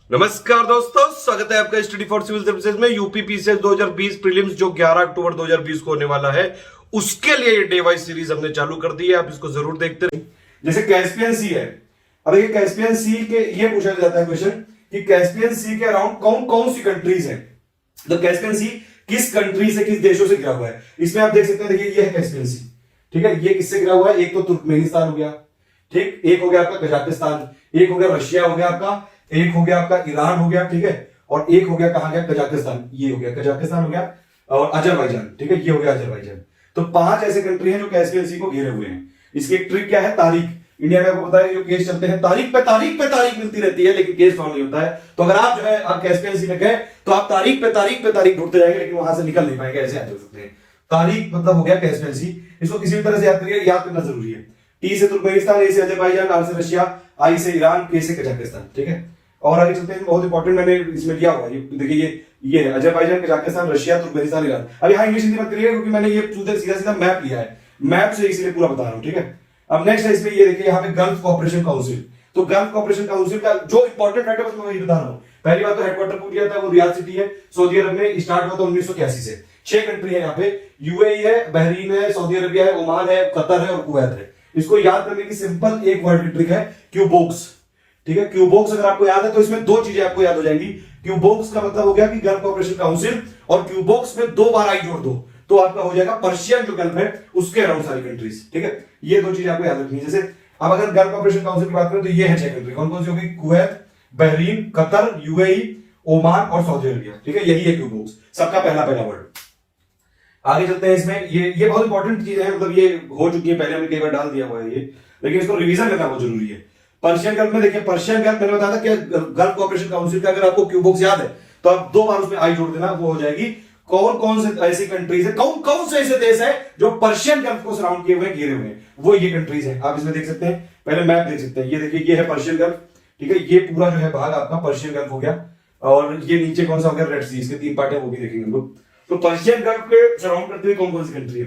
नमस्कार दोस्तों, स्वागत है आपका स्टडी फॉर सिविल सर्विसेज में। यूपी पीसीएस 2020 प्रीलिम्स जो 11 अक्टूबर 2020 को होने वाला है, उसके लिए ये डे वाइज सीरीज हमने चालू कर दी है। आप इसको जरूर देखते रहिए। जैसे कैस्पियन सी है, अब ये कैस्पियन सी के ये पूछा जाता है क्वेश्चन कि कैस्पियन सी के अराउंड कौन कौन सी कंट्रीज है। तो कैस्पियन सी किस कंट्री से, किस देशों से घिरा हुआ है, इसमें आप देख सकते हैं। देखिए ये है कैस्पियन सी, ठीक है। ये किससे घिरा हुआ है? एक तो तुर्कमेनिस्तान हो गया, ठीक, एक हो गया आपका कजाकिस्तान, एक हो गया रशिया हो गया आपका, एक हो गया आपका ईरान हो गया, ठीक है, और एक हो गया कहां गया? कजाकिस्तान। ये हो गया कजाकिस्तान हो गया, और अजरबैजान, ठीक है, ये हो गया अजरबैजान। तो 5 ऐसे कंट्री हैं जो कैस्पियन सी को घेरे हुए हैं। इसकी एक ट्रिक क्या है? तारीख। इंडिया में आपको पता है जो केस चलते हैं, तारीख पे तारीख पे तारीख मिलती रहती है, लेकिन केस सॉल्व नहीं होता है। तो अगर आप जो है आप कैस्पियन सी में गए तो आप तारीख पे तारीख पे तारीख ढूंढते जाएंगे, लेकिन वहां से निकल नहीं पाएंगे। ऐसे आप देख सकते हैं। तारीख मतलब हो गया कैस्पियन सी। इसको किसी भी तरह से याद करिए, याद करना जरूरी है। टी से तुर्कमेनिस्तान, ए से अजरबैजान, आर से रशिया, आई से ईरान, के से कजाकिस्तान, ठीक है। और आगे चलते हैं, बहुत इंपॉर्टेंट मैंने इसमें लिया हुआ है। ये देखिए, ये है Azerbaijan, Kazakhstan, Russia, Turkmenistan, Iran. अब यहाँ इंग्लिश हिंदी मत करिएगा, क्योंकि मैंने ये सीधा सीधा मैप लिया है, मैप से इसलिए पूरा बता रहा हूँ, ठीक है। अब नेक्स्ट है इसमें, ये देखिए यहाँ पे गल्फ कोऑपरेशन काउंसिल। तो गल्फ कोऑपरेशन काउंसिल का जो इंपॉर्टेंट फैक्ट है, मैं वही बता रहा हूँ। पहली बात तो हेडक्वार्टर पूछ लिया था, वो रियाद सिटी है, सऊदी अरब में। स्टार्ट हुआ था 1981 से। 6 कंट्री है यहाँ पे, यूएई है, बहरीन है, सऊदी अरबिया है, ओमान है, कतर है और कुवैत है। इसको याद करने की सिंपल एक वर्ड की ट्रिक है, क्यूबॉक्स, ठीक है। क्यूबॉक्स अगर आपको याद है तो इसमें 2 चीजें आपको याद हो जाएंगी। क्यूबॉक्स का मतलब हो गया कि गल्फ कोऑपरेशन काउंसिल, और क्यूबॉक्स में 2 बार आई जोड़ दो तो आपका हो जाएगा पर्शियन जो गल्फ है उसके अराउंड सारी कंट्रीज, ठीक है। ये 2 चीजें आपको याद रखनी है। जैसे अब अगर गल्फ कोऑपरेशन काउंसिल की बात करें तो ये है 6 कंट्री। कौन कौन सी होगी? Kuwait, Bahrain, Qatar, UAE, Oman और सऊदी अरबिया, ठीक है। यही है क्यूबॉक्स, सबका पहला पहला वर्ड। आगे चलते हैं इसमें, ये बहुत इंपॉर्टेंट चीज है, मतलब ये हो चुकी है पहले, हमने कई बार डाल दिया हुआ है ये, लेकिन इसको रिवीजन करना बहुत जरूरी है। पर्शियन गल्फ में देखिए, पर्शियन गल्फ मैंने बताया था कि गल्फ कोऑपरेशन काउंसिल का अगर आपको क्यूबॉक्स याद है तो आप 2 बार उसमें आई जोड़ देना, वो हो जाएगी कौन कौन से ऐसी कंट्रीज है, कौन कौन से ऐसे देश है जो पर्शियन गल्फ को सराउंड किए हुए घेरे हुए हैं, वो ये कंट्रीज है। आप इसमें देख सकते हैं, पहले मैप देख सकते हैं। ये देखिए, ये है पर्शियन गल्फ, ठीक है। ये पूरा जो है भाग आपका पर्शियन गल्फ हो गया, और ये नीचे कौन सा हो गया? रेड सी। इसके 3 पार्ट है, वो भी देखेंगे हम लोग। तो पर्शियन गल्फ के सराउंड करते हुए कौन कौन सी कंट्री है?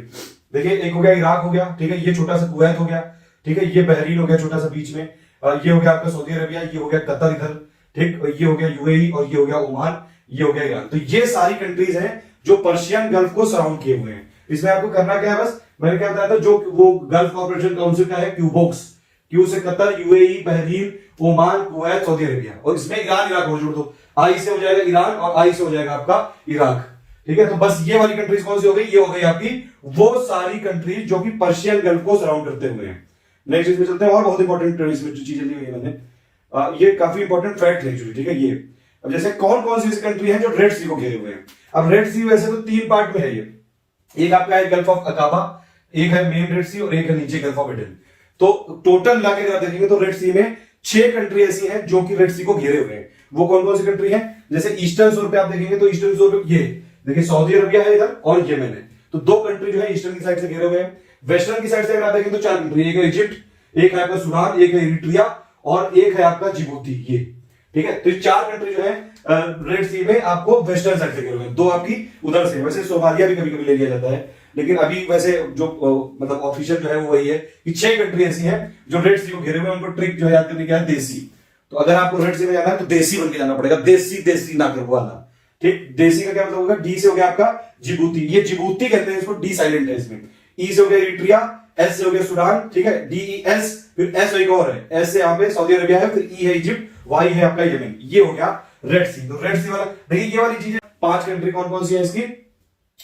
देखिए, एक हो गया इराक हो गया, ठीक है, ये छोटा सा कुवैत हो गया, ठीक है, ये बहरीन हो गया छोटा सा बीच में, ये हो गया आपका सऊदी अरबिया, ये हो गया कतर इधर, ठीक, ये हो गया यूएई, और ये हो गया ओमान, ये हो गया ईरान। तो ये सारी कंट्रीज हैं जो पर्शियन गल्फ को सराउंड किए हुए हैं। इसमें आपको करना क्या है? बस मैंने क्या बताया था, जो वो गल्फ कोऑपरेशन काउंसिल का है क्यूबॉक्स, क्यू से Qatar, UAE, Bahrain, Oman, Kuwait, Saudi Arabia, और इसमें ईरान इराक और जोड़ दो। आई से हो जाएगा ईरान, और आई से हो जाएगा आपका इराक, ठीक है। तो बस ये वाली कंट्रीज कौन सी हो गई? ये हो गई आपकी वो सारी कंट्रीज जो कि पर्शियन गल्फ को सराउंड करते हुए हैं। नेक्स्ट इसमें चलते हैं, और बहुत इंपॉर्टेंट इसमें जो चीजें ली हुई है मैंने, ये काफी इंपॉर्टेंट फैक्ट है एक्चुअली, ठीक है। ये अब जैसे कौन कौन सी ऐसी कंट्री है जो रेड सी को घेरे हुए हैं। अब रेड सी वैसे तो 3 पार्ट में है ये, एक आपका है गल्फ ऑफ अकाबा, एक है मेन रेड सी, और एक है नीचे गल्फ ऑफ एडन। तो टोटल लाके अगर देखेंगे तो रेड सी में 6 कंट्री ऐसी हैं जो कि रेड सी को घेरे हुए हैं। वो कौन कौन सी कंट्री है? जैसे ईस्टर्न शोर पे आप देखेंगे तो ईस्टर्न शोर पे ये देखिए सऊदी अरबिया है इधर, और येमेन है। तो 2 कंट्री जो है ईस्टर्न की साइड से घेरे हुए हैं। वेस्टर्न की साइड से अगर आप देखेंगे तो 4 कंट्री, एक है इजिप्ट, एक है आपका सूडान, एक है इरिट्रिया, और एक है आपका जिबूती, ये, ठीक है। तो 4 कंट्री जो है रेड सी में आपको वेस्टर्न साइड से घेरे हुए हैं। 2 आपकी उधर से, वैसे सोमालिया भी कभी कभी ले लिया जाता है, लेकिन अभी वैसे जो मतलब ऑफिशियल जो है वो वही है कि 6 कंट्री ऐसी हैं जो रेड सी को घेरे हुए हैं। उनको ट्रिक जो है याद करने की है, देसी। तो अगर आपको रेड सी में जाना है तो देसी बन के जाना पड़ेगा, देसी देसी ना कर वाला, ठीक। देसी का क्या मतलब होगा? डी से हो गया आपका जिबूती, ये जिबूती कहते हैं इसको, डी साइलेंट है इसमें। ई से हो गया इरिट्रिया, एस से हो गया सूडान, ठीक है, डी ई एस, फिर एस एक और है, एस से यहाँ पे सऊदी अरबिया है, फिर ई है इजिप्ट, वाई है आपका येमेन। ये हो गया रेड सी। तो रेड सी वाला देखिए, ये वाली चीजें 5 कंट्री कौन कौन सी है इसकी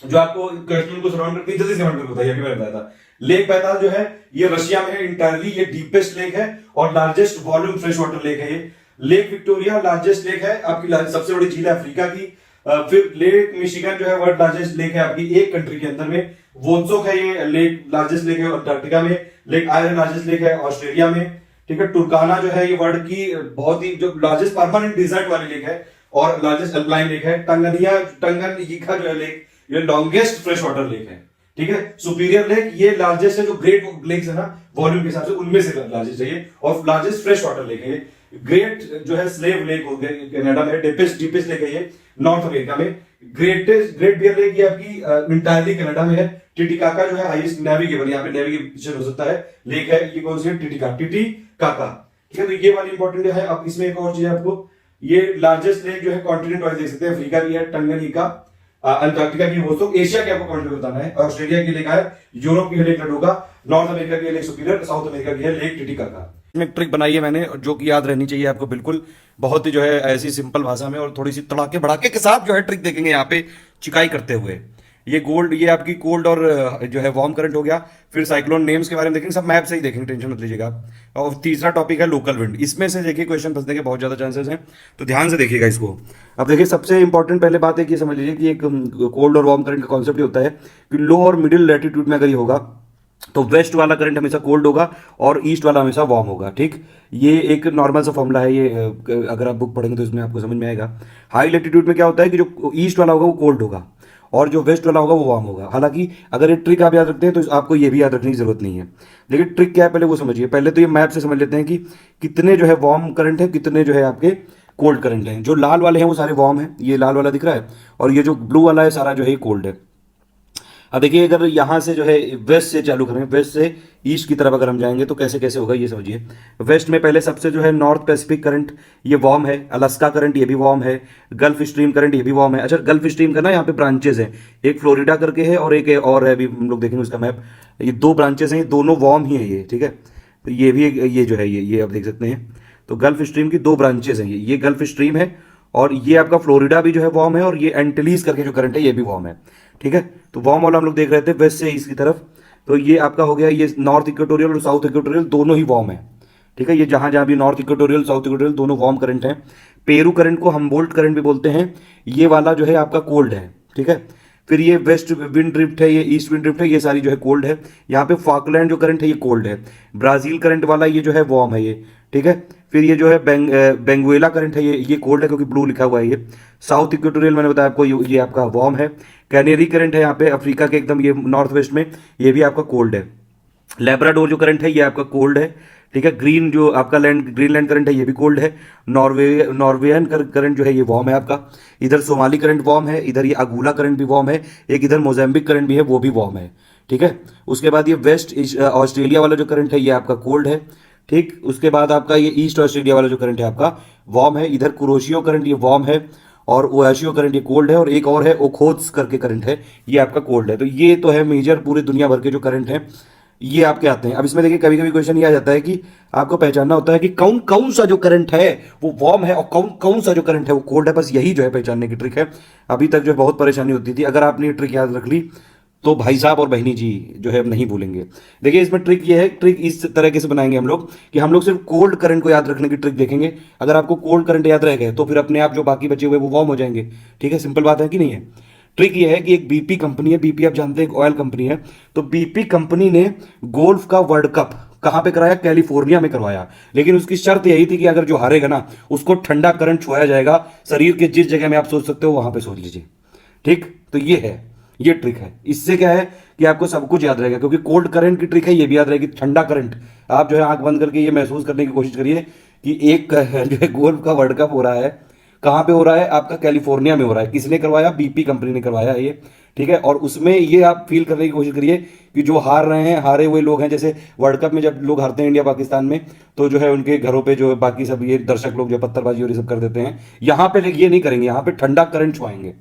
जो आपको क्वेश्चन को सराउंड करती है। जल्दी से कमेंट करके बताइए। अभी मैंने बताया था लेक बैताल जो है ये रशिया में है इंटायरली, ये डीपेस्ट लेक है और largest volume fresh water lake है। ये लेक विक्टोरिया लार्जेस्ट लेक है आपकी, सबसे बड़ी झील है अफ्रीका की। फिर लेक मिशिगन जो है वर्ल्ड लार्जेस्ट लेक है आपकी एक कंट्री के अंदर में। वोंसोक है ये लेक, लार्जेस्ट लेक है अंटार्कटिका में। लेक आयरन लार्जेस्ट लेक है ऑस्ट्रेलिया में, ठीक है। टुर्काना जो है ये वर्ल्ड की बहुत ही जो लार्जेस्ट परमानेंट डिजर्ट वाली लेक है और लार्जेस्ट अल्पाइन लेक है। टंगनिका जो है लेक, ये लॉन्गेस्ट फ्रेश वाटर लेक है, ठीक है। सुपीरियर लेक ये लार्जेस्ट है, जो ग्रेट लेक्स है ना वॉल्यूम के हिसाब से उनमें से लार्जेस्ट है ये, और लार्जेस्ट फ्रेश वाटर लेक है ये। ग्रेट जो है स्लेव लेक हो गया कनाडा में, डीपेस्ट लेक है ये नॉर्थ अमेरिका में। ग्रेट बियर लेक ये आपकी इंटायरली कनाडा में है। टिटिकाका जो है हाईएस्ट नेविगेबल, यहाँ पे नेविगेशन हो सकता है लेक है, ये कौन सी है? टिटिकाका, ठीक है। तो ये वाली इंपॉर्टेंट है। अब इसमें एक और चीज आपको ये लार्जेस्ट लेक जो है कॉन्टिनेंट वाइज देख सकते हैं, अफ्रीका की है टंगनीका, अंटार्कटिका की वो, एशिया के आपको कॉन्टिनेंट बताना है, ऑस्ट्रेलिया की लेक है, यूरोप की है लेक लडोगा, नॉर्थ अमेरिका की है लेक सुपीरियर, साउथ अमेरिका की है लेक टिटिकाका। एक ट्रिक बनाई है मैंने जो कि याद रहनी चाहिए आपको बिल्कुल, बहुत ही जो है ऐसी सिंपल भाषा में और थोड़ी सी तड़ाके भड़ाके के साथ जो है ट्रिक देखेंगे यहाँ पे चिकाई करते हुए। ये गोल्ड, ये आपकी कोल्ड और जो है वार्म करंट हो गया। फिर साइक्लोन नेम्स के बारे में देखेंगे, सब मैप से ही देखेंगे, टेंशन मत लीजिएगा। और तीसरा टॉपिक है लोकल विंड। इसमें से देखिए क्वेश्चन फंसने के बहुत ज्यादा चांसेस हैं, तो ध्यान से देखिएगा इसको। अब देखिए सबसे इंपॉर्टेंट पहले बात है कि समझ लीजिए कि एक कोल्ड और वार्म करंट का कॉन्सेप्ट होता है कि लो और मिडिल लैटिट्यूड में अगर ये होगा तो वेस्ट वाला करंट हमेशा कोल्ड होगा और ईस्ट वाला हमेशा वार्म होगा। ठीक, ये एक नॉर्मल सा फॉर्मूला है, ये अगर आप बुक पढ़ेंगे तो इसमें आपको समझ में आएगा। हाई लैटिट्यूड में क्या होता है कि जो ईस्ट वाला होगा वो कोल्ड होगा और जो वेस्ट वाला होगा वो वार्म होगा। हालांकि अगर ये ट्रिक आप याद रखते हैं तो आपको ये भी याद रखने की जरूरत नहीं है, लेकिन ट्रिक क्या है पहले वो समझिए। पहले तो ये मैप से समझ लेते हैं कि कितने जो है वार्म करंट है, कितने जो है आपके कोल्ड करंट हैं। जो लाल वाले हैं वो सारे वार्म हैं, ये लाल वाला दिख रहा है, और ये जो ब्लू वाला है सारा जो है कोल्ड है। अब देखिए अगर यहाँ से जो है वेस्ट से चालू करें, वेस्ट से ईस्ट की तरफ अगर हम जाएंगे तो कैसे कैसे होगा ये समझिए। वेस्ट में पहले सबसे जो है नॉर्थ पैसिफिक करंट ये वार्म है, अलास्का करंट ये भी वार्म है, गल्फ स्ट्रीम करंट ये भी वार्म है। अच्छा, गल्फ स्ट्रीम का ना यहाँ पे ब्रांचेस हैं, एक फ्लोरिडा करके है और एक और है, अभी हम लोग देखेंगे उसका मैप। ये दो ब्रांचेस हैं, दोनों वार्म ही है ये, ठीक है। तो ये भी ये जो है ये आप देख सकते हैं। तो गल्फ स्ट्रीम की दो ब्रांचेस हैं, ये गल्फ स्ट्रीम है और ये आपका फ्लोरिडा भी जो है वार्म है, और ये एंटिलीज करके जो करंट है ये भी वार्म है, ठीक है। तो वार्म वाला हम लोग देख रहे थे वेस्ट से ईस्ट की तरफ, तो ये आपका हो गया, ये नॉर्थ इक्वेटोरियल और साउथ इक्वेटोरियल दोनों ही वार्म है, ठीक है। ये जहां जहां भी नॉर्थ इक्वेटोरियल साउथ इक्वेटोरियल दोनों वार्म करंट हैं। पेरू करंट को हमबोल्ट करंट भी बोलते हैं, ये वाला जो है आपका कोल्ड है, ठीक है। फिर ये वेस्ट विंड ड्रिफ्ट है, ये ईस्ट विंड ड्रिफ्ट है, ये सारी जो है कोल्ड है। यहाँ पे फॉकलैंड जो करंट है ये कोल्ड है। ब्राजील करंट वाला ये जो है वार्म है ये, ठीक है। फिर ये जो है बेंगुएला करंट है, ये कोल्ड है क्योंकि ब्लू लिखा हुआ है ये। साउथ इक्वेटोरियल मैंने बताया आपको, ये आपका वार्म है। कैनेरी करंट है यहाँ पे अफ्रीका के एकदम ये नॉर्थ वेस्ट में, ये भी आपका कोल्ड है। लेब्राडोर जो करंट है ये आपका कोल्ड है, ठीक है। ग्रीन जो आपका ग्रीनलैंड करंट है ये भी कोल्ड है। नॉर्वेयन करंट जो है ये वार्म है आपका। इधर सोमाली करंट वार्म है, इधर ये अगुला करंट भी वार्म है, एक इधर मोजाम्बिक करंट भी है वो भी वार्म है, ठीक है। उसके बाद ये वेस्ट ऑस्ट्रेलिया वाला जो करंट है ये आपका कोल्ड है, ठीक। उसके बाद आपका ये ईस्ट ऑस्ट्रेलिया वाला जो करंट है आपका वार्म है। इधर कुरोशियो करंट ये वार्म है और ओयाशियो करंट ये कोल्ड है, और एक और है ओखोत्स करके करंट है, ये आपका कोल्ड है। तो ये तो है मेजर पूरे दुनिया भर के जो करंट हैं ये आपके आते हैं। अब इसमें देखिए कभी कभी क्वेश्चन ये आ जाता है कि आपको पहचानना होता है कि कौन कौन सा जो करंट है वो वार्म है और कौन कौन सा जो करंट है वो कोल्ड है। बस यही जो है पहचानने की ट्रिक है। अभी तक जो है बहुत परेशानी होती थी, अगर आपने ये ट्रिक याद रख ली तो भाई साहब और बहनी जी जो है नहीं भूलेंगे। देखिए इसमें ट्रिक ये है, ट्रिक इस तरीके से बनाएंगे हम लोग कि हम लोग सिर्फ कोल्ड करंट को याद रखने की ट्रिक देखेंगे। अगर आपको कोल्ड करंट याद रह गए तो फिर अपने आप जो बाकी बचे हुए वो वार्म हो जाएंगे, ठीक है। सिंपल बात है कि नहीं है। ट्रिक ये है कि एक बीपी कंपनी है, बीपी आप जानते हैं एक ऑयल कंपनी है, तो बीपी कंपनी ने गोल्फ का वर्ल्ड कप कहां पे कराया, कैलिफोर्निया में करवाया। लेकिन उसकी शर्त यही थी कि अगर जो हारेगा ना उसको ठंडा करंट छुआया जाएगा शरीर के जिस जगह में आप सोच सकते हो वहां पे सोच लीजिए, ठीक। तो ये है, ये ट्रिक है। इससे क्या है कि आपको सब कुछ याद रहेगा, क्योंकि कोल्ड करंट की ट्रिक है ये भी याद रहेगी। ठंडा करंट आप जो है आंख बंद करके ये महसूस करने की कोशिश करिए कि एक जो है गोल्फ का वर्ल्ड कप हो रहा है, कहां पे हो रहा है, आपका कैलिफोर्निया में हो रहा है। किसने करवाया, बीपी कंपनी ने करवाया है ये, ठीक है। और उसमें ये आप फील करने की कोशिश करिए कि जो हार रहे हैं, हारे हुए लोग हैं, जैसे वर्ल्ड कप में जब लोग हारते हैं इंडिया पाकिस्तान में, तो जो है उनके घरों पे जो बाकी सब ये दर्शक लोग जो पत्थरबाजी और ये सब कर देते हैं, यहां पे ये नहीं करेंगे, यहां पे ठंडा करंट छुआएंगे।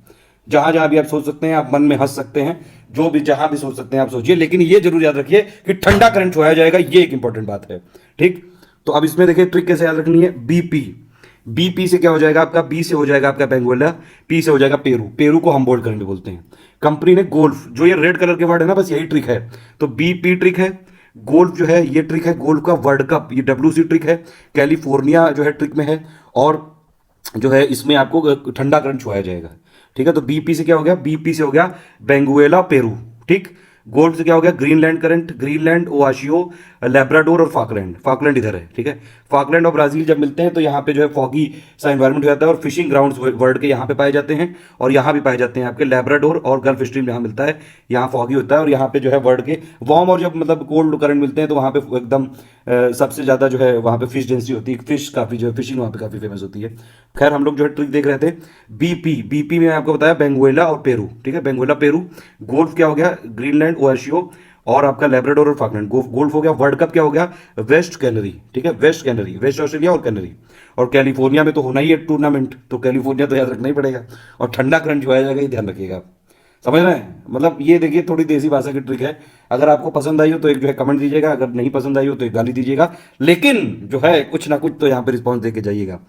जहां जहां भी आप सोच सकते हैं, आप मन में हंस सकते हैं, जो भी जहां भी सोच सकते हैं आप सोचिए, लेकिन ये जरूर याद रखिए कि ठंडा करंट छुआया जाएगा, ये एक इंपॉर्टेंट बात है, ठीक। तो अब इसमें देखिए ट्रिक कैसे याद रखनी है। बीपी, बीपी से क्या हो जाएगा आपका, बी से हो जाएगा आपका बेंगुएला, पी से हो जाएगा पेरू, पेरू को हमबोल्ट करंट बोलते हैं। कंपनी ने गोल्फ, जो ये रेड कलर के वर्ड है ना, बस यही ट्रिक है। तो बीपी ट्रिक है, गोल्फ जो है ये ट्रिक है, गोल्फ का वर्ल्ड कप ये डब्ल्यूसी ट्रिक है, कैलिफोर्निया जो है ट्रिक में है, और जो है इसमें आपको ठंडा करंट छुआया जाएगा, ठीक है। तो बीपी से क्या हो गया, बीपी से हो गया बेंगुएला पेरू, ठीक। गोल्फ से क्या हो गया, ग्रीनलैंड करंट, ग्रीनलैंड, ओआशियो, लेब्राडोर और फाकलैंड, फाकलैंड इधर है, ठीक है। फाकलैंड और ब्राजील जब मिलते हैं तो यहाँ पे जो है फॉगी सा एनवायरमेंट हो जाता है, और फिशिंग ग्राउंड्स वर्ल्ड के यहाँ पे पाए जाते हैं, और यहाँ भी पाए जाते हैं आपके लेब्राडोर और गल्फ स्ट्रीम जहाँ मिलता है, यहाँ फॉगी होता है, और यहाँ पे जो है वर्ल्ड के वार्म और जब मतलब कोल्ड करंट मिलते हैं तो वहाँ पे एकदम सबसे ज्यादा जो है वहाँ पे फिश डेंसिटी होती है, फिश काफी जो है फिशिंग वहाँ पे काफी फेमस होती है। खैर हम लोग जो है ट्रिक देख रहे थे बीपी, बीपी में आपको बताया बेंगुएला और पेरू, ठीक है। बेंगुएला पेरू, गोल्फ क्या हो गया, ग्रीनलैंड, ओआशियो, और आपका लेब्राडोर और फॉकलैंड। गोल्फ हो गया। वर्ल्ड कप क्या हो गया? वेस्ट कैनरी, ठीक है, वेस्ट कैनरी, वेस्ट ऑस्ट्रेलिया और कैनरी। और कैलिफोर्निया में तो होना ही है टूर्नामेंट, तो कैलिफोर्निया तो याद रखना ही पड़ेगा। और ठंडा करंट जो आ जाएगा, ये ध्यान रखिएगा आप। समझ रहे हैं? मतलब ये देखिए थोड़ी देसी भाषा की ट्रिक है। अगर आपको पसंद आई हो तो एक जो है कमेंट दीजिएगा, अगर नहीं पसंद आई हो तो एक गाली दीजिएगा, लेकिन जो है कुछ ना कुछ तो यहाँ पे रिस्पॉन्स देके जाइएगा।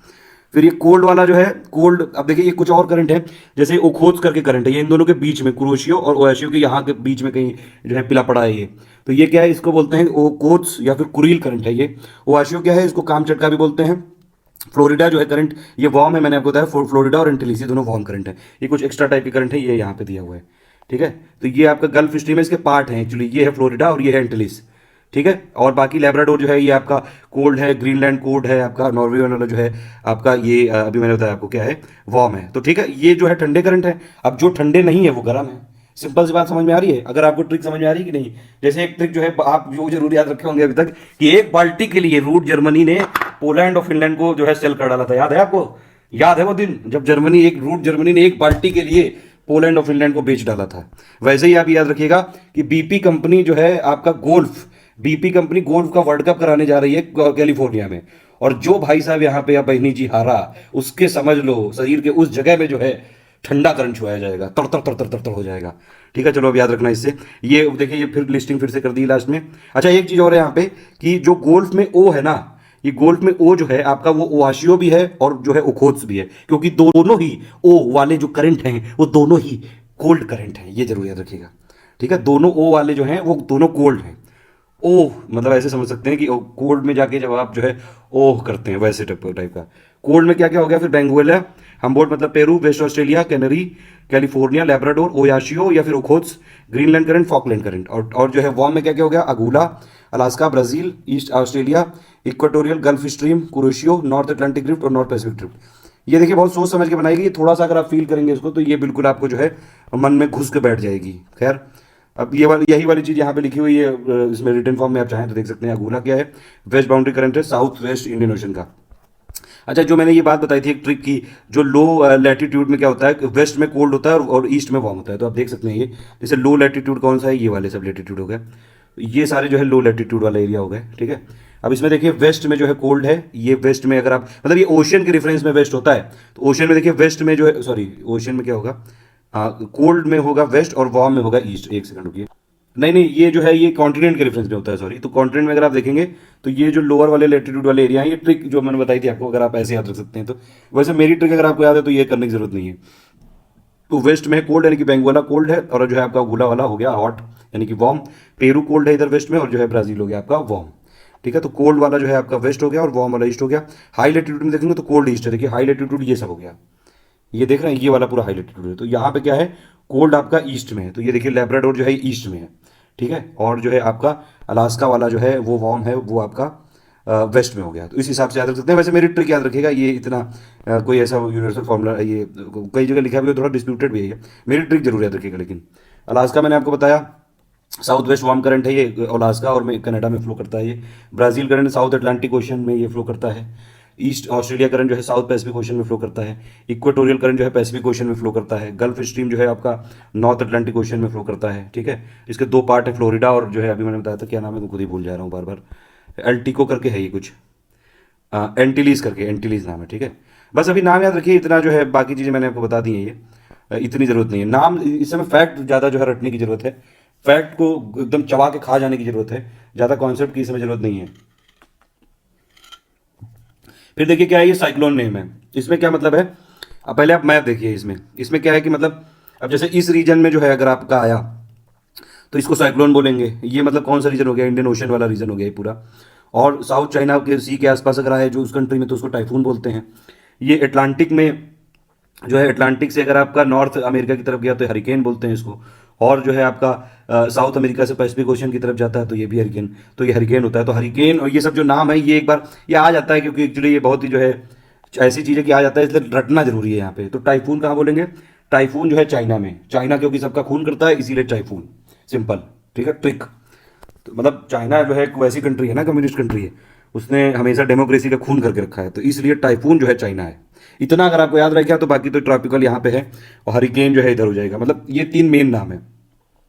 फिर ये कोल्ड वाला जो है, कोल्ड, अब देखिए ये कुछ और करंट है, जैसे ओखोत्स करके करंट है, ये इन दोनों के बीच में, क्रोएशिया और ओएशिया के यहाँ के बीच में कहीं जो है पिला पड़ा है ये। तो ये क्या है? इसको बोलते हैं ओखोत्स या फिर कुरील करंट है ये। ओएशिया क्या है? इसको काम चटका भी बोलते हैं। फ्लोरिडा जो है करंट, ये वार्म है, मैंने आपको बताया फ्लोरिडा और एंटिलीज ये दोनों वार्म करंट है। ये कुछ एक्स्ट्रा टाइप की करंट है, ये यहाँ पे दिया हुआ है, ठीक है। तो ये आपका गल्फ स्ट्रीम है, इसके पार्ट हैं एक्चुअली, ये है फ्लोरिडा और ये है एंटिलीज, ठीक है। और बाकी लेब्राडोर जो है ये आपका कोल्ड है, ग्रीनलैंड कोल्ड है आपका, नॉर्वे वाला जो है आपका ये अभी मैंने बताया आपको क्या है, वार्म है। तो ठीक है, ये जो है ठंडे करंट है। अब जो ठंडे नहीं है वो गर्म है। सिंपल सी बात समझ में आ रही है? अगर आपको ट्रिक समझ में आ रही है कि नहीं? जैसे एक ट्रिक जो है आप जो जरूर याद रखे होंगे अभी तक, कि एक बाल्टी के लिए रूट जर्मनी ने पोलैंड और फिनलैंड को जो है सेल कर डाला था। याद है आपको? याद है वो दिन जब जर्मनी ने एक बाल्टी के लिए पोलैंड और फिनलैंड को बेच डाला था। वैसे ही आप याद रखिएगा कि बीपी कंपनी जो है आपका बीपी कंपनी गोल्फ का वर्ल्ड कप कराने जा रही है कैलिफोर्निया में। और जो भाई साहब यहाँ पे या बहनी जी हारा, उसके समझ लो शरीर के उस जगह में जो है ठंडा करंट छुआया जाएगा, तर तर तर तर तर तर हो जाएगा। ठीक है, चलो अब याद रखना इससे। ये देखिए ये फिर लिस्टिंग फिर से कर दी लास्ट में। अच्छा, एक चीज और है यहाँ पे कि जो गोल्फ में ओ है ना, ये गोल्फ में ओ जो है आपका वो ओआशियो भी है और जो है ओखोत्स भी है, क्योंकि दोनों ही ओ वाले जो करंट हैं वो दोनों ही कोल्ड करंट हैं, ये जरूर याद रखिएगा। ठीक है, दोनों ओ वाले जो हैं वो दोनों कोल्ड हैं। ओह मतलब ऐसे समझ सकते हैं कि कोल्ड में जाके जब आप जो है ओह करते हैं, वैसे टाइप का। कोल्ड में क्या क्या हो गया फिर? बेंगुएला, हम्बोल्ट मतलब Peru, west Australia, Canary, California, Labrador, Oyashio या फिर Okhotsk, Greenland current, Falkland current. और जो है वार्म में क्या क्या हो गया? Agulhas, Alaska, Brazil, east Australia, equatorial Gulf Stream, Kuroshio, North Atlantic drift और नॉर्थ पैसिफिक ड्रिफ्ट। ये देखिए बहुत सोच समझ के बनाई गई। थोड़ा सा अगर आप फील करेंगे इसको तो ये बिल्कुल आपको जो है मन में घुस के बैठ जाएगी। खैर, अब ये वाली यही वाली चीज़ यहाँ पे लिखी हुई है, इसमें रिटन फॉर्म में आप चाहें तो देख सकते हैं। अगुला क्या है? वेस्ट बाउंड्री करंट है साउथ वेस्ट इंडियन ओशन का। अच्छा, जो मैंने ये बात बताई थी एक ट्रिक की, जो लो लैटिट्यूड में क्या होता है, वेस्ट में कोल्ड होता है और ईस्ट में वार्म होता है। तो आप देख सकते हैं ये, जैसे लो लैटिट्यूड कौन सा है? ये वाले सब लैटिट्यूड हो गए, ये सारे जो है लो लैटिट्यूड वाला एरिया हो गए। ठीक है, अब इसमें देखिए वेस्ट में जो है कोल्ड है, ये वेस्ट में अगर आप मतलब ये ओशन के रेफरेंस में वेस्ट होता है, तो ओशन में देखिए वेस्ट में जो है, सॉरी ओशन में क्या होगा, कोल्ड में होगा वेस्ट और वार्म में होगा ईस्ट। एक सेकंड रुकिए, नहीं ये जो है ये कॉन्टिनेंट के रेफरेंस में होता है, सॉरी। तो कॉन्टिनेंट में अगर आप देखेंगे तो ये जो लोअर वाले लैटिट्यूड वाले एरिया है, ये ट्रिक जो मैंने बताई थी आपको, अगर आप ऐसे याद रख सकते हैं तो। वैसे मेरी ट्रिक अगर आपको याद है तो ये करने की जरूरत नहीं है। तो वेस्ट में कोल्ड यानी कि बेंगुएला कोल्ड है, और जो है आपका गुला वाला हो गया हॉट यानी कि वार्म। पेरू कोल्ड है इधर वेस्ट में, और जो है ब्राजील हो गया आपका वार्म। ठीक है, तो कोल्ड वाला जो है आपका वेस्ट हो गया और वार्म वाला ईस्ट हो गया। हाई लैटिट्यूड में देखेंगे तो कोल्ड ईस्ट है, देखिए हाई लैटिट्यूड ये सब हो गया, ये देख रहे हैं, ये वाला पूरा हाई लैटिट्यूड है। तो यहाँ पे क्या है? कोल्ड आपका ईस्ट में है, तो ये देखिए लेब्राडोर जो है ईस्ट में है। ठीक है, और जो है आपका अलास्का वाला जो है वो वार्म है, वो आपका वेस्ट में हो गया। तो इस हिसाब से याद रख सकते हैं। वैसे मेरी ट्रिक याद रखिएगा, ये इतना कोई ऐसा यूनिवर्सल फॉर्मूला ये कई जगह लिखा है, थोड़ा डिस्प्यूटेड भी है, मेरी ट्रिक जरूर याद रखिएगा। लेकिन अलास्का मैंने आपको बताया साउथ वेस्ट वार्म करंट है ये अलास्का, और में कनाडा में फ्लो करता है ये। Brazil current south Atlantic ocean में ये फ्लो करता है। ईस्ट ऑस्ट्रेलिया करंट जो है साउथ पैसिफिक ओशन में फ्लो करता है। इक्वाटोरियल करंट जो है पैसिफिक ओशन में फ्लो करता है। गल्फ स्ट्रीम जो है आपका नॉर्थ अटलांटिक ओशन में फ्लो करता है। ठीक है, इसके दो पार्ट है, फ्लोरिडा और जो है अभी मैंने बताया था क्या नाम है, मैं खुद ही भूल जा रहा हूँ बार बार, एल्टिको करके है ये कुछ, एंटिलीज करके, एंटिलीज नाम है। ठीक है, बस अभी नाम याद रखिए इतना, जो है बाकी चीज़ें मैंने आपको बता दी हैं, ये इतनी ज़रूरत नहीं है। नाम इस समय फैक्ट ज़्यादा जो है रटने की ज़रूरत है, फैक्ट को एकदम चबा के खा जाने की ज़रूरत है, ज़्यादा कॉन्सेप्ट की इसमें ज़रूरत नहीं है। फिर देखिए क्या है, ये साइक्लोन नेम है, इसमें क्या मतलब है? अब पहले आप मैप देखिए, इसमें क्या है कि मतलब अब जैसे इस रीजन में जो है अगर आपका आया तो इसको साइक्लोन बोलेंगे। ये मतलब कौन सा रीजन हो गया? इंडियन ओशन वाला रीजन हो गया ये पूरा। और साउथ चाइना के सी के आसपास अगर आए जो उस कंट्री में, तो उसको टाइफून बोलते हैं। ये अटलांटिक में जो है, अटलांटिक से अगर आपका नॉर्थ अमेरिका की तरफ गया तो हरिकेन बोलते हैं इसको। और जो है आपका साउथ अमेरिका से पैसिफिक ओशन की तरफ जाता है तो ये भी हरिकेन, तो ये हरिकेन होता है। तो हरिकेन और ये सब जो नाम है ये एक बार ये आ जाता है, क्योंकि एक्चुअली ये बहुत ही जो है ऐसी चीज़ है कि आ जाता है, इसलिए रटना जरूरी है यहाँ पे। तो टाइफून कहाँ बोलेंगे? टाइफून जो है चाइना में, चाइना क्योंकि सबका खून करता है इसीलिए टाइफून, सिंपल। ठीक है, ट्रिक। तो मतलब चाइना जो है एक वैसी कंट्री है ना, कम्युनिस्ट कंट्री है, उसने हमेशा डेमोक्रेसी का खून करके रखा है, तो इसलिए टाइफून जो है चाइना है। इतना अगर आपको याद रह गया तो बाकी तो ट्रॉपिकल यहाँ पे है, और हरिकेन जो है इधर हो जाएगा। मतलब ये तीन मेन नाम है।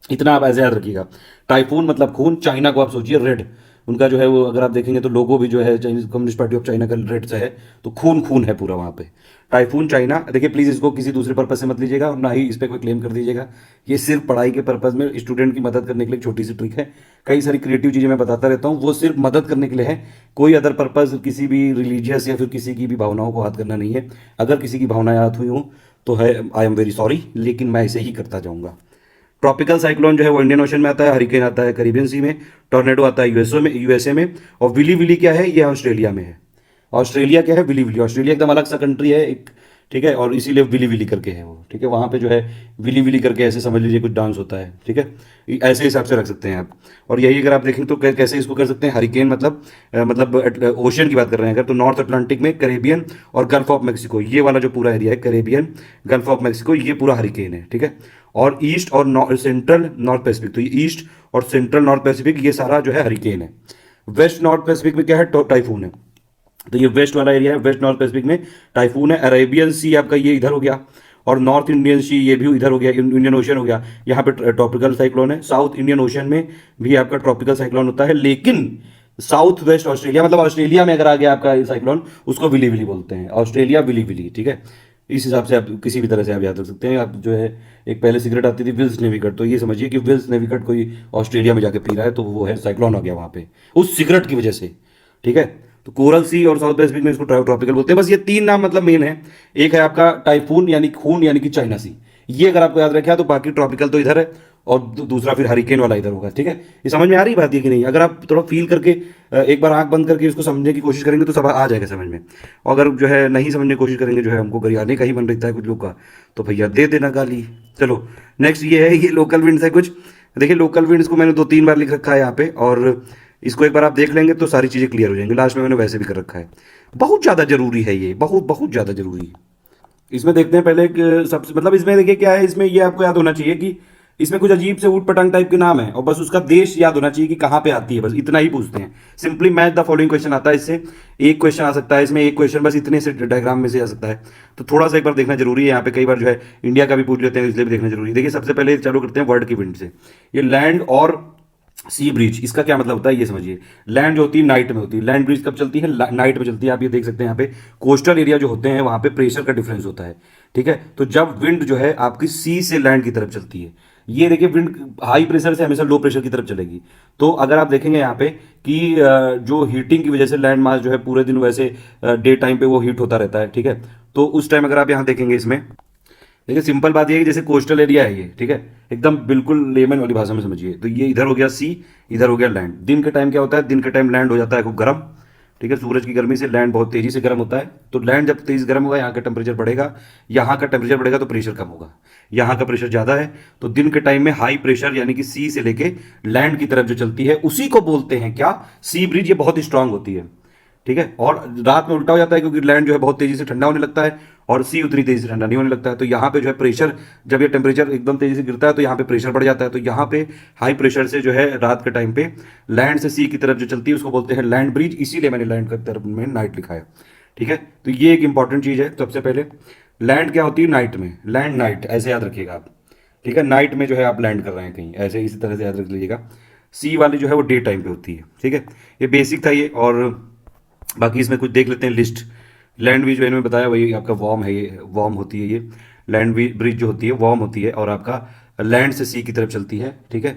इतना आप ऐसे याद रखिएगा। टाइफून मतलब खून, चाइना को आप सोचिए रेड, उनका जो है वो अगर आप देखेंगे तो लोगो भी जो है Chinese communist party of China का रेड से है, तो खून खून है पूरा वहाँ पे। Typhoon China. देखिए प्लीज़ इसको किसी दूसरे पर्पज से मत लीजिएगा और ना ही इस पर कोई क्लेम कर दीजिएगा। ये सिर्फ पढ़ाई के पर्पज में स्टूडेंट की मदद करने के लिए एक छोटी सी ट्रिक है। कई सारी क्रिएटिव चीज़ें मैं बताता रहता हूँ, वो सिर्फ मदद करने के लिए है, कोई अदर पर्पज किसी भी रिलीजियस या फिर किसी की भी भावनाओं को हाथ करना नहीं है। अगर किसी की भावनाएं हाथ हुई हों तो है, आई एम वेरी सॉरी, लेकिन मैं इसे ही करता जाऊंगा। ट्रॉपिकल साइक्लोन जो है वो इंडियन ओशन में आता है, हरिकेन आता है कैरिबियन सी में, टॉर्नेडो आता है यूएसए में, और विली विली क्या है, ये ऑस्ट्रेलिया में है। ऑस्ट्रेलिया क्या है, विली विली, ऑस्ट्रेलिया एकदम अलग सा कंट्री है एक, ठीक है, और इसीलिए विली विली करके है वो, ठीक है, वहाँ पे जो है विली विली करके ऐसे समझ लीजिए कुछ डांस होता है, ठीक है, ऐसे हिसाब से रख सकते हैं आप। और यही अगर आप देखें तो कैसे इसको कर सकते हैं, हरिकेन मतलब ओशन की बात कर रहे हैं अगर, तो नॉर्थ अटलांटिक में कैरेबियन और गल्फ ऑफ मैक्सिको, ये वाला जो पूरा एरिया है कैरेबियन गल्फ ऑफ मैक्सिको, ये पूरा हरिकेन है, ठीक है। और ईस्ट और सेंट्रल नॉर्थ पैसिफिक, तो ये ईस्ट और सेंट्रल नॉर्थ पैसिफिक ये सारा जो है हरिकेन है। वेस्ट नॉर्थ पैसिफिक में क्या है, टाइफून है। तो ये वेस्ट वाला एरिया है, वेस्ट नॉर्थ पैसिफिक में टाइफून है। अरेबियन सी आपका ये इधर हो गया, और नॉर्थ इंडियन सी ये भी इधर हो गया, इंडियन ओशन हो गया, यहाँ पे ट्रॉपिकल साइक्लोन है। साउथ इंडियन ओशन में भी आपका ट्रॉपिकल साइक्लोन होता है, लेकिन साउथ वेस्ट ऑस्ट्रेलिया मतलब ऑस्ट्रेलिया में अगर आ गया आपका साइक्लोन, उसको विली विली बोलते हैं, ऑस्ट्रेलिया विली विली, ठीक है। इस हिसाब से आप किसी भी तरह से आप याद रख सकते हैं। आप जो है एक पहले सिगरेट आती थी विल्स नेविकट, तो ये समझिए कि विल्स नेविकट कोई ऑस्ट्रेलिया में जाके पी रहा है, तो वो है साइक्लोन आ गया वहाँ पे उस सिगरेट की वजह से, ठीक है। तो कोरल सी और साउथ पैसिफिक में इसको ट्रॉपिकल बोलते हैं। बस ये तीन नाम मतलब मेन है। एक है आपका टाइफून यानी खून यानी कि चाइना सी, ये अगर आपको याद रखा तो बाकी ट्रॉपिकल तो इधर है, और दूसरा फिर हरिकेन वाला इधर होगा, ठीक है। ये समझ में आ रही बात है कि नहीं? अगर आप थोड़ा फील करके एक बार आंख बंद करके इसको समझने की कोशिश करेंगे तो सब आ जाएगा समझ में। और अगर जो है नहीं समझने की कोशिश करेंगे, जो है हमको गरियाने का ही मन रहता है कुछ लोग का, तो भैया दे देना गाली। चलो नेक्स्ट ये है, ये लोकल विंड्स है कुछ। देखिए लोकल विंड्स को मैंने 2-3 बार लिख रखा है यहाँ पे, और इसको एक बार आप देख लेंगे तो सारी चीज़ें क्लियर हो जाएंगी। लास्ट में मैंने वैसे भी कर रखा है। बहुत ज़्यादा जरूरी है ये, बहुत बहुत ज़्यादा जरूरी है। इसमें देखते हैं पहले एक सबसे मतलब इसमें देखिए क्या है, इसमें ये आपको याद होना चाहिए कि इसमें कुछ अजीब से ऊट पटांग टाइप के नाम है, और बस उसका देश याद होना चाहिए कि कहाँ पे आती है, बस इतना ही पूछते हैं। Simply match the following question आता है इससे। एक क्वेश्चन आ सकता है इसमें, एक क्वेश्चन बस इतने से डायग्राम में से आ सकता है, तो थोड़ा सा एक बार देखना जरूरी है। यहाँ पे कई बार जो है इंडिया का भी पूछ लेते हैं, इसलिए भी देखना जरूरी है। देखिए सबसे पहले चालू करते हैं वर्ड की विंड से। ये लैंड और सी ब्रिज, इसका क्या मतलब होता है ये समझिए। लैंड जो होती है नाइट में होती है, लैंड ब्रिज कब चलती है, नाइट में चलती है। आप ये देख सकते हैं यहाँ पे कोस्टल एरिया जो होते हैं वहां पे प्रेशर का डिफरेंस होता है, ठीक है। तो जब विंड जो है आपकी सी से लैंड की तरफ चलती है, ये देखिए विंड हाई प्रेशर से हमेशा लो प्रेशर की तरफ चलेगी। तो अगर आप देखेंगे यहाँ पे कि जो हीटिंग की वजह से लैंड मास जो है पूरे दिन वैसे डे टाइम पे वो हीट होता रहता है, ठीक है। तो उस टाइम अगर आप यहाँ देखेंगे इसमें, देखिए सिंपल बात ये है कि जैसे कोस्टल एरिया है ये, ठीक है, एकदम बिल्कुल लेमन वाली भाषा में समझिए। तो ये इधर हो गया सी, इधर हो गया लैंड। दिन के टाइम क्या होता है, दिन के टाइम लैंड हो जाता है खूब गर्म, ठीक है, सूरज की गर्मी से लैंड बहुत तेजी से गर्म होता है। तो लैंड जब तेज गर्म होगा, यहाँ का टेम्परेचर बढ़ेगा, यहाँ का टेम्परेचर बढ़ेगा तो प्रेशर कम होगा। यहाँ का प्रेशर ज्यादा है, तो दिन के टाइम में हाई प्रेशर यानी कि सी से लेके लैंड की तरफ जो चलती है उसी को बोलते हैं क्या, सी ब्रिज। ये बहुत स्ट्रांग होती है, ठीक है। और रात में उल्टा हो जाता है क्योंकि लैंड जो है बहुत तेजी से ठंडा होने लगता है और सी उतनी तेजी से ठंडा नहीं होने लगता है। तो यहाँ पे जो है प्रेशर, जब ये टेम्परेचर एकदम तेजी से गिरता है तो यहाँ पे प्रेशर बढ़ जाता है। तो यहाँ पे हाई प्रेशर से जो है रात के टाइम पे लैंड से सी की तरफ जो चलती है उसको बोलते हैं लैंड ब्रिज, इसीलिए मैंने लैंड की तरफ में नाइट लिखा है, ठीक है। तो ये एक इंपॉर्टेंट चीज है। सबसे पहले लैंड क्या होती है नाइट में, लैंड नाइट ऐसे याद रखिएगा आप, ठीक है। नाइट में जो है आप लैंड कर रहे हैं कहीं, ऐसे इसी तरह से याद रख लीजिएगा। सी वाली जो है वो डे टाइम पे होती है, ठीक है। ये बेसिक था ये, और बाकी इसमें कुछ देख लेते हैं लिस्ट। लैंड ब्रिज मैंने बताया वही आपका वॉर्म है, ये वॉर्म होती है। ये लैंड ब्रिज जो होती है वॉर्म होती है और आपका लैंड से सी की तरफ चलती है, ठीक है।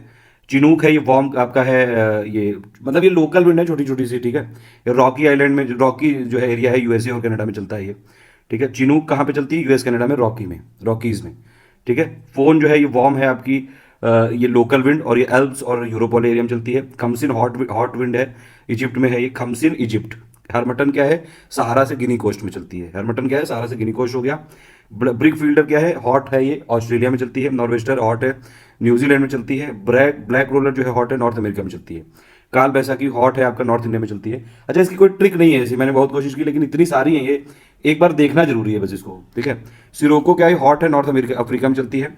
चिनूक है, ये वॉर्म आपका है, ये मतलब ये लोकल विंड है छोटी छोटी सी, ठीक है। ये रॉकी आइलैंड में, रॉकी जो है एरिया है यूएसए और कनाडा में चलता है ये, ठीक है। चिनूक कहाँ पे चलती है, यूएस कनाडा में, रॉकी में, रॉकीज में, ठीक है। फोन जो है ये वॉर्म है आपकी, ये लोकल विंड, और ये एल्प्स और यूरोप वाले एरिया में चलती है। खमसिन हॉट विंड है, इजिप्ट में है ये, खमसिन इजिप्ट। हरमटन क्या है, सहारा से गिनी कोस्ट में चलती है। हरमटन क्या है, सहारा से गिनी कोस्ट हो गया। ब्रिक फील्डर क्या है, हॉट है, ये ऑस्ट्रेलिया में चलती है। नॉर्वेस्टर हॉट है, न्यूजीलैंड में चलती है। ब्लैक रोलर जो है हॉट है, नॉर्थ अमेरिका में चलती है। काल बैसाखी हॉट है आपका, नॉर्थ इंडिया में चलती है। अच्छा इसकी कोई ट्रिक नहीं है ऐसी, मैंने बहुत कोशिश की लेकिन इतनी सारी है ये, एक बार देखना जरूरी है बस इसको, ठीक है। सिरोको क्या है, हॉट है, नॉर्थ अमेरिका अफ्रीका में चलती है।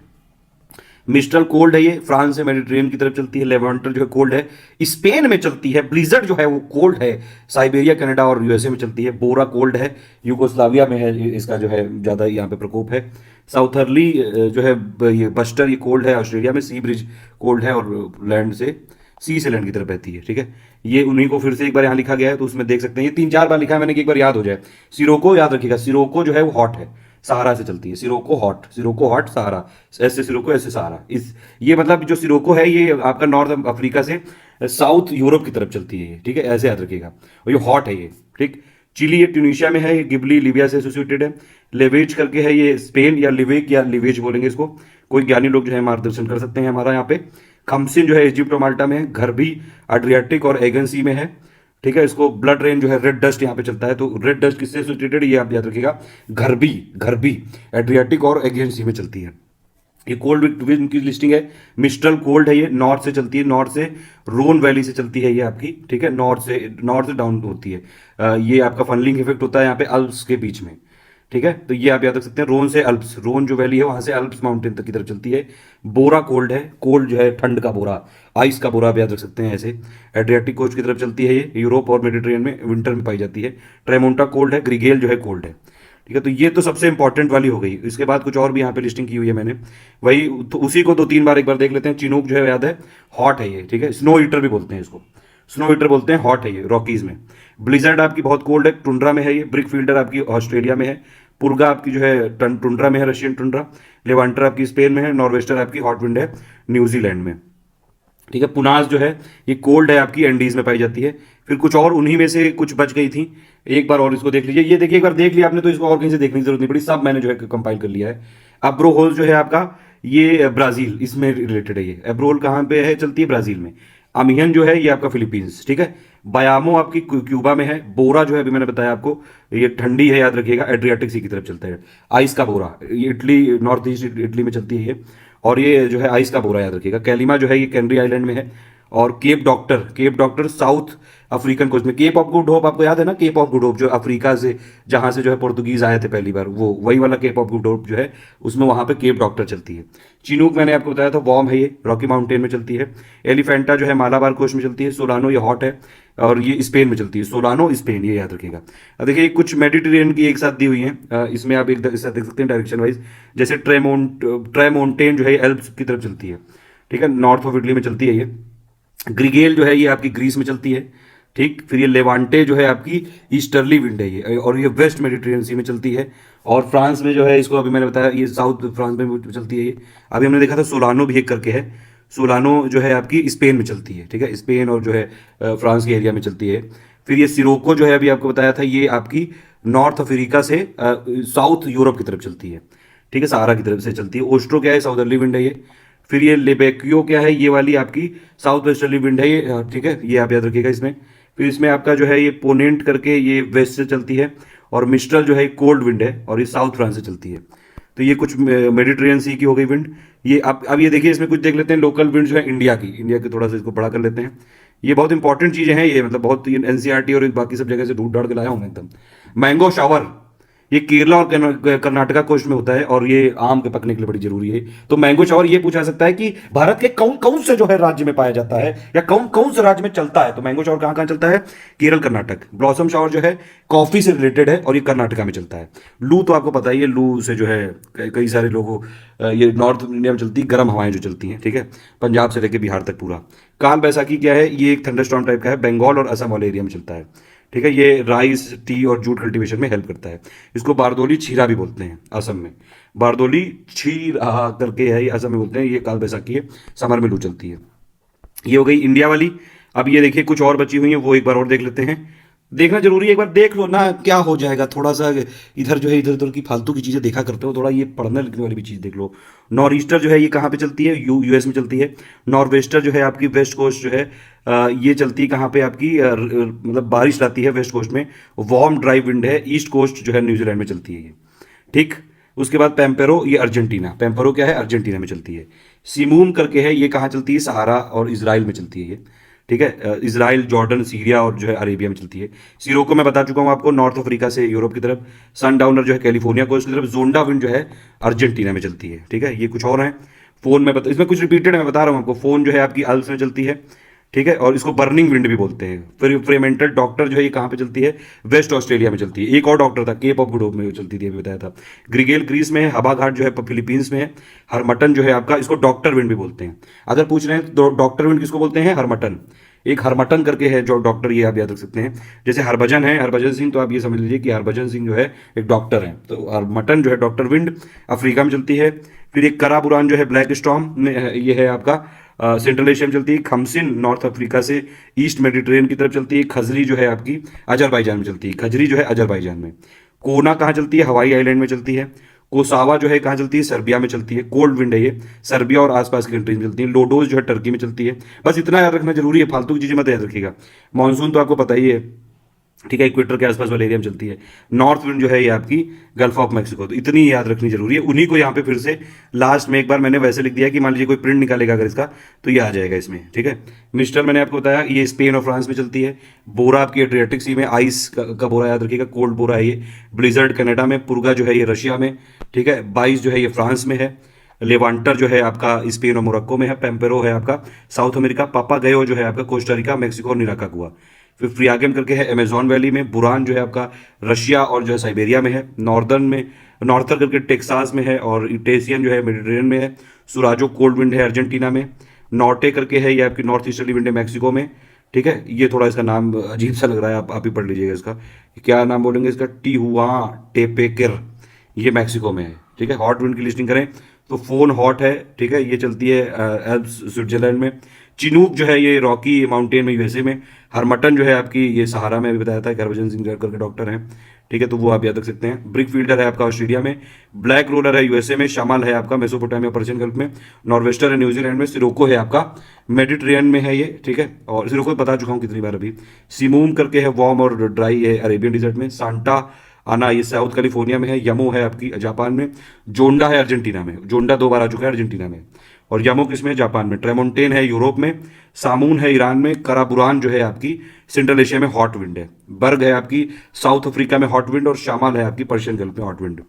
मिस्ट्रल कोल्ड है, ये फ्रांस से मेडिटेरियन की तरफ चलती है। लेवांटर जो है कोल्ड है, स्पेन में चलती है। ब्लिजर्ड जो है वो कोल्ड है, साइबेरिया, कनाडा और यूएसए में चलती है। बोरा कोल्ड है, यूगोस्लाविया में है, इसका जो है ज़्यादा यहाँ पे प्रकोप है। साउथर्ली जो है ये बस्टर, ये कोल्ड है ऑस्ट्रेलिया में। सी ब्रिज कोल्ड है और लैंड से सी से लैंड की तरफ बहती है, ठीक है। ये उन्हीं को फिर से एक बार यहाँ लिखा गया है, तो उसमें देख सकते हैं ये 3-4 बार लिखा है मैंने कि एक बार याद हो जाए। सिरोको याद रखिएगा, सिरोको जो है वो हॉट है, सहारा से चलती है। सिरोको हॉट, सहारा, ऐसे सिरोको ऐसे सहारा। इस ये मतलब जो सिरोको है ये आपका नॉर्थ अफ्रीका से साउथ यूरोप की तरफ चलती है ये, ठीक है, ऐसे याद रखिएगा। और ये हॉट है ये, ठीक। चिली ये ट्यूनीशिया में है, ये गिबली लीबिया से एसोसिएटेड है। लेवेज करके है ये स्पेन, या लिवेक या लिवेज बोलेंगे इसको, कोई ज्ञानी लोग जो है मार्गदर्शन कर सकते हैं हमारा यहाँ पे। खमसिन जो है इजिप्ट और माल्टा में है। घरबी एड्रियाटिक और एगन सी में है, ठीक है। इसको ब्लड रेन जो है रेड डस्ट यहाँ पे चलता है, तो रेड डस्ट किससे एसोसिएटेड, ये आप याद रखिएगा, घरबी एड्रियाटिक और एगन सी में चलती है। ये कोल्ड विंड की लिस्टिंग है। मिस्ट्रल कोल्ड है, ये नॉर्थ से चलती है, नॉर्थ से रोन वैली से चलती है ये आपकी, ठीक है, नॉर्थ से डाउन होती है। ये आपका फनलिंग इफेक्ट होता है यहाँ पे अल्प्स के बीच में, ठीक है। तो ये आप याद रख सकते हैं, रोन से अल्प्स, रोन जो वैली है वहां से अल्प्स माउंटेन तक की तरफ चलती है। बोरा कोल्ड है, कोल्ड जो है ठंड का बोरा, आइस का बोरा आप याद रख सकते हैं ऐसे। एड्रियाटिक कोस्ट की तरफ चलती है, ये यूरोप और मेडिटेरियन में विंटर में पाई जाती है। ट्रेमोंटा कोल्ड है, ग्रिगेल जो है कोल्ड है, ठीक है। तो ये तो सबसे इंपॉर्टेंट वाली हो गई। इसके बाद कुछ और भी यहाँ पे लिस्टिंग की हुई है मैंने, वही तो उसी को 2-3 बार एक बार देख लेते हैं। चिनूक जो है याद है, हॉट है ये, ठीक है। स्नो ईटर भी बोलते हैं इसको, स्नो ईटर बोलते हैं, हॉट है ये, रॉकीज में। ब्लिजर्ड आपकी बहुत कोल्ड है, टुंड्रा में है ये। ब्रिक फील्डर आपकी ऑस्ट्रेलिया में है। पुर्गा आपकी जो है टुंड्रा में है, रशियन टुंड्रा। लेवांटर आपकी स्पेन में है। नॉर्वेस्टर आपकी हॉट विंड है न्यूजीलैंड में, ठीक है। पुनास जो है ये कोल्ड है आपकी, एंडीज में पाई जाती है। फिर कुछ और उन्हीं में से कुछ बच गई थी, एक बार और इसको देख लीजिए। ये देखिए, एक बार देख लिया आपने तो इसको और कहीं से देखने की जरूरत नहीं पड़ी, सब मैंने जो है कंपाइल कर लिया है। अब्रोहोल जो है आपका ये ब्राजील, इसमें रिलेटेड है ये। एब्रोहोल कहाँ पे है, चलती है ब्राजील में। अमियन जो है ये आपका फिलीपींस, ठीक है। बयामो आपकी क्यूबा में है। बोरा जो है अभी मैंने बताया आपको, ये ठंडी है, याद रखिएगा, एड्रियाटिक सी की तरफ चलता है। आइस का बोरा ये इटली, नॉर्थ ईस्ट इटली में चलती है ये, और ये जो है आइस का बोरा याद रखिएगा। कैलिमा जो है ये कैनरी आइलैंड में है। और Cape Doctor South African coast में। केप ऑफ गुड होप आपको याद है ना, केप ऑफ गुड होप जो अफ्रीका से, जहां से जो है पोर्तुगीज आए थे पहली बार, वो वही वाला केप ऑफ गुड होप जो है, उसमें वहां पे केप डॉक्टर चलती है। चिनूक मैंने आपको बताया था, वॉर्म है ये, रॉकी माउंटेन में चलती है। एलिफेंटा जो है मालाबार कोस्ट में चलती है। सोलानो ये हॉट है और ये स्पेन में चलती है। सोलानो स्पेन, ये याद रखिएगा। अब देखिए कुछ मेडिटेरियन की एक साथ दी हुई है, इसमें आप एक साथ देख सकते हैं डायरेक्शन वाइज। जैसे ट्रेमोंटेन जो है एल्प्स की तरफ चलती है, ठीक है, नॉर्थ ऑफ इटली में चलती है ये। ग्रिगेल जो है ये आपकी ग्रीस में चलती है, ठीक। फिर ये लेवांटे जो है आपकी ईस्टर्ली विंड है ये, और ये वेस्ट मेडिटेरियन सी में चलती है। और फ्रांस में जो है, इसको अभी मैंने बताया, ये साउथ फ्रांस में चलती है ये। अभी हमने देखा था सोलानो भी एक करके है, सोलानो जो है आपकी स्पेन में चलती है, ठीक है, स्पेन और जो है फ्रांस के एरिया में चलती है। फिर ये सिरोको जो है अभी आपको बताया था, ये आपकी नॉर्थ अफ्रीका से साउथ यूरोप की तरफ चलती है, ठीक है, सहारा की तरफ से चलती है। ओस्ट्रो क्या है, साउदर्ली विंड है ये। फिर ये लेबेक्यो क्या है, ये वाली आपकी साउथ वेस्टर्ली विंड है ये, ठीक है, ये आप याद रखिएगा इसमें। फिर इसमें आपका जो है ये पोनेंट करके ये वेस्ट से चलती है। और मिस्ट्रल जो है कोल्ड विंड है और ये साउथ फ्रांस से चलती है। तो ये कुछ मेडिटेरियन सी की हो गई विंड। ये अब ये देखिए, इसमें कुछ देख लेते हैं लोकल विंड जो है इंडिया की थोड़ा सा इसको बड़ा कर लेते हैं। ये बहुत इंपॉर्टेंट चीजें हैं ये, मतलब बहुत एनसीईआरटी और बाकी सब जगह से ढूंढ ढाड़ के लाया हूं मैं एकदम। मैंगो शावर ये केरला और कर्नाटका कोस्ट में होता है, और ये आम के पकने के लिए बड़ी जरूरी है। तो मैंगो शावर ये पूछा सकता है कि भारत के कौन कौन से जो है राज्य में पाया जाता है, या कौन कौन से राज्य में चलता है। तो मैंगो शावर कहां कहां चलता है, केरल, कर्नाटक। ब्लॉसम शावर जो है कॉफी से रिलेटेड है और ये कर्नाटका में चलता है। लू तो आपको पता ही है, लू से जो है कई सारे लोगों, ये नॉर्थ इंडिया में चलती है, गर्म हवाएं जो चलती हैं, ठीक है, पंजाब से लेकर बिहार तक पूरा। काल बैसाखी क्या है, ये एक थंडरस्टॉर्म टाइप का है, बंगाल और असम वाले एरिया में चलता है, ठीक है। ये राइस, टी और जूट कल्टीवेशन में हेल्प करता है। इसको बारदोली छीरा भी बोलते हैं असम में, बारदोली छीरा करके है ये, असम में बोलते हैं। ये काल बैसाखी है, समर में लू चलती है। ये हो गई इंडिया वाली। अब ये देखिए कुछ और बची हुई है, वो एक बार और देख लेते हैं। देखना जरूरी है, एक बार देख लो ना, क्या हो जाएगा। थोड़ा सा इधर जो है, इधर उधर की फालतू की चीजें देखा करते हो, थोड़ा ये पढ़ने लिखने वाली भी चीज देख लो। नॉर्थ ईस्टर जो है ये कहाँ पे चलती है, यूएस में चलती है। नॉर्वेस्टर जो है आपकी वेस्ट कोस्ट जो है, ये चलती है कहाँ पे आपकी, मतलब बारिश लाती है वेस्ट कोस्ट में। वार्म ड्राई विंड है, ईस्ट कोस्ट जो है न्यूजीलैंड में चलती है ये, ठीक। उसके बाद पेम्पेरो, ये अर्जेंटीना, पेम्पेरो क्या है, अर्जेंटीना में चलती है। सिमून करके है, ये कहाँ चलती है, सहारा और इजराइल में चलती है ये, ठीक है। इजराइल, जॉर्डन, सीरिया और जो है अरेबिया में चलती है। सिरोको मैं बता चुका हूँ आपको, नॉर्थ अफ्रीका से यूरोप की तरफ। सनडाउनर जो है कैलिफोर्निया कोस्ट की तरफ। जोंडा विंड जो है अर्जेंटीना में चलती है, ठीक है। ये कुछ और है। फोन में इसमें कुछ रिपीटेड मैं बता रहा हूँ आपको। फोन जो है आपकी अल्प्स में चलती है, ठीक है, और इसको बर्निंग विंड भी बोलते हैं। फिर फ्रीमेंटल डॉक्टर जो है ये कहाँ पे चलती है? वेस्ट ऑस्ट्रेलिया में चलती है। एक और डॉक्टर था, केप ऑफ गुड होप में चलती थी, अभी बताया था। ग्रिगेल ग्रीस में है, हवा घाट जो है फिलीपींस में है। हरमटन जो है आपका, इसको डॉक्टर विंड भी बोलते हैं। अगर पूछ रहे हैं तो डॉक्टर विंड किसको बोलते हैं? हरमटन। एक हरमटन करके है जो डॉक्टर, ये आप याद रख सकते हैं। जैसे हरभजन है, हरभजन सिंह, तो आप ये समझ लीजिए कि हरभजन सिंह जो है एक डॉक्टर है। तो हरमटन जो है डॉक्टर विंड अफ्रीका में चलती है। फिर एक कराबुरान जो है ब्लैक स्टॉर्म में ये है आपका सेंट्रल एशिया में चलती है। खमसिन नॉर्थ अफ्रीका से ईस्ट मेडिटेरेनियन की तरफ चलती है। खजरी जो है आपकी अजरबैजान में चलती है। खजरी जो है अजरबैजान में। कोना कहाँ चलती है? हवाई आइलैंड में चलती है। कोसावा जो है कहाँ चलती है? सर्बिया में चलती है। कोल्ड विंड है ये, सर्बिया और आसपास की कंट्रीज में चलती है। लोडोस जो है टर्की में चलती है। बस इतना याद रखना जरूरी है, फालतू की चीजें मत याद रखिएगा। मानसून तो आपको पता ही है, ठीक है, इक्वेटर के आसपास वाले एरिया में चलती है। नॉर्थ विंड जो है ये आपकी गल्फ ऑफ मैक्सिको। तो इतनी याद रखनी जरूरी है। उन्हीं को यहाँ पे फिर से लास्ट में एक बार मैंने वैसे लिख दिया कि मान लीजिए कोई प्रिंट निकालेगा अगर इसका, तो ये आ जाएगा इसमें, ठीक है। मिस्टर मैंने आपको बताया ये स्पेन और फ्रांस में चलती है। बोरा आपकी एड्रियाटिक सी में, आइस का बोरा याद रखिएगा, कोल्ड बोरा है ये। ब्लिजर्ड कनाडा में। पुरगा जो है ये रशिया में, ठीक है। बाइस जो है ये फ्रांस में है। लेवांटर जो है आपका स्पेन और मोरक्को में है। पेम्पेरो है आपका साउथ अमेरिका। पापागयो जो है आपका कोस्टारिका, मैक्सिको और निराकागुआ। फिर फ्रियागम करके है अमेजोन वैली में। बुरान जो है आपका रशिया और जो है साइबेरिया में है। नॉर्थर करके टेक्सास में है। और इटेसियन जो है मेडिटेरियन में है। सुराजो कोल्ड विंड है अर्जेंटीना में। नॉर्टे करके है ये आपकी नॉर्थ ईस्टर्ली विंड है मैक्सिको में, ठीक है। ये थोड़ा इसका नाम अजीब सा लग रहा है, आप ही पढ़ लीजिएगा इसका क्या नाम बोलेंगे इसका। टिहुआ टेपेकर, ये मैक्सिको में है, ठीक है। हॉट विंड की लिस्टिंग करें तो फोन हॉट है, ठीक है, ये चलती है एल्प्स स्विट्जरलैंड में। चिनूक जो है ये रॉकी माउंटेन में यूएसए में। हरमटन जो है आपकी ये सहारा में, भी बताया था, हरभजन सिंह करके डॉक्टर हैं, ठीक है, तो वो आप याद रख सकते हैं। ब्रिक फील्डर है आपका ऑस्ट्रेलिया में। ब्लैक रोलर है यूएसए में। शमाल है आपका मेसोपोटामिया पर्शियन गल्फ में। नॉर्वेस्टर है न्यूजीलैंड में। सिरोको है आपका मेडिटेरियन में है ये, ठीक है, और सिरोको बता चुका हूँ कितनी बार अभी। सिमूम करके है वार्म और ड्राई है अरेबियन डिजर्ट में। सांटा आना ये साउथ कैलिफोर्निया में है। यमो है आपकी जापान में। जोंडा है अर्जेंटीना में। जोंडा 2 बार आ चुका है अर्जेंटीना में। और यमो किसमें है? जापान में। ट्रेमोंटेन है यूरोप में। सामून है ईरान में। कराबुरान जो है आपकी सेंट्रल एशिया में हॉट विंड है। बर्ग है आपकी साउथ अफ्रीका में हॉट विंड। और शामाल है आपकी पर्शियन गल्फ में हॉट विंड,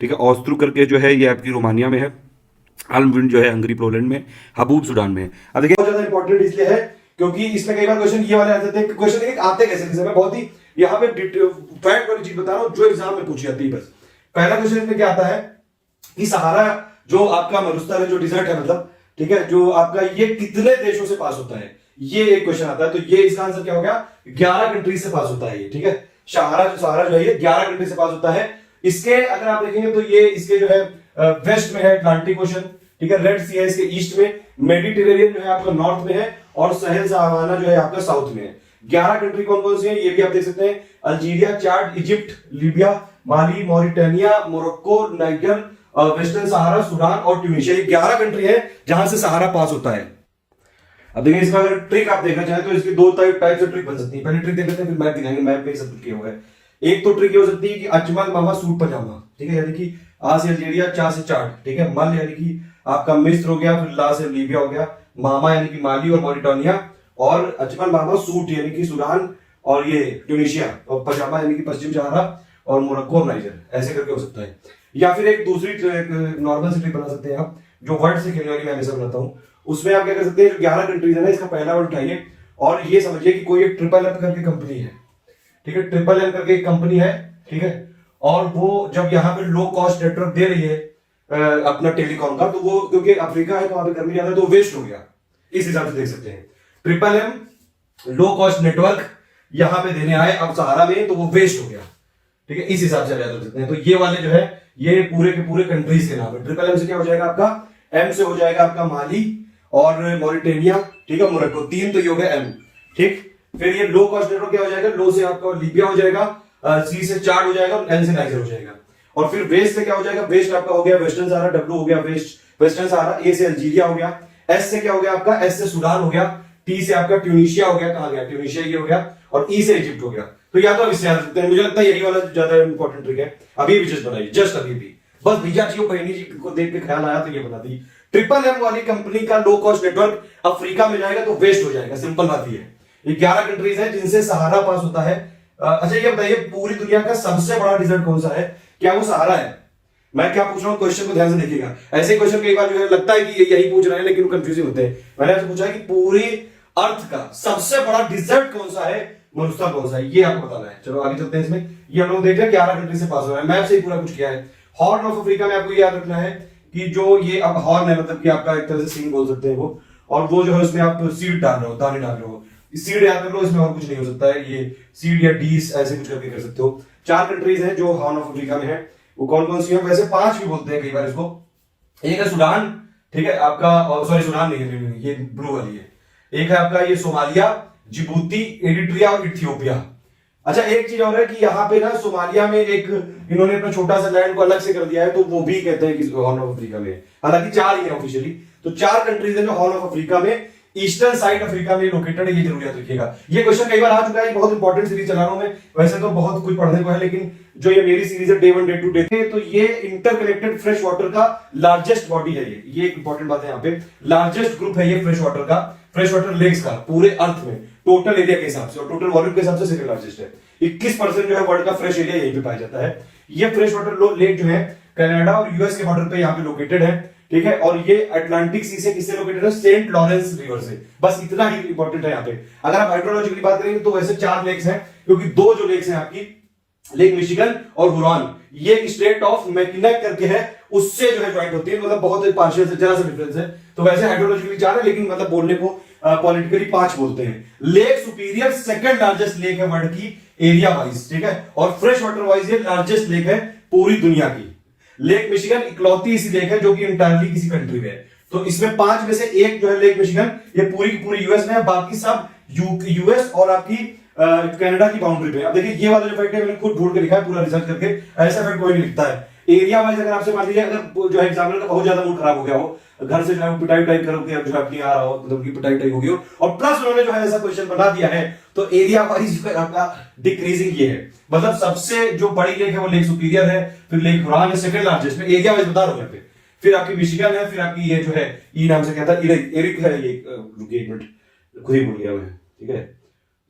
ठीक है। ऑस्ट्रू करके जो है ये आपकी रोमानिया में है। अल्म विंड जो है हंगरी पोलैंड में। हबूब सुडान में है। अब देखिए बहुत ज्यादा इंपॉर्टेंट इसलिए है क्योंकि इसमें कई बार क्वेश्चन ये वाले आ जाते हैं। क्वेश्चन देखिए आते कैसे कैसे, मैं बहुत ही यहाँ पे फैक्ट वाली चीज बता रहा हूँ जो एग्जाम में पूछी जाती है। बस पहला क्वेश्चन इसमें क्या आता है कि सहारा जो आपका मरुस्थल है, जो डिजर्ट है मतलब, ठीक है, जो आपका ये कितने देशों से पास होता है, ये एक क्वेश्चन आता है। तो ये इसका आंसर क्या हो गया? 11 कंट्री से पास होता है ये, ठीक है। सहारा जो है ये 11 कंट्री से पास होता है। इसके अगर आप देखेंगे तो ये इसके जो है वेस्ट में है अटलांटिक ओशन, ठीक है। रेड सी है इसके ईस्ट में। मेडिटेरेनियन जो है आपका नॉर्थ में है। और सहल सहावाना जो है आपका साउथ में है। 11 कंट्री कौन कौन सी है ये भी आप देख सकते हैं। अल्जीरिया, चाड, इजिप्ट, लीबिया, माली, मॉरिटानिया, मोरक्को, नाइगर, वेस्टर्न सहारा, सूडान और ट्यूनीशिया। ये 11 कंट्री है जहां से सहारा पास होता है। अब देखिए इसका अगर ट्रिक आप देखना चाहें तो इसकी 2 टाइप से ट्रिक बन सकती है। पहले ट्रिक देख लेते हैं, फिर मैप दिखाएंगे। मैप में सब किया हुआ है। एक तो ट्रिक ये हो सकती है कि अजमल मामा सूट पजामा, ठीक है, यानी कि आ से अल्जीरिया, चा से चाड, ठीक है। मल यानी कि आपका मिस्र हो गया। फिर ला से लीबिया हो गया। मामा यानी कि माली और मॉरिटानिया। और अजमल मामा सूट यानी कि सूडान और ये ट्यूनीशिया। और पजामा यानी कि पश्चिम सहारा और मोरक्को और नाइजर, ऐसे करके हो सकता है। या फिर एक दूसरी नॉर्मल सी ट्रिक बना सकते हैं आप, जो वर्ड से खेलने वाली मैं हमेशा बनाता हूं। उसमें आप क्या कर सकते हैं, जो 11 कंट्रीज है ना, इसका पहला वर्ड उठाइए और ये समझिए कि कोई एक ट्रिपल एम करके कंपनी है, ठीक है। ट्रिपल एम करके एक कंपनी है, ठीक है। और वो जब यहाँ पे लो कॉस्ट नेटवर्क दे रही है अपना टेलीकॉम का, तो वो क्योंकि अफ्रीका है तो वहां पे गर्मी ज्यादा है तो वेस्ट हो गया। इस हिसाब से देख सकते हैं। Triple M low cost network यहां पे देने आए अब सहारा में, तो वो वेस्ट हो गया, ठीक है। इस हिसाब से याद रख सकते हैं। तो ये वाले जो है ये पूरे के पूरे कंट्रीज के नाम है। ट्रिपल एम से क्या हो जाएगा आपका? एम से हो जाएगा आपका माली और मॉरिटानिया, ठीक है, मोरक्को। 3 तो ये हो गया एम, ठीक। फिर ये लो कॉस्ट नेटवर्क क्या हो जाएगा? लो से आपका लीबिया हो जाएगा। सी से चाड हो जाएगा और एन से नाइजर हो जाएगा। और फिर वेस्ट से क्या हो जाएगा? वेस्ट आपका हो गया वेस्टर्न सहारा, डब्ल्यू हो गया वेस्टर्न सहारा। ए से अल्जीरिया हो गया। एस से क्या हो गया आपका? एस से सूडान हो गया। टी से आपका ट्यूनीशिया हो गया। कहां गया? ट्यूनीशिया ये हो गया। और ई से इजिप्ट हो गया। तो या तो अब इससे याद रखते हैं। मुझे लगता है यही वाला ज्यादा इंपॉर्टेंट ट्रिक है। अभी भी जस्ट बनाइए, जस्ट अभी भी, बस भैया जी को बहनी जी को देख के ख्याल आया तो ये बना दी। ट्रिपल एम वाली कंपनी का लो कॉस्ट नेटवर्क अफ्रीका में जाएगा तो वेस्ट हो जाएगा। सिंपल बात ये है। ये 11 कंट्रीज है जिनसे सहारा पास होता है। अच्छा ये बताइए पूरी दुनिया का सबसे बड़ा डिजर्ट कौन सा है? क्या वो सहारा है? मैं क्या पूछ रहा हूँ, क्वेश्चन को ध्यान से देखिएगा। ऐसे क्वेश्चन कई बार जो है लगता है कि ये यही पूछ रहे हैं, लेकिन वो कंफ्यूजिंग होते हैं। मैंने आपसे पूछा कि पूरी अर्थ का सबसे बड़ा डिजर्ट कौन सा है, मरुस्थल कौन सा है, ये आपको बताना है। चलो आगे चलते हैं। इसमें ये हम लोग देख रहे हैं 11 कंट्री से पास हो रहा है, मैप से ही पूरा कुछ किया है। हॉर्न ऑफ अफ्रीका में आपको याद रखना है कि जो ये अब हॉर्न है, मतलब कि आपका एक तरह से सिंग बोल सकते हैं वो, और वो जो है उसमें आप सीड डाल रहे हो, दाने डाल रहे हो, सीड याद कर लो, इसमें और कुछ नहीं हो सकता है। ये सीड या डीस ऐसे कुछ करके कर सकते हो। 4 कंट्रीज हैं जो हॉर्न ऑफ अफ्रीका में है। वो कौन कौन सी है? वैसे 5 भी बोलते हैं कई बार इसको। एक है सूडान, ठीक है आपका, सॉरी सूडान नहीं है, ये ब्लू वाली है। एक है आपका ये सोमालिया, जिबूती, एरिट्रिया और इथियोपिया। अच्छा एक चीज और है कि यहाँ पे ना सोमालिया में एक इन्होंने अपना छोटा सा लैंड को अलग से कर दिया है, तो वो भी कहते हैं कि हॉर्न ऑफ अफ्रीका में। हालांकि 4 ही है ऑफिशियली, तो 4 कंट्रीज है जो हॉर्न ऑफ अफ्रीका में ईस्टर्न साइड अफ्रीका में लोकेटेड है। ये जरूर याद रखिएगा। ये क्वेश्चन कई बार आ चुका है, बहुत इंपॉर्टेंट सीरीज चला रहा हूं मैं। वैसे तो बहुत कुछ पढ़ने को है, लेकिन जो ये मेरी सीरीज है डे 1 डे 2 डे 3, तो ये इंटरकनेक्टेड फ्रेश वाटर का लार्जेस्ट बॉडी है। ये एक इंपॉर्टेंट बात है यहाँ पे, लार्जेस्ट ग्रुप है ये फ्रेश वाटर का, फ्रेश वाटर लेक्स का पूरे अर्थ में टोटल एरिया के हिसाब से और टोटल वॉल्यूम के हिसाब से सेकंड लार्जेस्ट है। 21% जो है वर्ल्ड का फ्रेश एरिया यहीं पे पाया जाता है। ये फ्रेश वाटर लेक जो है कनाडा और यूएस के बॉर्डर पे यहाँ पे लोकेटेड है, ठीक है। और ये अटलांटिक सी से किससे लोकेटेड है? सेंट लॉरेंस रिवर से। बस इतना ही इंपॉर्टेंट है यहाँ पे। अगर आप हाइड्रोलॉजी की बात करेंगे तो वैसे 4 लेक्स हैं, क्योंकि 2 जो लेक्स हैं आपकी, लेक मिशिगन और हुरॉन, ये स्टेट ऑफ मैकिनेक करके है, उससे जो है ज्वाइंट होती है। मतलब बहुत पार्शियल से जरा सा डिफरेंस है। तो वैसे हाइड्रोलॉजिकली 4 है, लेकिन मतलब बोलने को पॉलिटिकली 5 बोलते हैं। Lake superior second largest lake है वर्ल्ड की एरिया वाइज, ठीक है। और फ्रेश वाटर वाइज ये लार्जेस्ट लेक है पूरी दुनिया की। लेक मिशिगन इकलौती ऐसी लेक है जो कि इंटायरली किसी कंट्री में है। तो इसमें 5 में से एक जो है लेक मिशिगन, ये पूरी की पूरी यूएस में है, बाकी सब यूएस और आपकी कनाडा की बाउंड्री पे। अब देखिए ये वाला जो फैक्ट है मैंने खुद ढूंढ के लिखा है पूरा रिसर्च करके, ऐसा फैक्ट कोई नहीं लिखता है। एरिया वाइज अगर आपसे मान लीजिए अगर जो है एग्जामिनर का बहुत ज्यादा मूड खराब हो गया हो, घर से जो है पिटाई करो कि जो अपनी आ रहा हो, मतलब की पिटाई हो गई हो, और प्लस उन्होंने जो है ऐसा क्वेश्चन बना दिया है, तो एरिया वाइज आपका डिक्रीजिंग ये है। मतलब सबसे जो बड़ी लेक है वो लेक सुपीरियर है, फिर लेक हुरॉन है सेकंड लार्जेस्ट में, एरिया वाइज बता रहा हूं यहाँ पे। फिर आपकी मिशिगन है, फिर आपकी ये जो है ई नाम से क्या था, एरिक है ये, रुकिए एक मिनट खुद ही भूल गया मैं, ठीक है।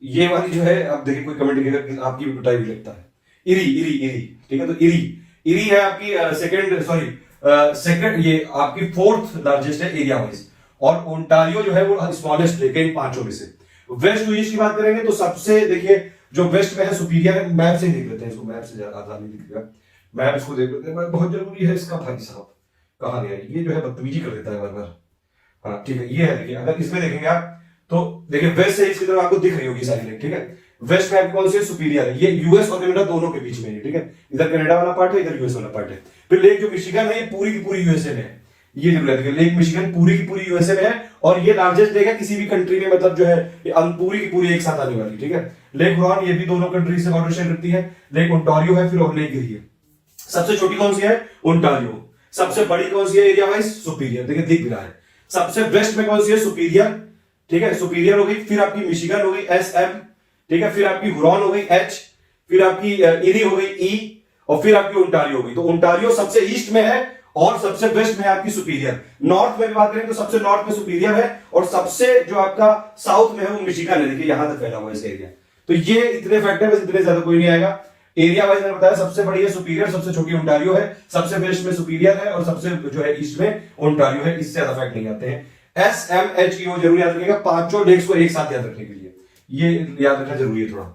ये वाली जो है, आप देखिए कोई कमेंट करेगा आपकी भी पिटाई भी लगता है, इरी, ठीक है। तो इरी है आपकी सेकंड ये आपकी 4th लार्जेस्ट है एरिया वाइज, और ओंटारियो जो है वो स्मॉलेस्ट लेक है इन 5 में से। वेस्ट टू ईस्ट की बात करेंगे तो सबसे देखिए जो वेस्ट में है सुपीरियर, मैप से देख लेते हैं इसको, मैप से ज्यादा आसानी दिखेगा, मैप इसको देख लेते हैं, बहुत जरूरी है इसका। भाई साहब कहां गया ये, जो है बदतमीजी कर देता है बार बार। हाँ ठीक है, ये है देखिए, अगर इसमें देखेंगे आप तो देखिए वेस्ट से ईस्ट की तरफ आपको दिख रही होगी सारी लेक, ठीक है। वेस्ट में आपकी कौन सी है? सुपीरियर है। ये यूएस और कनाडा दोनों के बीच में है, ठीक है। इधर कनाडा वाला पार्ट है, इधर यूएस वाला पार्ट है। फिर लेक जो मिशिगन है ये पूरी की पूरी यूएसए में है, ये जरूर है। लेक मिशिगन पूरी की पूरी यूएसए में है, और ये लार्जेस्ट लेक है किसी भी कंट्री में, मतलब जो है पूरी की पूरी एक साथ आने वाली, ठीक है। लेक हुरॉन ये भी दोनों कंट्री से बॉर्डर शेयर करती है। लेक ओंटारियो है, फिर और लेक इरी है। सबसे छोटी कौन सी है? ओंटारियो। सबसे बड़ी कौन सी है एरिया वाइज? सुपीरियर, देखिए दिख भी रहा है। सबसे वेस्ट में कौन सी है? सुपीरियर, ठीक है, सुपीरियर हो गई। फिर आपकी मिशिगन हो गई SM, ठीक है। फिर आपकी हुरॉन हो गई H, फिर आपकी इरी हो गई E, और फिर आपकी ओंटारियो हो गई। तो ओंटारियो सबसे ईस्ट में है और सबसे वेस्ट में है आपकी सुपीरियर। नॉर्थ में भी बात करें तो सबसे नॉर्थ में सुपीरियर है, और सबसे जो आपका साउथ में है वो मिशिगन है। देखिए यहां तक फैला हुआ है इसका एरिया। तो ये इतने फैक्ट है, बस इतने ज्यादा कोई नहीं आएगा। एरिया वाइज मैंने बताया सबसे बड़ी है सुपीरियर, सबसे छोटी ओंटारियो है, सबसे वेस्ट में सुपीरियर है, और सबसे जो है ईस्ट में ओंटारियो है। इससे ज्यादा फैक्ट नहीं आते हैं। SMHEO जरूर याद रखिएगा, 5 लेक्स को एक साथ याद रखने के लिए, ये याद रखना जरूरी है थोड़ा।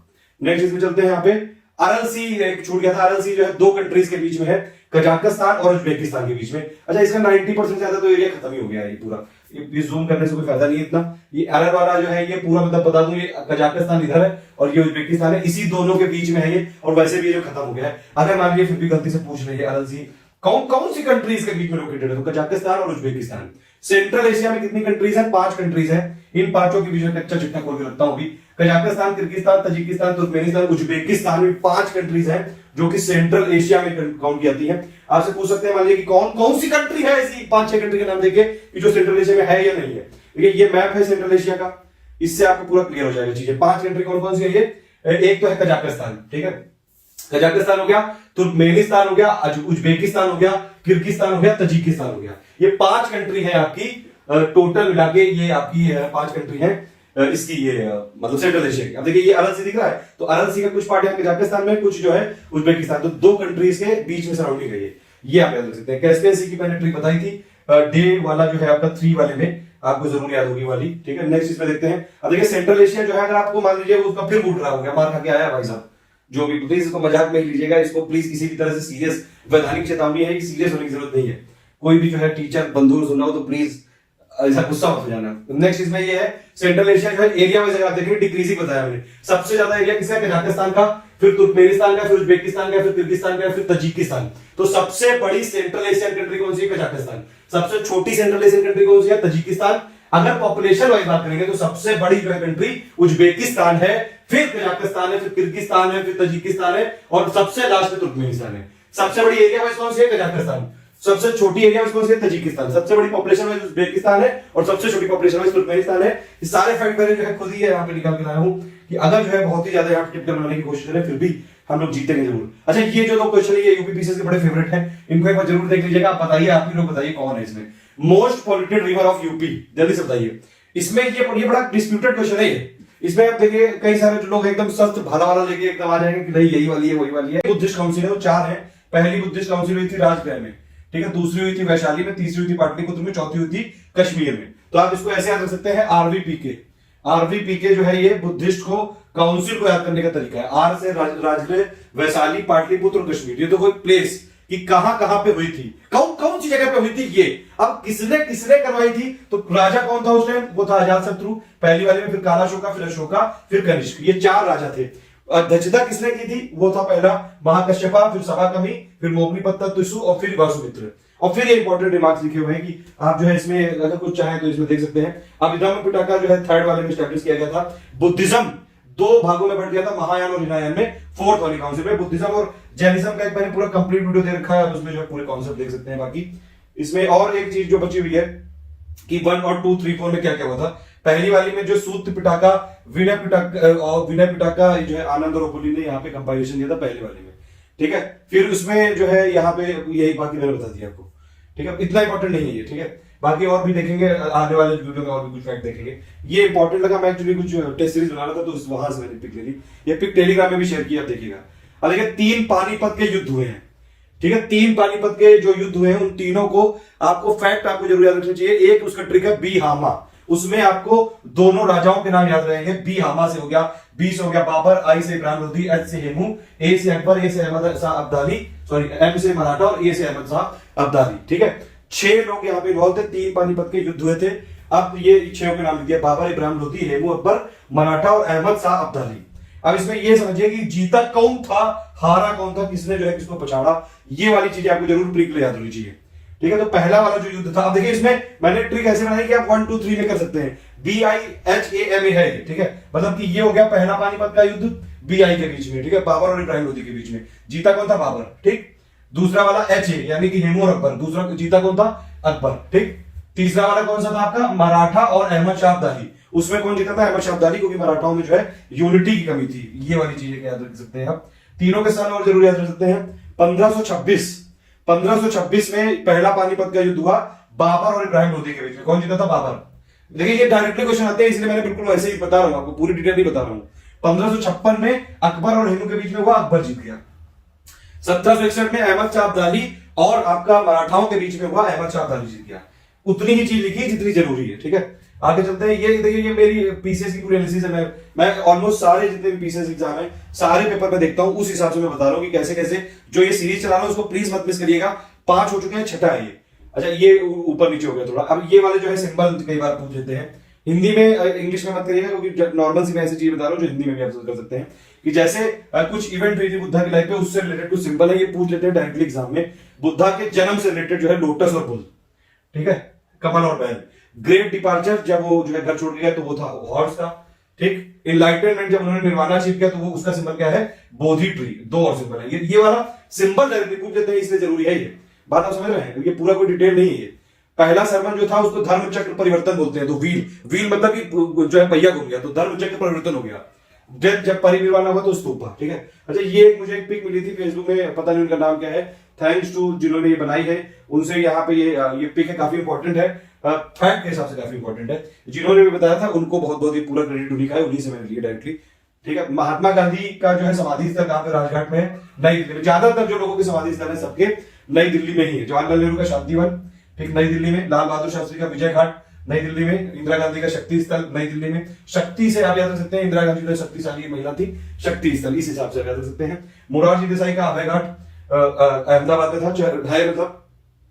नेक्स्ट इसमें चलते हैं। यहाँ पे अरल सी एक छूट गया था। अरल सी जो है 2 कंट्रीज के बीच में है, कजाकिस्तान और उज्बेकिस्तान के बीच में। अच्छा इसका 90% ज्यादा तो एरिया खत्म ही हो गया है ये पूरा, ये जूम करने से कोई फायदा नहीं है इतना। ये अरल वाला जो है ये पूरा, मतलब बता दूं, ये कजाकिस्तान इधर है और ये उज्बेकिस्तान है, इसी दोनों के बीच में है ये। और वैसे भी ये जो खत्म हो गया है, अगर मान लीजिए फिर भी गलती से पूछ रही है अरल सी कौन सी कंट्रीज के बीच में लोकेटेड है, तो कजाकिस्तान और उज्बेकिस्तान। सेंट्रल एशिया में कितनी कंट्रीज हैं? 5 कंट्रीज हैं। इन 5 के बीच में कच्चा चिट्टा खोल के रखता हूं अभी। Kazakhstan, Kyrgyzstan, Tajikistan, Turkmenistan, Uzbekistan में 5 कंट्रीज हैं जो कि सेंट्रल एशिया में काउंट की जाती है। आपसे पूछ सकते हैं मान लीजिए कि कौन सी कंट्री है ऐसी, 5-6 कंट्री के नाम देखिए कि जो सेंट्रल एशिया में है या नहीं है। देखिए ये मैप है सेंट्रल एशिया का, इससे आपको पूरा क्लियर हो जाएगा चीजें। 5 कंट्री कौन सी है ये? एक तो है कजाकिस्तान, ठीक है, कजाकिस्तान हो गया, तुर्कमेनिस्तान हो गया, उज्बेकिस्तान हो गया, किर्गिस्तान हो गया, तजिकिस्तान हो गया। ये 5 कंट्री है आपकी, टोटल मिला के ये आपकी 5 कंट्री है इसकी, ये मतलब सेंट्रल एशिया की। अब देखिए ये अरल सी दिख रहा है, तो अरल सी का कुछ पार्ट है कजाकिस्तान में, कुछ जो है उज्बेकिस्तान, तो 2 कंट्रीज के बीच में सराउंडिंग है ये। ये आप याद रख सकते हैं। कैस्पियन सी की मैंने ट्रिक बताई थी, डे वाला जो है आपका 3 वाले में, आपको जरूर याद होगी वाली, ठीक है। नेक्स्ट इसमें देखते हैं। अब देखिए सेंट्रल एशिया जो है, अगर आपको मान लीजिए उसका फिर मूड खराब हो गया, मार खा के आया भाई साहब, जो भी, प्लीज इसको मजाक में ही लीजिएगा, इसको प्लीज किसी भी तरह से सीरियस, वैधानिक चेतावनी है कि सीरियस होने की जरूरत नहीं है। कोई भी जो है टीचर बंधु सुन रहा हो तो प्लीज ऐसा गुस्सा मत हो जाना। नेक्स्ट इसमें ये है, सेंट्रल एशिया जो है एरिया वाइज अगर आप देखेंगे डिक्रीजिंग बताया मैंने। सबसे ज्यादा एरिया किसका, कजाकिस्तान का, फिर तुर्कमेनिस्तान का, फिर उज्बेकिस्तान का, फिर किर्गिस्तान का, फिर तजिकिस्तान। तो सबसे बड़ी सेंट्रल एशियन कंट्री कौन सी है, कजाकिस्तान। सबसे छोटी सेंट्रल एशियन कंट्री कौन सी है, तजिकिस्तान। अगर पॉपुलेशन वाइज बात करेंगे तो सबसे बड़ी जो है कंट्री उज्बेकिस्तान है, फिर कजाकिस्तान है, फिर किर्गिस्तान है, फिर तजिकिस्तान है, और सबसे लास्ट में तुर्कमेनिस्तान है। सबसे बड़ी एरिया वाइज कौन सी है, कजाकिस्तान। सबसे छोटी एरिया वाइज कौन सी है, तजिकिस्तान। सबसे बड़ी पॉपुलेशन वाइज उज्बेकिस्तान है, और सबसे छोटी पॉपुलेशन वाइज तुर्कमेनिस्तान है। ये सारे फैक्ट मैंने जो है खुद ही यहाँ पे निकाल के लाया हूँ कि अगर जो है बहुत ही ज्यादा यहाँ टिपिकल बनाने की कोशिश करें फिर भी हम लोग जीतेंगे जरूर। अच्छा, ये जो 2 क्वेश्चन है ये यूपीपीसीएस के बड़े फेवरेट हैं, इनको एक बार जरूर देख लीजिएगा। आप बताइए, आप ही लोग बताइए कौन है इसमें most polluted river of UP, जल्दी से बताइए। इसमें ये बड़ा डिस्प्यूटेड क्वेश्चन है ये। इसमें आप देखिए कई सारे लोग एकदम सख्त भाला वाला लेके एकदम आ जाएंगे कि नहीं यही वाली है, वही वाली है। बुद्धिस्ट काउंसिल है, वो 4 है। पहली बुद्धिस्ट काउंसिल हुई थी राजगृह में, ठीक है, दूसरी हुई थी वैशाली में, तीसरी हुई थी पाटलिपुत्र में, चौथी हुई थी कश्मीर में। तो आप इसको ऐसे याद रख सकते हैं, आरवीपीके। आरवीपीके जो है ये बुद्धिस्ट को काउंसिल को याद करने का तरीका है। आर से राजगृह, वैशाली, पाटलिपुत्र और कश्मीर, ये तो कोई प्लेस कि कहां कहां पे हुई थी, कौन सी जगह पे हुई थी ये। अब किसने करवाई थी, तो राजा कौन था उस टाइम, वो था अजातशत्रु पहली वाले में, फिर कालाशोका, फिर अशोका, फिर कनिष्क, ये 4 राजा थे। अध्यक्षता किसने की थी, वो था पहला महाकश्यपा, फिर सभाकमी, फिर मोगनीपत्ता तुसु, और फिर वासुमित्र। और फिर ये इंपॉर्टेंट रिमार्क्स लिखे हुए हैं कि आप जो है इसमें अगर कुछ चाहें तो इसमें देख सकते हैं। अभिधम्म पिटका जो है 3rd वाले में स्टैब्लिश किया गया था। बुद्धिज्म 2 भागों में बढ़ गया था, महायान और हिनायान में, 4th वाली काउंसिल में। बुद्धिज्म और जैनिज्म का एक मैंने पूरा कंप्लीट वीडियो दे रखा है, उसमें जो है पूरे कॉन्सेप्ट देख सकते हैं। बाकी इसमें और एक चीज जो बची हुई है कि 1 और 2, 3, 4 में क्या क्या हुआ था। पहली वाली में जो सूत पिटाका, विनय पिटाका जो है आनंद और ओपुली ने यहाँ पे कंपाइलेशन दिया था पहले वाले में, ठीक है। फिर उसमें जो है यहाँ पे यही बाकी मैंने बता दिया आपको, ठीक है। इतना इंपॉर्टेंट नहीं है ये, ठीक है। बाकी और भी देखेंगे आने वाले वीडियो में, और भी कुछ फैक्ट देखेंगे। ये इंपॉर्टेंट लगा, मैं एक्चुअली कुछ टेस्ट सीरीज बना रहा था तो वहां से मैंने पिक ले ली। ये पिक टेलीग्राम में भी शेयर किया, आप देखिएगा। अब देखिए 3 पानीपत के युद्ध हुए हैं, ठीक है। 3 पानीपत के जो युद्ध हुए हैं उन तीनों को आपको फैक्ट आपको जरूर याद रखना चाहिए। एक उसका ट्रिक है बी हामा, उसमें आपको दोनों राजाओं के नाम याद रहेंगे। बी हामा से हो गया, बी से हो गया बाबर, आई से इब्राहिम लोदी, एच से हेमू, ए से अकबर, ए से अहमद शाह अब्दाली, सॉरी एम से मराठा और ए से अहमद शाह अब्दाली, ठीक है। 6 लोग यहाँ पे इन्वॉल्व थे, 3 पानीपत के युद्ध हुए थे। अब ये 6 के नाम लिख दिया, बाबर, इब्राहिम लोदी, हेमू अकबर, मराठा और अहमद शाह अब्दाली। अब इसमें ये समझिए कि जीता कौन था, हारा कौन था, किसने जो है किसको पछाड़ा, ये वाली चीजें आपको जरूर प्रीक याद होनी चाहिए, ठीक है। तो पहला वाला जो युद्ध था, अब देखिए इसमें मैंने ट्रिक ऐसे बनाई कि आप 1, 2, 3 में कर सकते हैं। BIHAMA है, ठीक है, मतलब कि ये हो गया पहला पानीपत का युद्ध BI के बीच में, ठीक है, बाबर और इब्राहिम लोदी के बीच में। जीता कौन था, बाबर, ठीक। दूसरा वाला HA यानी कि हेमू और अकबर, दूसरा जीता कौन था, अकबर, ठीक। तीसरा वाला कौन सा था आपका, मराठा और अहमद शाह अब्दाली, उसमें कौन जीता था, अहमद शाह अब्दाली, क्योंकि मराठाओं में जो है यूनिटी की कमी थी। ये वाली चीजें याद रख सकते हैं आप। तीनों के सन और जरूर याद रख सकते हैं। 1526 में पहला पानीपत का युद्ध हुआ बाबर और इब्राहिम लोदी के बीच में। कौन जीता था, बाबर। देखिए ये डायरेक्टली क्वेश्चन आते हैं, इसलिए मैंने बिल्कुल वैसे ही बता रहा हूं आपको, पूरी डिटेल नहीं बता रहा हूं। 1556 में अकबर और हेमू के बीच में हुआ, अकबर जीत गया। 1761 में अहमद शाह अब्दाली और आपका मराठाओं के बीच में हुआ, अहमद शाह अब्दाली जीत गया। उतनी ही चीज लिखी जितनी जरूरी है, ठीक है। आगे चलते हैं। ये देखिए ये मेरी पीसीएस की पूरी एनालिसिस है। मैं ऑलमोस्ट सारे जितने भी पीसीएस एग्जाम है सारे पेपर में देखता हूं, उस हिसाब से मैं बता रहा हूं कि कैसे कैसे जो ये सीरीज चला रहा हूं उसको प्लीज मत मिस करिएगा। 5 हो चुके हैं, 6ठा है ये। अच्छा ये ऊपर नीचे हो गया थोड़ा। अब ये वाले जो है सिंबल कई बार पूछ लेते हैं हिंदी में, इंग्लिश में मत करिएगा, क्योंकि नॉर्मल सी मैं ऐसी चीज बता रहा हूँ जो हिंदी में भी आप कर सकते हैं। कि जैसे कुछ इवेंट हुई थी बुद्धा की लाइफ पे, उससे रिलेटेड कुछ सिंबल है, ये पूछ लेते हैं डायरेक्टली एग्जाम में। बुद्धा के जन्म से रिलेटेड जो है लोटस और बुल, ठीक है, कमल और बैल। ग्रेट डिपार्चर जब वो जो है घर छोड़ गया तो वो था हॉर्स का, ठीक। इनलाइटनमेंट जब उन्होंने निर्वाणा अचीव किया तो वो उसका सिंबल क्या है, बोधि ट्री। 2 और सिंबल है। ये वाला सिंबल डायरेक्टली पूछ लेते हैं, इसलिए जरूरी है ये बात, आप समझ रहे हैं। ये पूरा कोई डिटेल नहीं है। पहला सरमन जो था उसको धर्म चक्र परिवर्तन बोलते हैं। तो व्हील मतलब कि जो है पहिया घूम गया, तो धर्म चक्र परिवर्तन हो गया। डेथ जब परिनिर्वाण हुआ तो स्तूपा, ठीक है। अच्छा ये मुझे एक पिक मिली थी फेसबुक में, पता नहीं उनका नाम क्या है, थैंक्स टू जिन्होंने ये बनाई है उनसे। यहाँ पे ये पिक है, काफी इंपॉर्टेंट है, फैक्ट के हिसाब से काफी इंपॉर्टेंट है। जिन्होंने भी बताया था उनको बहुत बहुत ये पूरा क्रेडिट उन्हीं का है, उन्हीं से मैंने लिया डायरेक्टली, ठीक है। महात्मा गांधी का जो है समाधि स्थल कहाँ पे, राजघाट में है, नहीं, ज्यादातर जो लोगों के समाधि स्थल है सबके नई दिल्ली में ही है। जवाहरलाल नेहरू का शांतिवन ठीक नई दिल्ली में, लाल बहादुर शास्त्री का विजय घाट नई दिल्ली में, इंदिरा गांधी का शक्ति स्थल नई दिल्ली में। शक्ति से आप याद रख सकते हैं, इंदिरा गांधी तो शक्तिशाली महिला थी, शक्ति स्थल इस हिसाब से याद रख सकते हैं। मोरारजी देसाई का अभय घाट अहमदाबाद में था, ढाई में था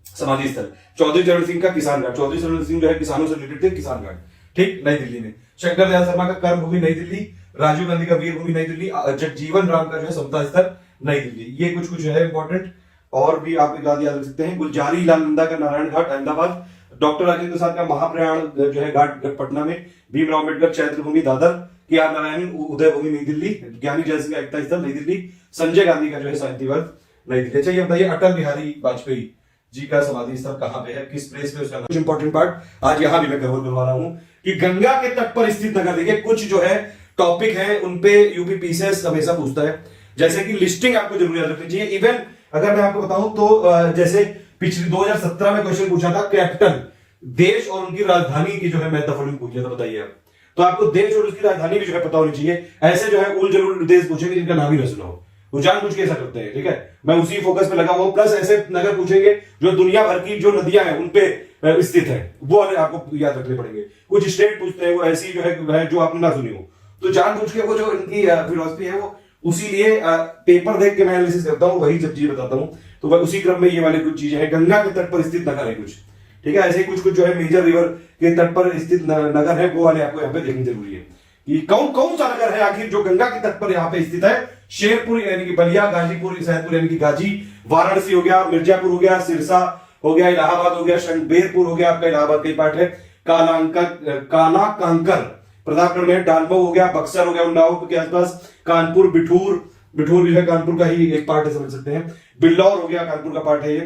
समाधि स्थल। चौधरी चरण सिंह का किसान घाट, चौधरी चरण सिंह जो है किसानों से रिलेटेड थे, किसान घाट ठीक नई दिल्ली में। शंकर दयाल शर्मा का कर्म भूमि नई दिल्ली, राजीव गांधी का वीर भूमि नई दिल्ली, जगजीवन राम का जो है समता स्थल नई दिल्ली। ये कुछ कुछ है इंपॉर्टेंट, और भी आप याद रख सकते हैं। गुलजारी लाल नंदा का नारायण घाट अहमदाबाद, डॉक्टर राजेंद्र प्रसाद का महाप्रयाण जो है घाट पटना में, भीमराव अम्बेडकर चैत्र भूमि दादर, के आर नारायण उदय भूमि नई दिल्ली, ज्ञानी जय सिंह का एकता स्थल नई दिल्ली, संजय गांधी का जो है शांतिवन नई दिल्ली। अच्छा ये बताइए अटल बिहारी वाजपेयी जी का समाधि स्थल कहां पे है, किस प्लेस पे उसका कुछ इंपॉर्टेंट पार्ट आज यहां भी मैं कवर करवा रहा हूं कि गंगा के तट पर स्थित नगर। देखिए कुछ जो है टॉपिक है उन पे यूपी पीसीएस हमेशा पूछता है, जैसे कि लिस्टिंग आपको जरूर याद रखनी चाहिए। इवन अगर मैं आपको बताऊं तो जैसे पिछले 2017 में क्वेश्चन पूछा था कैपिटल देश और उनकी राजधानी की जो है मैं फॉलोइंग पूछ लिया था, बताइए आप। तो आपको देश और उसकी राजधानी भी जो है पता होनी चाहिए। ऐसे जो है उल जरूर देश पूछेंगे जिनका नाम ही न सुना हो, वो जानबूझ के ऐसा करते हैं, ठीक है। मैं उसी फोकस पे लगा हुआ, प्लस ऐसे नगर पूछेंगे जो दुनिया भर की जो नदियां हैं उनपे स्थित है, वो वाले आपको याद रखने पड़ेंगे। कुछ स्टेट पूछते हैं वो ऐसी जो है जो आपने ना सुनी हो, तो जानबूझ के वो जो इनकी फिलोसफी है वो उसी लिए पेपर देख के मैं एनालिसिस करता हूँ, वही सब चीज बताता हूँ। तो वह उसी क्रम में ये वाली कुछ चीजें हैं। गंगा के तट पर स्थित नगर है कुछ, ठीक है। ऐसे कुछ कुछ जो है मेजर रिवर के तट पर स्थित नगर है, वो वाले आपको यहाँ पे देखनी जरूरी है कि कौन कौन सा नगर है आखिर जो गंगा के तट पर यहाँ पे स्थित है। शेरपुर यानी कि बलिया, गाजीपुर सैदपुर यानी कि गाजी, वाराणसी हो गया, मिर्जापुर हो गया, सिरसा हो गया, इलाहाबाद हो गया, शंकरपुर हो गया, आपका इलाहाबाद का पार्ट है, काला कांकर प्रतापगढ़ में, डालमऊ हो गया, बक्सर हो गया उन्नाव के आसपास, कानपुर, बिठूर भी है कानपुर का ही एक पार्ट है, समझ सकते हैं। बिल्लौर हो गया कानपुर का पार्ट है ये,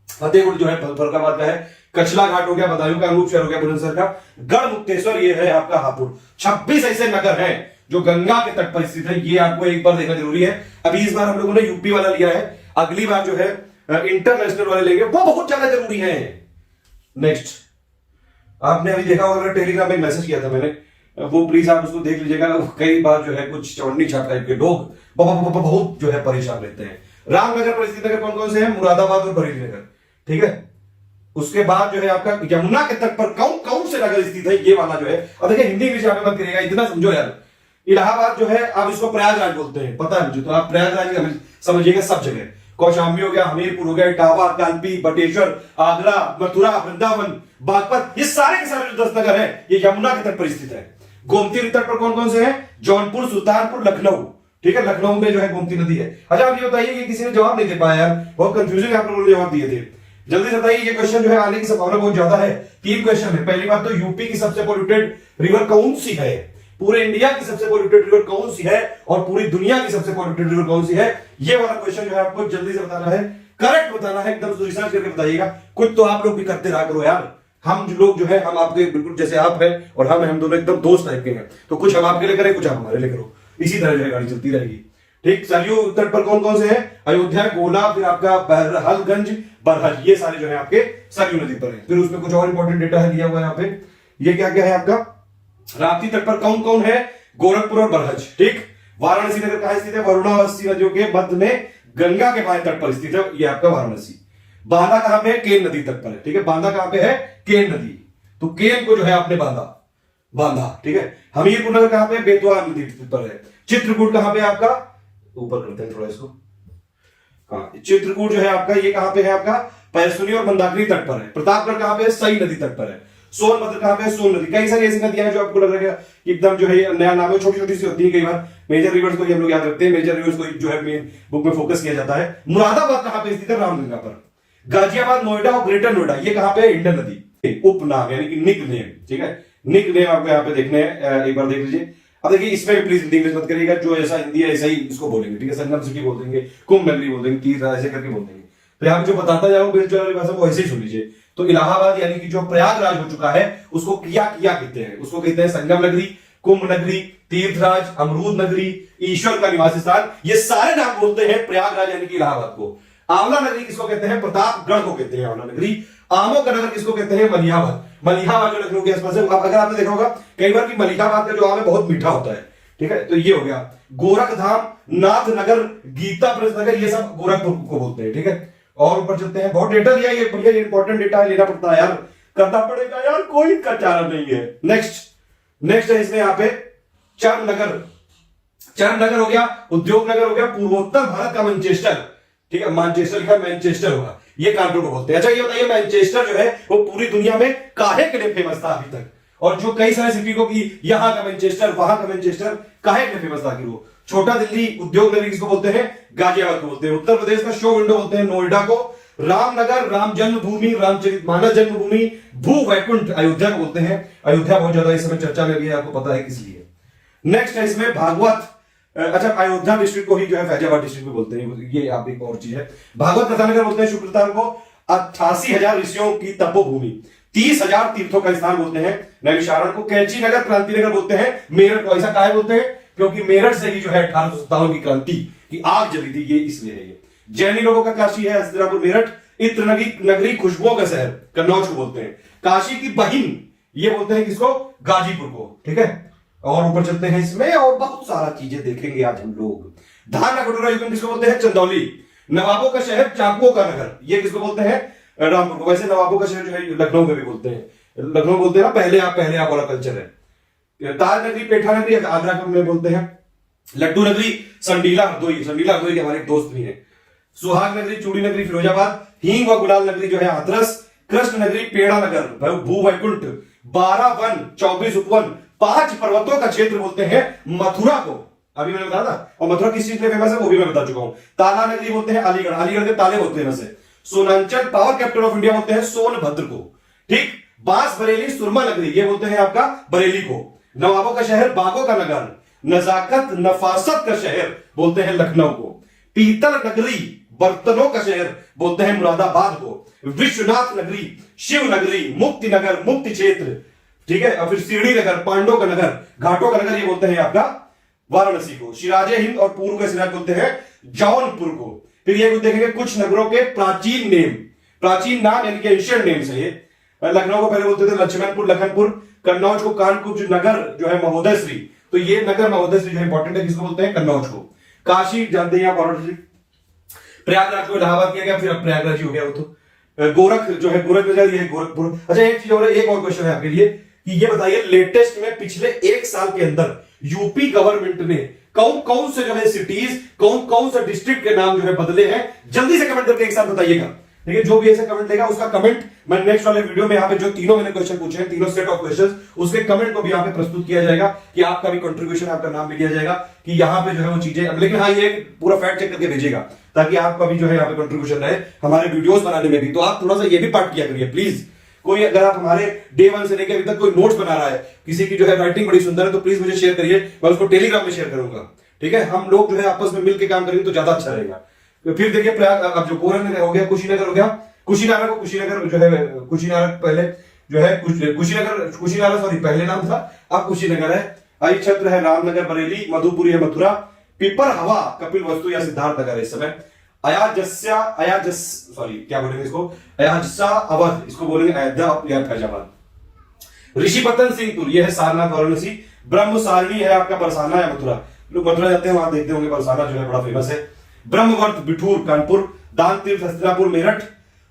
फतेहपुर जो है फरकाबाद का है, कचला घाट हो गया बदायूं का, अनूपशहर हो गया बुलंदशहर का, गढ़मुक्तेश्वर ये है आपका हापुड़। 26 ऐसे नगर हैं जो गंगा के तट पर स्थित है, ये आपको एक बार देखना जरूरी है। अभी इस बार हम लोगों ने यूपी वाला लिया है, अगली बार जो है इंटरनेशनल वाले लेंगे, वो बहुत ज्यादा जरूरी है। नेक्स्ट आपने अभी देखा होगा टेलीग्राम में मैसेज किया था मैंने, वो प्लीज आप उसको देख लीजिएगा। कई बार जो है कुछ चौड़नी छाप टाइप के लोग बहुत जो है परेशान रहते हैं। रामनगर पर स्थित नगर कौन कौन से हैं? मुरादाबाद और बरेली नगर, ठीक है। उसके बाद जो है आपका यमुना के तट पर कौन कौन से नगर स्थित है, ये वाला जो है। और देखिए हिंदी इंग्लिश यहाँ पे मत करिएगा, इतना समझो यार। इलाहाबाद जो है आप इसको प्रयागराज बोलते हैं, पता है मुझे, तो आप प्रयागराज समझिएगा सब जगह। कौशाम्बी हो गया, हमीरपुर हो गया, इटावा, कालपी, बटेश्वर, आगरा, मथुरा, वृंदावन, बागपत, ये सारे के सारे जो 10 नगर है ये यमुना के तट पर स्थित है। गोमती तट पर कौन कौन से हैं? जौनपुर, सुल्तानपुर, लखनऊ, ठीक है। लखनऊ में जो है गोमती नदी है। अच्छा आप ये बताइए, ये किसी ने जवाब नहीं दे पाया यार, बहुत कंफ्यूजिंग आप लोगों ने जवाब दिए थे। जल्दी से बताइए, ये क्वेश्चन जो है आने की संभावना बहुत ज्यादा है। 3 क्वेश्चन है। पहली बात तो यूपी की सबसे पोल्यूटेड रिवर कौन सी है, पूरे इंडिया की सबसे पोल्यूटेड रिवर कौन सी है, और पूरी दुनिया की सबसे पोल्यूटेड रिवर कौन सी है, ये वाला क्वेश्चन जो है आपको जल्दी से बताना है, करेक्ट बताना है, एकदम रिसर्च करके बताइएगा। कुछ तो आप लोग भी करते रहा करो यार। हम लोग जो है हम आपके बिल्कुल जैसे आप हैं और हम दोनों एकदम दोस्त टाइप के हैं, तो कुछ हम आपके लिए करें, कुछ आप हमारे लिए करो, इसी तरह जो है गाड़ी चलती रहेगी, ठीक। सरयू तट पर कौन कौन से हैं? अयोध्या, गोला, फिर आपका बहरहालगंज, बरहज, ये सारे जो है आपके सरयू नदी पर है। फिर उसमें कुछ और इंपॉर्टेंट डेटा है दिया हुआ है यहाँ पे। ये क्या क्या है आपका? राप्ती तट पर कौन कौन है? गोरखपुर और बरहज, ठीक। वाराणसी नगर कहां स्थित है? वरुणावती नदियों के मध्य में गंगा के बाएं तट पर स्थित है, ये आपका वाराणसी। बांदा कहां पे है? केन नदी तट पर है, ठीक है। बांदा कहां पे है? केन नदी, तो केन को जो है आपने बांधा, ठीक है। हमीरपुर नगर कहां पे? बेतवा नदी पर है। चित्रकूट कहां पे है आपका? ऊपर करते हैं थोड़ा इसको, हाँ। चित्रकूट जो है आपका ये कहां पे है आपका? पैसुनी और मंदाकिनी तट पर है। प्रतापगढ़ कहां पे है? सई नदी तट पर है। सोनभद्र कहां पे है? सोन नदी। कई सारी ऐसी नदियां हैं जो आपको लग रहा है एकदम जो है नया नाम है, छोटी छोटी सी होती है। कई बार मेजर रिवर्स को हम लोग याद रखते हैं, मेजर रिवर्स को जो है मेन बुक में फोकस किया जाता है। मुरादाबाद कहां पे स्थित है? रामगंगा पर। गाजियाबाद, नोएडा और ग्रेटर नोएडा ये कहां पे है? इंडन नदी। उपनाम यानी कि निक नेम, ठीक है। निक नेम आपको यहाँ पे देखने हैं, एक बार देख लीजिए। अब देखिए इसमें भी प्लीज इंग्लिश मत करिएगा, जो ऐसा हिंदी है ऐसा ही इसको बोलेंगे, ठीक है। संगम सिटी बोल देंगे, कुंभ नगरी बोल देंगे, तीर्थ ऐसे करके बोल देंगे। तो यहाँ पे जो बताता जाऊँ वाली भाषा को ऐसे ही सुन लीजिए। तो इलाहाबाद यानी कि जो प्रयागराज हो चुका है उसको किया कहते हैं, उसको कहते हैं संगम नगरी, कुंभ नगरी, तीर्थराज, अमरूद नगरी, ईश्वर का निवास स्थान, ये सारे नाम बोलते हैं प्रयागराज यानी कि इलाहाबाद को। आंवला नगरी किसको कहते हैं? प्रतापगढ़ को कहते हैं आंवला नगरी। आमों का नगर किसको कहते हैं? मलिहाबाद। मलिहाबाद जो लखनऊ के आसपास है, अगर आपने देखा होगा कई बार कि मलिहाबाद का जो आम है बहुत मीठा होता है, ठीक है। तो ये हो गया। गोरखधाम, नाथनगर, गीता प्रेस नगर, ये सब गोरखपुर को बोलते हैं, ठीक है। और ऊपर चलते हैं, बहुत डेटा दिया, ये बढ़िया इंपॉर्टेंट डेटा लेना पड़ता है यार, करना पड़ेगा यार, कोई का चारा नहीं है। नेक्स्ट है इसमें यहाँ पे चरम नगर हो गया, उद्योग नगर हो गया, पूर्वोत्तर भारत का मैनचेस्टर, ठीक है, मैनचेस्टर लिखा, मैनचेस्टर होगा, ये कानपुर को बोलते हैं। अच्छा ये बताइए मैनचेस्टर जो है वो पूरी दुनिया में काहे के लिए फेमस था अभी तक, और जो कई सारे सिटी को कि यहां का मैनचेस्टर वहां का मैनचेस्टर काहे के लिए फेमस था, कि वो छोटा दिल्ली उद्योग नगरी किसको बोलते हैं, गाजियाबाद को बोलते हैं। उत्तर प्रदेश का शो विंडो बोलते हैं नोएडा को, रामनगर राम जन्मभूमि रामचरितमानस जन्मभूमि, भू वैकुंठ अयोध्या को बोलते हैं। अयोध्या बहुत ज्यादा इस समय चर्चा में भी है, आपको पता है किस लिए। नेक्स्ट है इसमें भागवत, अच्छा अयोध्या डिस्ट्रिक्ट को ही जो है फैजाबाद डिस्ट्रिक्ट में बोलते हैं, ये आप एक और चीज है। भागवत कथानगर बोलते हैं शुक्रताल को, 88,000 ऋषियों की तपोभूमि, 30,000 तीर्थों का स्थान बोलते हैं नैमिषारण्य को। कैंची नगर क्रांति नगर बोलते हैं मेरठ को, ऐसा काहे बोलते हैं, क्योंकि मेरठ से ही जो है 1857 की क्रांति की आग जली थी, ये इसलिए है। ये जैनी लोगों का काशी है हस्तिनापुर मेरठ, इत्र नगरी खुशबुओं का शहर कन्नौज को बोलते हैं। काशी की बहिन ये बोलते हैं किसको, गाजीपुर को, ठीक है। और ऊपर चलते हैं इसमें, और बहुत सारा चीजें देखेंगे आज हम लोग। धान का कटोरा युग किसको बोलते हैं, चंदौली। नवाबों का शहर, चाकुओं का नगर, ये किसको बोलते हैं, रामपुर को। वैसे नवाबों का शहर जो है लखनऊ में भी बोलते हैं, लखनऊ बोलते हैं ना, पहले आप वाला कल्चर है। ताज नगरी, पेठा नगरी आगरा में बोलते हैं। लड्डू नगरी संडीला हरदोई के हमारे एक दोस्त भी है। सुहाग नगरी, चूड़ी नगरी फिरोजाबाद, हींग व गुलाल नगरी जो है हाथरस, कृष्ण नगरी पेड़ा नगर, भू वैकुंठ, 12 वन 24 उपवन, 5 पर्वतों का क्षेत्र बोलते हैं मथुरा को, अभी मैंने बताया था। और मथुरा किस चीज के लिए फेमस है वो भी मैं बता चुका हूं। ताला नगरी बोलते हैं अलीगढ़ के ताले होते हैं वैसे। Sonanchal power capital of India बोलते हैं सोनभद्र को, ठीक। बांस बरेली सुरमा नगरी, ये बोलते हैं आपका बरेली को। नवाबों का शहर, बागों का नगर, नजाकत नफासत का शहर बोलते हैं लखनऊ को। पीतल नगरी, बर्तनों का शहर बोलते हैं मुरादाबाद को। विश्वनाथ नगरी, शिव नगरी, मुक्ति नगर, मुक्ति क्षेत्र, ठीक है। और फिर सीढ़ी नगर, पांडव का नगर, घाटों का नगर, ये बोलते हैं आपका वाराणसी को। सिराजे हिंद और पूर्व का सिराज बोलते हैं जौनपुर को। फिर ये देखेंगे कुछ नगरों के प्राचीन नाम यानी कि एंशिएंट नेम्स है ये। लखनऊ को पहले बोलते थे लक्ष्मणपुर, लखनपुर। कन्नौज को कानपुर नगर जो है महोदय श्री, तो ये नगर महोदय श्री जो इंपॉर्टेंट है, किसको बोलते हैं, कन्नौज को। काशी जानते हैं आप, प्रयागराज को इलाहाबाद किया गया, फिर अब प्रयागराज ही हो गया वो तो। गोरख जो है गोरखपुर। अच्छा एक चीज और, एक और क्वेश्चन है आपके लिए कि ये बताइए लेटेस्ट में पिछले 1 साल के अंदर यूपी गवर्नमेंट ने कौन से जो है सिटीज, कौन से डिस्ट्रिक्ट के नाम जो है बदले हैं, जल्दी से कमेंट करके एक साथ बताइएगा, ठीक है। जो भी ऐसे कमेंट देगा उसका कमेंट मैं नेक्स्ट वाले वीडियो में यहाँ पे जो तीनों मैंने क्वेश्चन पूछे हैं, तीनों सेट ऑफ क्वेश्चंस, उसके कमेंट को भी यहाँ पे प्रस्तुत किया जाएगा कि आपका भी कंट्रीब्यूशन, आपका नाम भी लिया जाएगा कि यहाँ पे जो है वो चीजें। लेकिन हाँ ये पूरा फैक्ट चेक करके भेजेगा ताकि आपका भी जो है यहाँ पे कंट्रीब्यूशन रहे हमारे वीडियोस बनाने में भी। तो आप थोड़ा सा ये भी पार्ट किया करिए प्लीज। कोई अगर आप हमारे डे 1 से लेकर अभी तक कोई नोट्स बना रहा है, किसी की जो है राइटिंग बड़ी सुंदर है, तो प्लीज मुझे शेयर करिए, मैं उसको टेलीग्राम में शेयर करूंगा, ठीक है। हम लोग जो है आपस में मिलकर काम करेंगे तो ज्यादा अच्छा रहेगा। तो फिर देखिए प्रयाग, अब जो गोरखनगर हो गया, कुशीनगर हो गया, कुशीनगर जो है कुशीनगर पहले जो है कुशीनगर सॉरी पहले नाम था, अब कुशीनगर है। आई क्षेत्र है रामनगर बरेली, मधुपुरी है मथुरा, पिपर हवा कपिल वस्तु या सिद्धार्थ नगर है इस समय। क्या बोलेंगे इसको, अयाजसा अवध, इसको बोलेंगे अयोध्या या फैजाबाद। ऋषिपतन सिंहपुर ये है सारनाथ वाराणसी। ब्रह्मसारणी है आपका बरसाना या मथुरा, लोग मथुरा जाते हैं वहां देखते होंगे, बरसाना जो है बड़ा फेमस है। ब्रह्मवर्त बिठूर कानपुर, दान तीर्थ हस्तिनापुर मेरठ,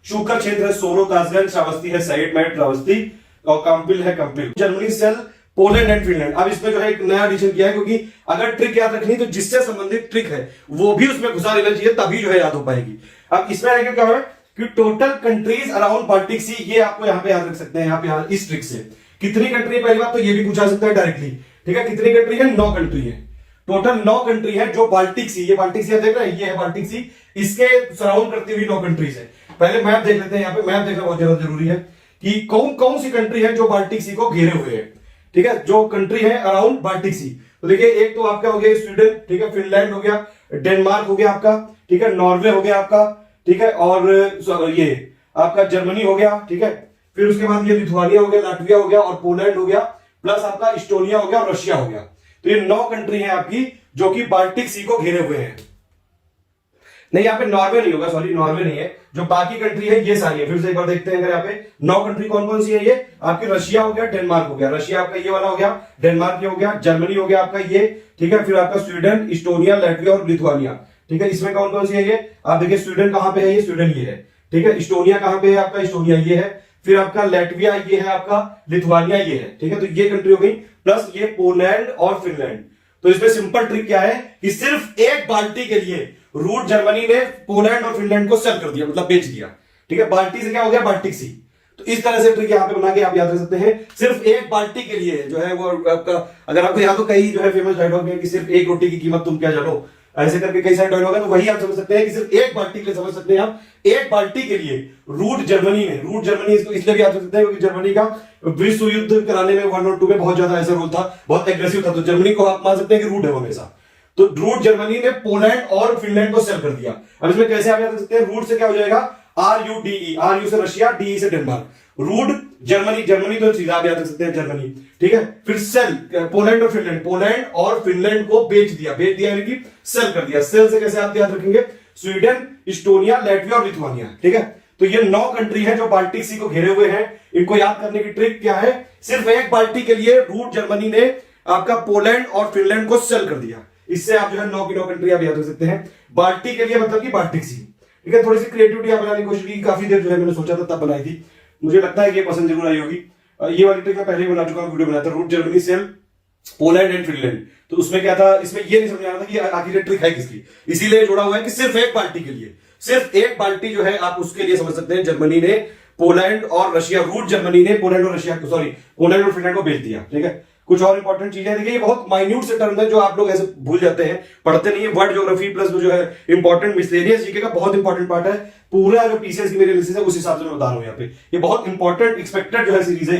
शुकर क्षेत्र है सोनो कासगंज, श्रावस्ती है सैयद मैट श्रावस्ती, और कंपिल है कंपिल। जर्मनी सेल, पोलैंड एंड फिनलैंड। अब इसमें जो है एक नया एडिशन किया है, क्योंकि अगर ट्रिक याद रखनी तो जिससे संबंधित ट्रिक है वो भी उसमें घुसा लेना चाहिए, तभी जो है याद हो पाएगी। अब इसमें आगे क्या है कि टोटल कंट्रीज अराउंड बाल्टिक सी, ये आपको यहाँ पे याद रख सकते हैं। यहाँ पे इस ट्रिक से कितनी कंट्री, पहली बात तो ये भी पूछा सकता है डायरेक्टली, ठीक है। कितनी कंट्री है, 9 कंट्री है, टोटल 9 कंट्री है जो बाल्टिक सी, ये बाल्टिक सी देख रहे हैं, ये है बाल्टिक सी, इसके सराउंड करती हुई 9 कंट्रीज है। पहले मैप देख लेते हैं, यहाँ पे मैप देखना बहुत ज्यादा जरूरी है कि कौन सी कंट्री है जो बाल्टिक सी को घेरे हुए है, ठीक है, जो कंट्री है अराउंड बाल्टिक सी। तो देखिए एक तो आपका हो गया स्वीडन, ठीक है, फिनलैंड हो गया, डेनमार्क हो गया आपका, ठीक है, नॉर्वे हो गया आपका, ठीक है, और ये आपका जर्मनी हो गया, ठीक है। फिर उसके बाद ये लिथुआनिया हो गया, लाटविया हो गया और पोलैंड हो गया, प्लस आपका इस्टोनिया हो गया और रशिया हो गया। तो ये 9 कंट्री है आपकी जो कि बाल्टिक सी को घेरे हुए हैं। नहीं यहाँ पे नॉर्वे नहीं होगा, सॉरी नॉर्वे नहीं है, जो बाकी कंट्री है ये सारी है। फिर से एक बार देखते हैं, अगर यहाँ पे 9 कंट्री कौन कौन सी है, ये आपकी रशिया हो गया, डेनमार्क हो गया, रशिया आपका ये वाला हो गया, डेनमार्क ये हो गया, जर्मनी हो गया आपका ये, ठीक है, फिर आपका स्वीडन, इस्टोनिया, लाटविया और लिथुआनिया, ठीक है, इसमें कौन कौन सी है ये आप देखिए, स्वीडन कहां पे है, ये स्वीडन ये है, ठीक है, इस्टोनिया कहां पे है आपका, इस्टोनिया ये है, फिर आपका लैटविया ये है, आपका लिथुआनिया ये है, ठीक है, तो ये कंट्री हो गई, प्लस ये पोलैंड और फिनलैंड। तो इसमें सिंपल ट्रिक क्या है कि सिर्फ एक बाल्टी के लिए रूट जर्मनी ने पोलैंड और फिनलैंड को सेल कर दिया, मतलब बेच दिया, ठीक है, बाल्टी से क्या हो गया, बाल्टिक सी। तो इस तरह से ट्रिक यहां पे बना के आप याद रख सकते हैं, सिर्फ एक बाल्टी के लिए जो है वो आपका, अगर आपको यहाँ तो कई जो है फेमस डायलॉग है कि सिर्फ एक रोटी की कीमत तुम क्या जानो, ऐसे करके कई सारे डायलॉग है, तो वही आप समझ सकते हैं कि सिर्फ एक बाल्टी के लिए समझ सकते हैं आप, एक बाल्टी के लिए रूट जर्मनी इसको इसलिए भी आप समझ सकते हैं क्योंकि जर्मनी का विश्व युद्ध कराने में 1 और 2 में बहुत ज्यादा ऐसा रोल था, बहुत एग्रेसिव था, तो जर्मनी को आप मान सकते हैं कि रूट है हमेशा। तो रूट जर्मनी ने पोलैंड और फिनलैंड को सेल कर दिया। अब इसमें कैसे आप याद रख सकते हैं, रूट से क्या हो जाएगा, RUDE, RU से रशिया, DE से डेनमार्क, रूट जर्मनी तो सीधा आप याद रख सकते हैं जर्मनी, ठीक है, फिर सेल पोलैंड और फिनलैंड को बेच दिया यानी कि सेल कर दिया। सेल से कैसे आप याद रखेंगे, स्वीडन, इस्टोनिया, लैटविया और लिथुआनिया, ठीक है। तो ये 9 कंट्री है जो बाल्टिक सी को घेरे हुए हैं। इनको याद करने की ट्रिक क्या है, सिर्फ एक बाल्टी के लिए रूट जर्मनी ने आपका पोलैंड और फिनलैंड को सेल कर दिया। इससे आप जो है 9 की 9 कंट्री आप याद रख सकते हैं। बाल्टी के लिए मतलब कि बाल्टिक सी, ठीक है। थोड़ी सी क्रिएटिविटी आप बनाने की कोशिश की, काफी देर जो है मैंने सोचा था तब बनाई थी, मुझे लगता है कि ये पसंद जरूर आई होगी। ये वाली ट्रिक मैं पहले ही बना चुका हूं, वीडियो बनाया था, रूट जर्मनी सेल पोलैंड एंड फिनलैंड। तो उसमें क्या था, इसमें ये नहीं समझ आ रहा था कि आखिर ये ट्रिक है किसकी, इसीलिए जोड़ा हुआ है कि सिर्फ एक बाल्टी के लिए, सिर्फ एक बाल्टी जो है आप उसके लिए समझ सकते हैं जर्मनी ने पोलैंड और रशिया, रूट जर्मनी ने पोलैंड और रशिया को, सॉरी पोलैंड और फिनलैंड को बेच दिया, ठीक है। कुछ और इंपॉर्टेंट चीजें देखिए, ये बहुत माइन्यूट से टर्म है जो आप लोग ऐसे भूल जाते हैं, पढ़ते नहीं है। वर्ड ज्योग्राफी प्लस जो है इंपॉर्टेंट मिसलेनियस जीके का बहुत इंपॉर्टेंट पार्ट है। पूरा जो पीसीएस की मेरी एनालिसिस है उस हिसाब से मैं बता रहा हूं यहाँ पे, ये बहुत इंपॉर्टेंट एक्सपेक्टेड जो है सीरीज है।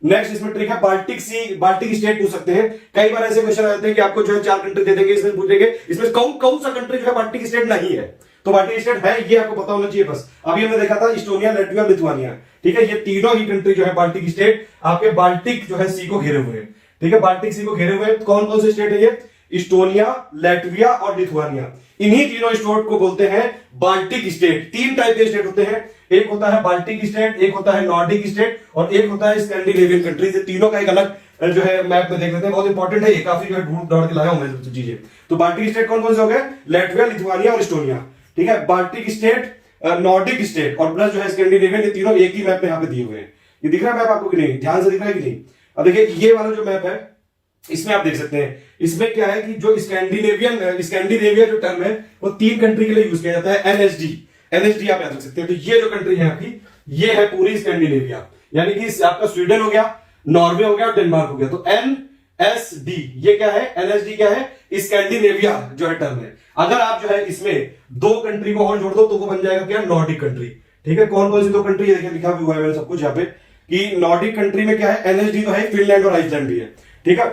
नेक्स्ट इसमें ट्रिक है बाल्टिक सी, बाल्टिक स्टेट पूछ सकते हैं। कई बार ऐसे क्वेश्चन आते हैं कि आपको जो है 4 कंट्री दे देंगे, इसमें पूछेंगे इसमें कौन सा कंट्री जो है बाल्टिक स्टेट नहीं है, तो बाल्टिक स्टेट है ये आपको पता होना चाहिए बस। अभी हमने देखा था इस्टोनिया, लैटविया, लिथुआनिया, ठीक है, ये तीनों ही कंट्री जो है बाल्टिक स्टेट आपके बाल्टिक जो है सी को घेरे हुए हैं, ठीक है, बाल्टिक सी को घेरे हुए हैं। कौन कौन से स्टेट है ये, इस्टोनिया, लैटविया और लिथुआनिया, इन्हीं तीनों स्टेट को बोलते हैं बाल्टिक स्टेट। 3 टाइप के स्टेट होते हैं, एक होता है बाल्टिक स्टेट, एक होता है नॉर्डिक स्टेट और एक होता है स्कैंडिनेवियन कंट्रीज। तीनों का एक अलग जो है मैप में देख लेते हैं, बहुत इंपॉर्टेंट है ये, काफी जो है ढूंढ दौड़ के लाया हूं मैं चीजें। तो बाल्टिक स्टेट कौन कौन से हो गए, लैटविया, लिथुआनिया और इस्टोनिया, ठीक है। बाल्टिक स्टेट, नॉर्डिक स्टेट और प्लस जो है स्कैंडिनेवियन, ये तीनों एक ही मैप में यहाँ पे दिए हुए हैं। ये दिख रहा है मैप आपको कि नहीं, ध्यान से दिख रहा है कि नहीं। अब देखिए ये वाला जो मैप है इसमें आप देख सकते हैं, इसमें क्या है कि जो स्कैंडिनेविया जो टर्म है वो 3 कंट्री के लिए यूज किया जाता है, एनएसडी आप याद रख सकते हैं। तो ये जो कंट्री है आपकी, ये है पूरी स्कैंडिनेविया, यानी कि आपका स्वीडन हो गया, नॉर्वे हो गया और डेनमार्क हो गया। तो एनएसडी ये क्या है, एनएसडी क्या है, स्कैंडिनेविया जो है टर्म है। अगर आप जो है इसमें 2 कंट्री को और जोड़ दो तो वो बन जाएगा क्या, नॉर्डिक कंट्री, ठीक है। कौन कौन सी 2 कंट्री है देखिए, लिखा भी हुआ है मैंने सब कुछ यहाँ पे कि नॉर्डिक कंट्री में क्या है, एनएसडी तो है, फिनलैंड और आइसलैंड भी है, ठीक है।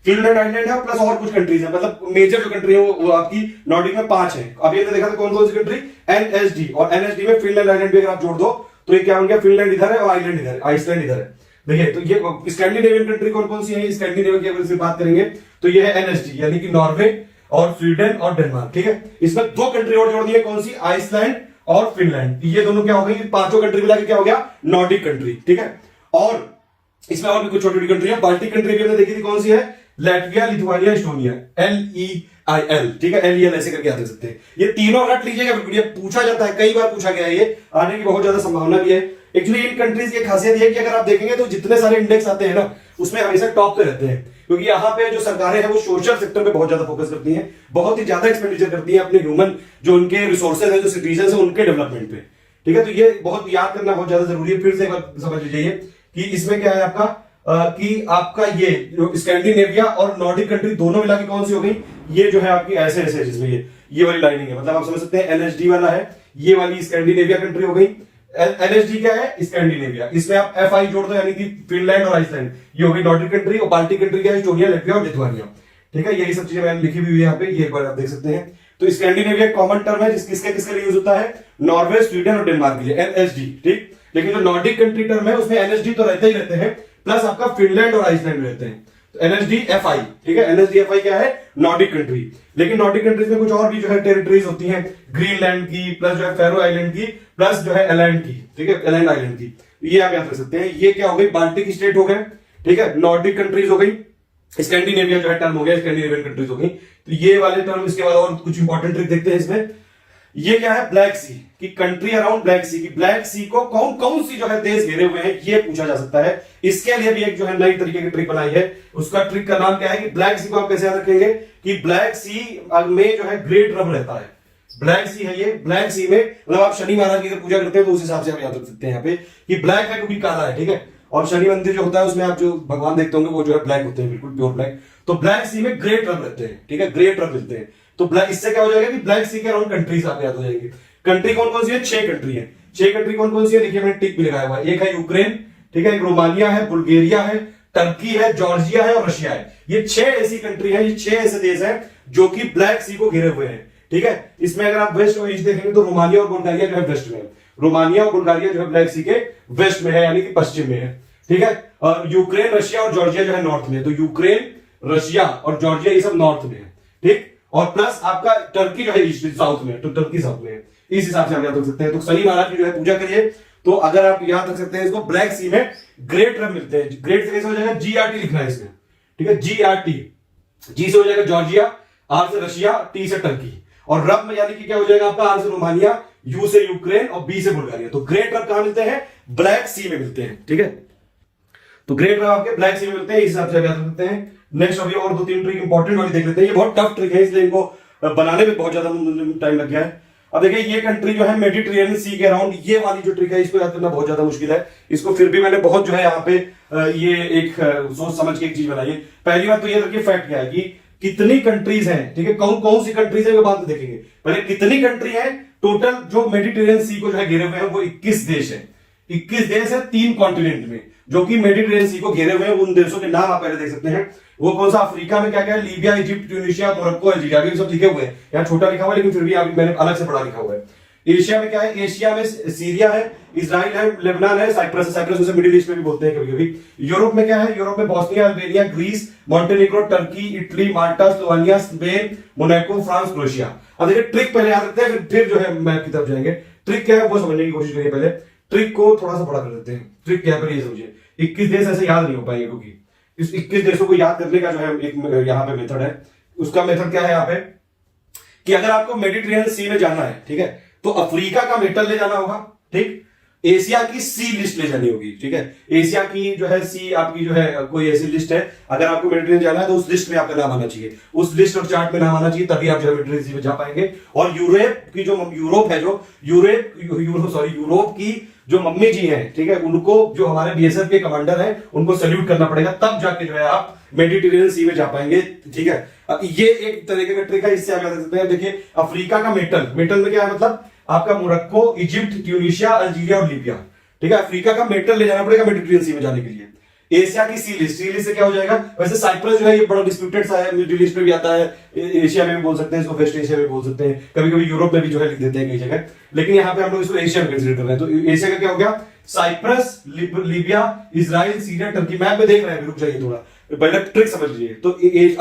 फिनलैंड, आइसलैंड है प्लस और कुछ कंट्रीज है, मतलब मेजर जो कंट्री है वो आपकी नॉर्डिक में 5 है। अभी हमने देखा था कौन कौन सी कंट्री, एनएसडी, और एनएसडी में फिनलैंड, आइसलैंड भी अगर आप जोड़ दो तो ये क्या हो गया, फिनलैंड इधर है और आइसलैंड इधर है, आइसलैंड इधर है। देखिए तो ये स्कैंडिनेवियन कंट्री कौन कौन सी है, स्कैंडिनेविया की अगर बात करेंगे तो ये है एनएसडी, यानी कि नॉर्वे और स्वीडन और डेनमार्क, ठीक है। इसमें 2 कंट्री और जोड़ दी है, कौन सी, आइसलैंड और फिनलैंड। ये दोनों क्या हो गई, 5 कंट्री मिला के क्या हो गया, नॉर्डिक कंट्री, ठीक है। और इसमें और भी कुछ छोटी छोटी कंट्री है। बाल्टिक कंट्री भी हमने देखी थी, कौन सी है, लैटविया, लिथुआनिया, इस्टोनिया, LEIL, ठीक है, LEL ऐसे करके याद रख सकते हैं। ये तीनों रट लीजिएगा, ये पूछा जाता है, कई बार पूछा गया है, ये आने की बहुत ज्यादा संभावना भी है। एक्चुअली इन कंट्रीज की खासियत है कि अगर आप देखेंगे तो जितने सारे इंडेक्स आते हैं ना उसमें हमेशा टॉप पे रहते हैं, क्योंकि यहाँ पे जो सरकारें हैं वो सोशल सेक्टर पे बहुत ज्यादा फोकस करती हैं, बहुत ही ज्यादा एक्सपेंडिचर करती हैं अपने ह्यूमन जो उनके रिसोर्सेज हैं, जो सिटीजन है उनके डेवलपमेंट पे, ठीक है। तो ये बहुत याद करना बहुत ज्यादा जरूरी है। फिर से एक बार समझ लीजिए कि इसमें क्या है आपका कि आपका ये जो स्कैंडिनेविया और नॉर्डिक कंट्री दोनों मिला के कौन सी हो गई, ये जो है आपकी ऐसे ऐसे जिसमें ये वाली लाइनिंग है, मतलब आप समझ सकते हैं एनएसडी वाला है, ये वाली स्कैंडिनेविया कंट्री हो गई। एनएसडी क्या है, स्कैंडिनेविया, इसमें आप FI जोड़ दो यानी कि फिनलैंड और आइसलैंड, ये हो गई नॉर्डिक कंट्री। और बाल्टिक कंट्री क्या है, इस्टोनिया, लैटविया और लिथुआनिया, ठीक है। यही सब चीजें मैंने लिखी हुई है यहाँ पे, ये एक बार आप देख सकते हैं। तो स्कैंडिनेविया कॉमन टर्म है किसके लिए यूज होता है, नॉर्वे, स्वीडन और डेनमार्क के लिए, एनएसडी, ठीक। लेकिन जो नॉर्डिक कंट्री टर्म है उसमें एनएसडी तो रहते ही रहते हैं, प्लस आपका फिनलैंड और आइसलैंड रहते हैं। तो एनएसडी FI, ठीक है, एनएसडी FI क्या है, नॉर्डिक कंट्री। लेकिन नॉर्डिक कंट्रीज में कुछ और भी जो है टेरिटरीज होती हैं, ग्रीनलैंड की, प्लस जो है फेरो आइलैंड की, प्लस जो है एलैंड की, ठीक है, एलैंड आइलैंड की। ये आप याद रख सकते हैं। ये क्या हो गई, बाल्टिक स्टेट हो गए, ठीक है, नॉर्डिक कंट्रीज हो गई, स्कैंडिनेविया जो है टर्म हो गया, स्कैंडिनेवियन कंट्रीज हो गई। तो ये वाले टर्म, इसके बाद और कुछ इंपॉर्टेंट ट्रिक देखते हैं इसमें। ये क्या है, ब्लैक सी की कंट्री अराउंड ब्लैक सी की, ब्लैक सी को कौन कौन सी जो है देश घेरे हुए हैं, ये पूछा जा सकता है। इसके लिए भी एक जो है नई तरीके की ट्रिक बनाई है। उसका ट्रिक का नाम क्या है कि ब्लैक सी को आप कैसे याद रखेंगे कि ब्लैक सी में जो है ग्रेट रब रहता है। ब्लैक सी है ये, ब्लैक सी में मतलब आप शनि महाराज की अगर पूजा करते हैं तो उस हिसाब से आप याद रख सकते हैं यहाँ पे कि ब्लैक है क्योंकि काला है, ठीक है। और शनि मंदिर जो होता है उसमें आप जो भगवान देखते होंगे वो जो है ब्लैक होते हैं, बिल्कुल प्योर ब्लैक। तो ब्लैक सी में ग्रेट रब रहते हैं, ठीक है, ग्रेट रब मिलते हैं। तो ब्लैक, इससे क्या हो जाएगा कि ब्लैक सी के अराउंड कंट्रीज आप याद हो जाएंगे। कंट्री कौन कौन सी है, 6 कंट्री है। 6 कंट्री कौन कौन सी है, देखिए मैंने टिक भी लगाया हुआ है। एक है यूक्रेन, ठीक है, एक रोमानिया है, बुल्गारिया है, टर्की है, जॉर्जिया है और रशिया है। ये 6 ऐसी कंट्री है, ये 6 ऐसे देश हैं जो कि ब्लैक सी को घिरे हुए हैं, ठीक है। इसमें अगर आप वेस्ट और ईस्ट देखेंगे तो रोमानिया और बुल्गारिया जो है वेस्ट में है। रोमानिया और बुल्गारिया जो है ब्लैक सी के वेस्ट में है, यानी कि पश्चिम में है, ठीक है। और यूक्रेन, रशिया और जॉर्जिया जो है नॉर्थ में है। तो यूक्रेन, रशिया और जॉर्जिया ये सब नॉर्थ में है, ठीक। और प्लस आपका टर्की जो है ईस्ट साउथ में है, तो टर्की साउथ में है। इस हिसाब से आप याद रख सकते हैं। तो शनि महाराज की जो है पूजा करिए तो अगर आप याद रख सकते हैं इसको, ब्लैक सी में ग्रेट रब मिलते हैं। ग्रेट से कैसे हो जाएगा, GRT लिखना है इसमें, ठीक है, GRT। जी से हो जाएगा जॉर्जिया, आर से रशिया, टी से टर्की, और रब में यानी कि क्या हो जाएगा आपका, आर से रोमानिया, यू से यूक्रेन और बी से बुल्गारिया। तो ग्रेट रब कहां मिलते हैं, ब्लैक सी में मिलते हैं, ठीक है। तो ग्रेट रब आपके ब्लैक सी में मिलते हैं, इस हिसाब से याद रखते हैं। नेक्स्ट अभी और 2-3 ट्रिक इंपॉर्टेंट वाली देख लेते हैं। ये बहुत टफ ट्रिक है इसलिए इनको बनाने में बहुत ज्यादा टाइम लग गया है। अब देखिए ये कंट्री जो है मेडिटेरियन सी के अराउंड, ये वाली जो ट्रिक है इसको याद करना बहुत ज्यादा मुश्किल है। इसको फिर भी मैंने बहुत जो है यहाँ पे ये एक सोच समझ के एक चीज बनाई है। पहली बात तो ये देखिए फैक्ट क्या है कि कितनी कंट्रीज हैं, ठीक है, कौन कौन सी कंट्रीज है वो बात देखेंगे। पहले कितनी कंट्री है टोटल जो मेडिटेरियन सी को जो है घेरे हुए हैं, वो 21 देश है। 21 देश है 3 कॉन्टिनेंट में जो कि मेडिटेरियन सी को घेरे हुए हैं। उन देशों के नाम आप पहले देख सकते हैं। वो कौन सा, अफ्रीका में क्या क्या है, Libya, Egypt, Tunisia, Morocco, Algeria, ये सब लिखे हुए हैं। यहाँ छोटा लिखा हुआ है लेकिन फिर भी मैंने अलग से बड़ा लिखा हुआ है। एशिया में क्या है, एशिया में सीरिया है, इजराइल है, लेबनान है, साइप्रस है। साइप्रस उसे मिडिल ईस्ट में भी बोलते हैं कभी कभी। यूरोप में क्या है, यूरोप में Bosnia, Albania, Greece, Montenegro, Turkey, Italy, Malta, Slovenia, Spain, Monaco, France, Croatia. अब देखिए ट्रिक पहले याद रखते हैं, फिर जो है मैप की तरफ जाएंगे। ट्रिक क्या है वो समझने की कोशिश करिए। पहले ट्रिक को थोड़ा सा बड़ा कर देते हैं। ट्रिक क्या है ये समझिए, 21 देश ऐसे याद नहीं हो पाएंगे क्योंकि इस 21 देशों को याद करने का जो है एक यहाँ पे मेथड है। उसका मेथड क्या है यहाँ पे कि अगर आपको मेडिटेरियन सी में जाना है, ठीक है, तो अफ्रीका का मेटल ले जाना होगा, ठीक। एशिया की सी लिस्ट ले जानी होगी, ठीक है। एशिया की जो है सी आपकी जो है कोई ऐसी लिस्ट है, अगर आपको मेडिटेरियन जाना है तो उस लिस्ट में आपका नाम आना चाहिए, उस लिस्ट और चार्ट में नाम आना चाहिए, तभी आप जो है मेडिटेरियन सी में जा पाएंगे। और यूरोप की जो यूरोप है, जो यूरोप की जो मम्मी जी हैं, ठीक है, उनको जो हमारे बीएसएफ के कमांडर हैं उनको सैल्यूट करना पड़ेगा, तब जाके जो है आप मेडिटेरियन सी में जा पाएंगे, ठीक है। ये एक तरीके का ट्रिक है, इससे आप याद सकते हैं। देखिए अफ्रीका का मेटल में क्या है, मतलब आपका मोरक्को, इजिप्ट, ट्यूनीशिया, अल्जीरिया और लीबिया, ठीक है। अफ्रीका का मेटल ले जाना पड़ेगा मेडिटेरियन सी में जाने के लिए। एशिया की सी लिस्ट से क्या हो जाएगा, वैसे साइप्रस जो है ये बड़ा डिस्प्यूटेड सा है, मिडिल ईस्ट में भी आता है, एशिया में भी बोल सकते हैं इसको, वेस्ट एशिया में बोल सकते हैं, कभी कभी यूरोप में भी जो है लिख देते हैं कई जगह, लेकिन यहाँ पे हम लोग इसको एशिया में कंसीडर कर रहे हैं। तो एशिया का क्या हो गया, Cyprus, Libya, Israel, Syria, Turkey. Map में देख रहे हैं, रुक जाइए थोड़ा, पहले ट्रिक समझ लीजिए। तो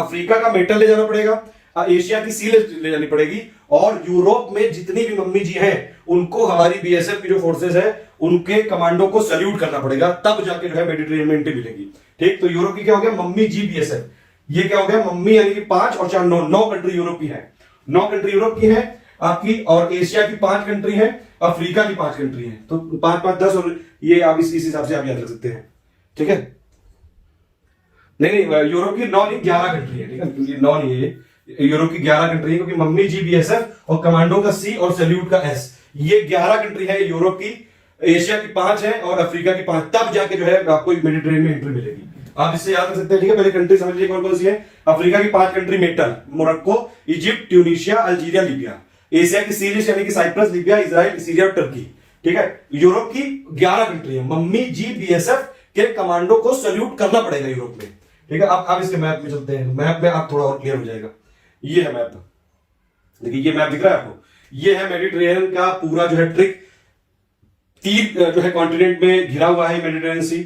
अफ्रीका का मेटल ले जाना पड़ेगा, एशिया की सी लिस्ट ले जानी पड़ेगी, और यूरोप में जितनी भी मम्मी जी हैं उनको हमारी बीएसएफ की जो फोर्सेस है उनके कमांडो को सल्यूट करना पड़ेगा, तब जाके जो है मेडिटेरियन में एंट्री मिलेगी, ठीक। तो यूरोप की क्या हो गया, मम्मी जी बीएसएफ, ये क्या हो गया, मम्मी यानी कि 5 और 4 9 कंट्री यूरोप की है, 9 कंट्री यूरोप की है आपकी, और एशिया की 5 कंट्री है, अफ्रीका की 5 कंट्री है। तो 5 5 10, और ये आप इस हिसाब से आप याद रख सकते हैं, ठीक है। नहीं यूरोप की 9 नहीं 11 कंट्री है, ठीक है, 9 नहीं है, यूरोप की 11 कंट्री है, क्योंकि मम्मी जी बीएसएफ और कमांडो का सी और सैल्यूट का एस, ये 11 कंट्री है यूरोप की। एशिया की 5 है और अफ्रीका की 5, तब जाके जो है आपको मेडिटेरियन में एंट्री मिलेगी। आप इससे याद कर सकते हैं, ठीक है। पहले कंट्री समझ लीजिए कौन कौन सी है। अफ्रीका की 5 country metal, Morocco, Egypt, Tunisia, Algeria, Libya. Asia की सी लिस्ट यानी कि साइप्रस, लीबिया, इजराइल, सीरिया और टर्की, ठीक है। यूरोप की 11 कंट्री है, मम्मी जी बीएसएफ के कमांडो को सल्यूट करना पड़ेगा यूरोप में, ठीक है। अब इसके मैप में चलते हैं, मैप में आप थोड़ा और क्लियर हो जाएगा। ये है मैप, देखिए ये मैप दिख रहा है आपको, ये है मेडिटेरियन का पूरा जो है ट्रिक। 3 जो है कॉन्टिनेंट में घिरा हुआ है मेडिटेरियन सी,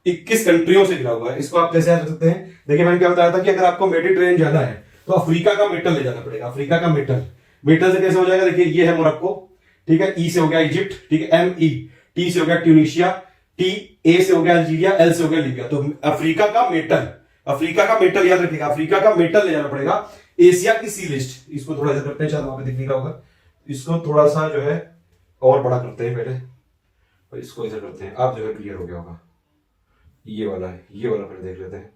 21 कंट्रियों से घिरा हुआ है। इसको आप कैसे याद रख सकते हैं, देखिए मैंने क्या बताया था कि अगर आपको मेडिटेरियन जाना है तो अफ्रीका का मेटल ले जाना पड़ेगा। अफ्रीका का मेटल से कैसे हो जाएगा, देखिए ये है मोरक्को, ठीक है, ई से हो गया इजिप्ट, ठीक है, ME, टी से हो गया ट्यूनीशिया, टी, ए से हो गया अल्जीरिया, एल से हो गया लीबिया। तो अफ्रीका का मेटल, अफ्रीका का मेटल याद रखिएगा, अफ्रीका का मेटल ले जाना पड़ेगा। एशिया की सी लिस्ट, इसको थोड़ा सा करते हैं, शायद वहां पे दिख नहीं रहा होगा, इसको थोड़ा सा जो है और बड़ा करते हैं पहले, और इसको ऐसा करते हैं, आप जो है क्लियर हो गया होगा। ये वाला है, ये वाला पहले देख लेते हैं।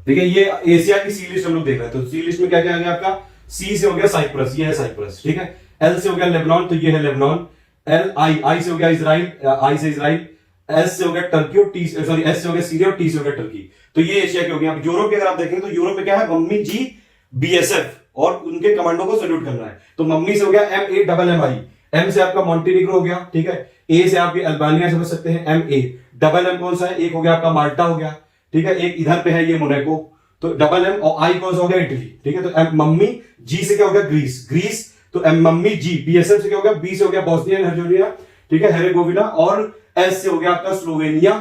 देखिए ये एशिया की सी लिस्ट हम लोग देख रहे हैं, तो सी लिस्ट में क्या क्या आ गया आपका, सी से हो गया साइप्रस, ये है साइप्रस, ठीक है। एल से हो गया लेबनान, तो ये है लेबनान। एल आई से हो गया इजराइल, आई से इजराइल। एस से हो गया टर्की, और टी सॉरी एस से हो गया सीरिया, और टी से हो गया टर्की। तो ये एशिया के हो गए। यूरोप के अगर आप देखेंगे तो यूरोप में क्या है, मम्मी जी बीएसएफ, और उनके कमांडो को सैल्यूट करना है, तो मम्मी से हो गया MAMMI। एम से आपका मॉन्टेनिग्रो हो गया, ठीक है। ए से आपकी अल्बानिया समझ सकते हैं, MA। कौन सा है, एक हो गया आपका माल्टा हो गया, ठीक है। एक इधर पे है ये मोनाको, तो M, और आई कौन सा हो गया, इटली, ठीक है। तो एम मम्मी, जी से क्या हो गया, ग्रीस, तो एम मम्मी जी। बीएसएफ से क्या हो गया, बी से हो गया बोस्निया एंड हर्जेगोविना, ठीक है, हेरेगोविना। और एस से हो गया आपका स्लोवेनिया,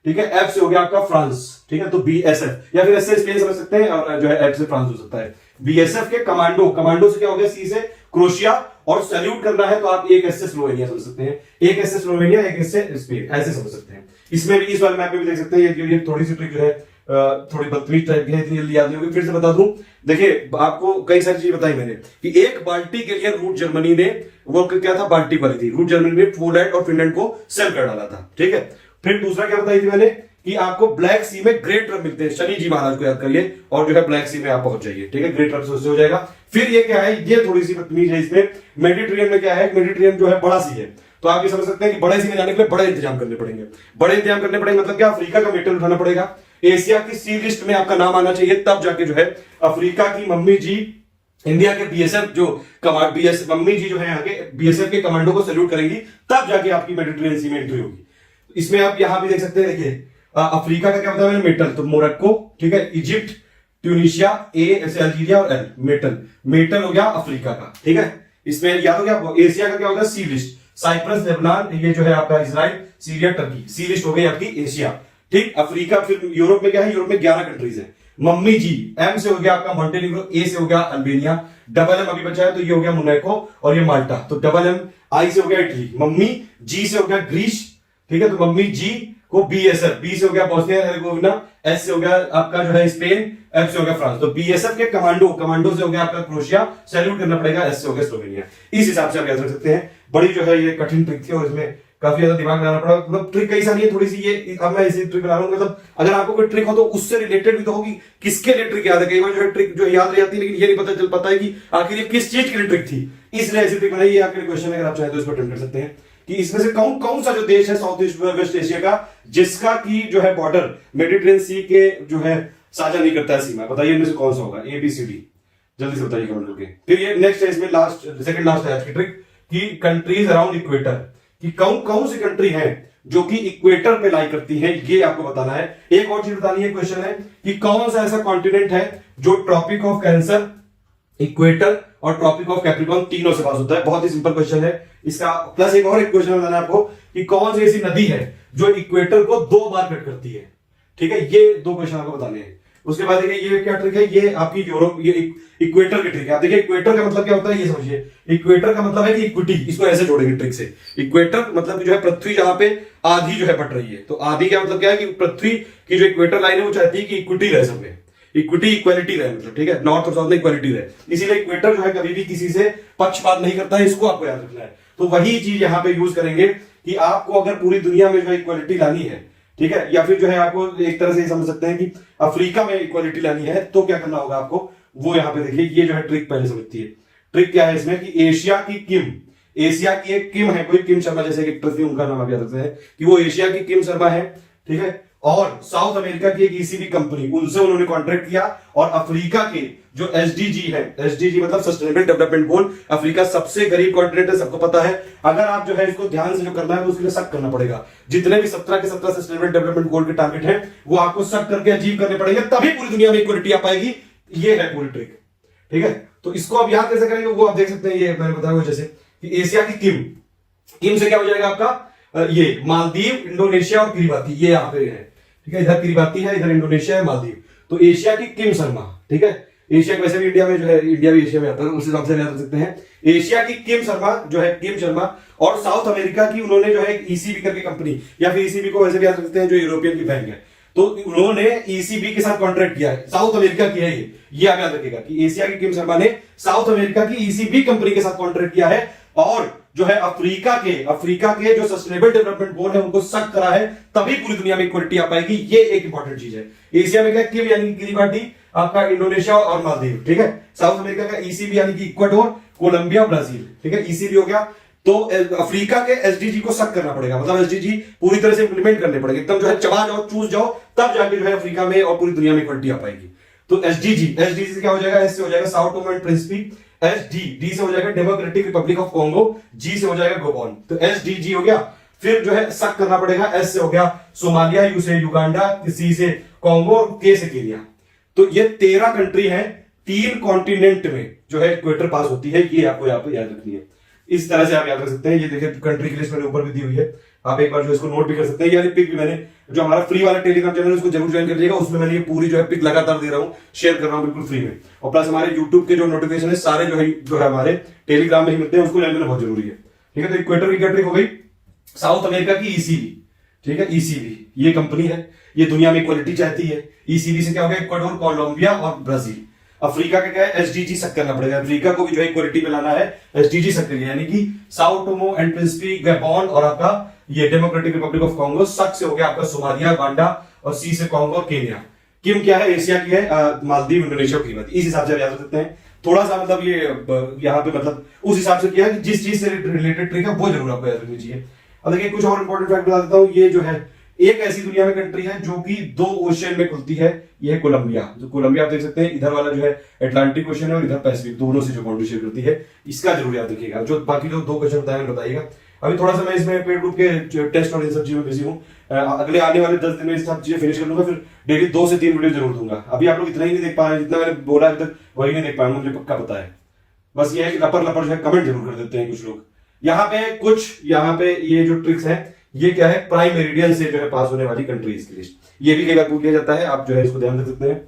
ठीक है। एफ से हो गया आपका फ्रांस, ठीक है। तो बीएसएफ, या फिर एस से स्पेन समझ सकते हैं, और जो है एफ से फ्रांस हो सकता है। बीएसएफ के कमांडो से क्या हो गया, सी से क्रोशिया, और सैल्यूट करना है तो आप एक एस से स्लोवेनिया समझ सकते हैं, एक एस से स्लोवेनिया, एक एस से स्पेन, ऐसे समझ सकते हैं। इसमें भी, इस वाले मैप में भी देख सकते हैं, ये थोड़ी सी ट्रिक जो है थोड़ी बदतमीज टाइप की है, इतनी जल्दी याद नहीं होगी, फिर से बता दूं। देखिए आपको कई सारी चीज बताई मैंने कि एक बाल्टी के लिए रूट जर्मनी ने, वो क्या था, बाल्टी वाली थी, रूट जर्मनी ने पोलैंड और फिनलैंड को सेल कर डाला था, ठीक है। फिर दूसरा क्या बताई थी मैंने कि आपको ब्लैक सी में ग्रेट ट्रम्प मिलते हैं, शनि जी महाराज को याद करिए, और जो है ब्लैक सी में आप पहुंच जाइए, ठीक है। ग्रेट ट्रम्प से हो जाएगा। फिर ये क्या है, ये थोड़ी सी बदतमीज है, इसमें मेडिटेरियन में क्या है, मेडिटेरियन जो है बड़ा सी है, तो आप ये समझ सकते हैं कि बड़े सी में जाने के लिए बड़े इंतजाम करने पड़ेंगे। बड़े इंतजाम करने पड़ेंगे मतलब क्या, अफ्रीका का मेटल उठाना पड़ेगा, एशिया की सी लिस्ट में आपका नाम आना चाहिए, तब जाके जो है अफ्रीका की मम्मी जी, इंडिया के बीएसएफ जो मम्मी जी जो है आगे बीएसएफ के कमांडो को सैल्यूट करेंगी, तब जाके आपकी मेडिटेरियन सी में एंट्री होगी। इसमें आप यहां भी देख सकते हैं, देखिए अफ्रीका का क्या बताया मैंने, मेटल, तो मोरक्को, ठीक है, इजिप्ट, ट्यूनिशिया, ए ऐसे अल्जीरिया, और एल मेटल हो गया अफ्रीका का, ठीक है। इसमें याद हो गया आपको। एशिया का क्या होगा, सी लिस्ट, साइप्रस, लेबनान, ये जो है आपका इजराइल, सीरिया, टर्की, सी लिस्ट हो गई आपकी एशिया, ठीक। अफ्रीका, फिर यूरोप में क्या है, यूरोप में 11 कंट्रीज है। मम्मी जी, एम से हो गया आपका मॉन्टेनिग्रो, ए से हो गया अल्बेनिया, M अभी बचा है तो ये हो गया मोनाको, और ये माल्टा, तो M। आई से हो गया इटली, मम्मी जी से हो गया ग्रीस, ठीक है, तो मम्मी जी को बीएसएफ, बी से हो गया बोस्निया हेर्जेगोविना, एस से हो गया आपका जो है स्पेन, एफ से हो गया फ्रांस, तो बीएसएफ के कमांडो से हो गया आपका क्रोशिया, सैल्यूट करना पड़ेगा, एस से हो गया स्लोवेनिया। इस हिसाब से आप याद रख सकते हैं। बड़ी जो है ये कठिन ट्रिक थी, और इसमें काफी ज्यादा दिमाग लगाना पड़ा, मतलब ट्रिक कैसा नहीं है, थोड़ी सी ये अब मैं ऐसी ट्रिक बना रहा हूँ, मतलब अगर आपको कोई ट्रिक हो तो उससे रिलेटेड भी तो होगी, किसके लिए ट्रिक याद है। कई बार जो है ट्रिक जो याद रह जाती है, लेकिन ये नहीं पता चल पाता है कि आखिर ये किस चीज के लिए ट्रिक थी, इसलिए ऐसी ट्रिक बनाई। ये आपके क्वेश्चन है, अगर आप चाहें तो इसको अटेम्प्ट कर सकते हैं कि इसमें से कौन सा जो देश है साउथ ईस्ट वेस्ट एशिया का, जिसका की जो है बॉर्डर मेडिटेरियन सी के जो है साझा नहीं करता है सीमा, बताइए इनमें से कौन सा होगा, ABCD, जल्दी से बताइए कमेंट करके। फिर ये नेक्स्ट है, इसमें लास्ट सेकंड लास्ट है आज की ट्रिक कि कंट्रीज अराउंड इक्वेटर, कि कौन सी कंट्री है जो कि इक्वेटर पे लाई करती है, ये आपको बताना है। एक और चीज बतानी है, क्वेश्चन है कि कौन सा ऐसा कॉन्टिनेंट है जो ट्रॉपिक ऑफ कैंसर, इक्वेटर और ट्रॉपिक ऑफ कैप्रिकॉर्न तीनों से पास होता है। बहुत ही सिंपल क्वेश्चन है इसका। प्लस एक और एक क्वेश्चन बताना है आपको कि कौन सी ऐसी नदी है जो इक्वेटर को 2 बार कट करती है, ठीक है। ये 2 क्वेश्चन आपको बताने हैं। उसके बाद देखिए ये क्या ट्रिक है, ये आपकी यूरोप, ये इक्वेटर की ट्रिक है। आप देखिए इक्वेटर का मतलब क्या होता है, ये समझिए। इक्वेटर का मतलब है कि इक्विटी, इसको ऐसे जोड़ेंगे ट्रिक से। इक्वेटर मतलब जो है पृथ्वी जहां पे आधी जो है बट रही है, तो आधी का मतलब क्या है कि पृथ्वी की जो इक्वेटर लाइन है वो चाहती है कि इक्विटी रहे सब में, इक्विटी इक्वालिटी रहे, मतलब ठीक है, नॉर्थ और साउथ में इक्वालिटी रहे। इसीलिए इक्वेटर जो है कभी भी किसी से पक्षपात नहीं करता है, इसको आपको याद रखना है। तो वही चीज यहां पे यूज करेंगे कि आपको अगर पूरी दुनिया में जो है इक्वालिटी लानी है, ठीक है, या फिर जो है आपको एक तरह से समझ सकते हैं कि अफ्रीका में इक्वालिटी लानी है, तो क्या करना होगा आपको, वो यहां पे देखिए। ये जो है ट्रिक पहले समझती है। ट्रिक क्या है इसमें कि एशिया की एक किम है, कोई किम शर्मा जैसे एक ट्रफी, उनका नाम आप याद रखते हैं कि वो एशिया की किम शर्मा है, ठीक है। और साउथ अमेरिका की एक ECB कंपनी, उनसे उन्होंने कॉन्ट्रैक्ट किया, और अफ्रीका के जो SDG है, SDG मतलब सस्टेनेबल डेवलपमेंट गोल, अफ्रीका सबसे गरीब कॉन्टिनेंट है, सबको पता है। अगर आप जो है इसको ध्यान से जो करना है तो उसके लिए सख्त करना पड़ेगा। जितने भी 17 के 17 सस्टेनेबल डेवलपमेंट गोल के टारगेट है वो आपको सख्त करके अचीव करने पड़ेंगे, तभी पूरी दुनिया में इक्वालिटी आ पाएगी। ये है पूरी ट्रिक, ठीक है। तो इसको आप याद कैसे करेंगे वो आप देख सकते हैं। ये मैंने बताया जैसे कि एशिया की किम से क्या हो जाएगा आपका, ये मालदीव, इंडोनेशिया और किरिबाती, ये यहाँ पे है, ठीक है। इधर किरिबाती है, इधर इंडोनेशिया है, मालदीव। तो एशिया की किम शर्मा, ठीक है। एशिया वैसे भी इंडिया में जो है, इंडिया भी एशिया में आता है, उस हिसाब से याद रख सकते हैं। एशिया की किम शर्मा जो है, किम शर्मा, और साउथ अमेरिका की उन्होंने जो है ईसीबी करके कंपनी, या फिर ईसीबी को वैसे भी याद रखते हैं जो यूरोपियन की बैंक है, तो उन्होंने ईसीबी के साथ कॉन्ट्रैक्ट किया है, साउथ अमेरिका की है ये आप याद रखिएगा कि एशिया की किम शर्मा ने साउथ अमेरिका की ईसीबी कंपनी के साथ कॉन्ट्रैक्ट किया है, और जो है अफ्रीका के जो सस्टेनेबल डेवलपमेंट गोल है उनको सख्त करा है, तभी पूरी दुनिया में इक्वलिटी आ पाएगी। ये एक इंपॉर्टेंट चीज है। एशिया में क्या किम यानी कि किरिबाटी आपका इंडोनेशिया और मालदीव, ठीक है। साउथ अमेरिका का ईसीबी यानी कि इक्वाडोर, कोलंबिया, ब्राजील, ठीक है, ईसीबी हो गया। तो अफ्रीका के एसडीजी को सख्त करना पड़ेगा, मतलब एसडीजी पूरी तरह से इंप्लीमेंट करने पड़ेगे, एकदम जो है चबा जाओ, चूस जाओ, तब जाके जो है अफ्रीका में और पूरी दुनिया में इक्वलिटी आ पाएगी। तो एसडीजी से क्या हो जाएगा, एस से हो जाएगा south Tomo and Principe, D से हो जाएगा डेमोक्रेटिक रिपब्लिक ऑफ कॉन्गो, जी से हो जाएगा गोबॉन। तो एसडीजी हो गया। फिर जो है सख्त करना पड़ेगा, एस से हो गया सोमालिया, यू से युगांडा, सी से कॉन्गो, के से केनिया। तो ये 13 कंट्री है, 3 कॉन्टिनेंट में जो है इक्वेटर पास होती है, ये आपको यहाँ पे याद रखनी है। इस तरह से आप याद रख सकते हैं। ये देखिए कंट्री की लिस्ट मैंने ऊपर भी दी हुई है, आप एक बार जो इसको नोट भी कर सकते हैं। यानी पिक भी मैंने जो हमारा फ्री वाला टेलीग्राम चैनल है उसको जरूर ज्वाइन कर लीजिएगा, उसमें मैंने ये पूरी जो है पिक लगातार दे रहा हूँ, शेयर कर रहा हूँ बिल्कुल फ्री में। और प्लस हमारे यूट्यूब के जो नोटिफिकेशन है सारे जो है हमारे टेलीग्राम में ही मिलते हैं, उसको ज्वाइन करना बहुत जरूरी है, ठीक है। तो इक्वेटर की कंट्री हो गई साउथ अमेरिका की ईसीबी, ठीक है। ईसीबी ये कंपनी है, ये दुनिया में इक्वलिटी चाहती है। ईसीबी से क्या हो गया, इक्वाडोर, कोलंबिया और ब्राजील। अफ्रीका का क्या है, एसडीजी सख्त करना पड़ेगा, अफ्रीका को भी जो है इक्वलिटी में लाना है, एसडीजी सख्त करिए, यानी कि south Tomo and Principe, Gabon और आपका ये डेमोक्रेटिक रिपब्लिक ऑफ कॉन्गो। सख्त से हो गया आपका सोमालिया, गांडा, और सी से कॉन्गो, केन्या। किम क्या है, एशिया की है, मालदीव, इंडोनेशिया की बात, इस हिसाब से आप याद रख सकते हैं। थोड़ा सा मतलब ये यहाँ पे मतलब उस हिसाब से किया कि जिस चीज से रिलेटेड ट्रिक है वो जरूर आपको याद रखनी चाहिए। अब देखिए कुछ और इंपॉर्टेंट फैक्ट बता देता हूँ। ये जो है एक ऐसी दुनिया में कंट्री है जो कि 2 ओशियन में खुलती है, ये है कोलंबिया। जो कोलंबिया आप देख सकते हैं, इधर वाला जो है अटलांटिक ओशियन है और इधर पैसिफिक, दोनों से जो बाउंड्री शेयर करती है, इसका जरूर याद रखिएगा। जो बाकी जो 2 क्वेश्चन बताए बताइएगा। अभी थोड़ा सा मैं इसमें पेड ग्रुप के टेस्ट और इन सब चीजों में बिजी हूँ। अगले आने वाले 10 दिन में सब चीजें फिनिश कर लूंगा, फिर डेली 2 से 3 वीडियो जरूर दूंगा। अभी आप लोग इतना ही नहीं देख पा रहे हैं, जितना मैंने बोला अभी तक वही नहीं देख पाएंगे, मुझे पक्का पता है। बस ये है कि लपर जो है कमेंट जरूर कर देते हैं कुछ लोग। यहाँ पे ये जो ट्रिक्स है, ये क्या है, प्राइम मेरिडियन से जो है पास होने वाली कंट्रीज की लिस्ट। ये भी कई बार पूछ लिया जाता है, आप जो है इसको ध्यान रख सकते हैं।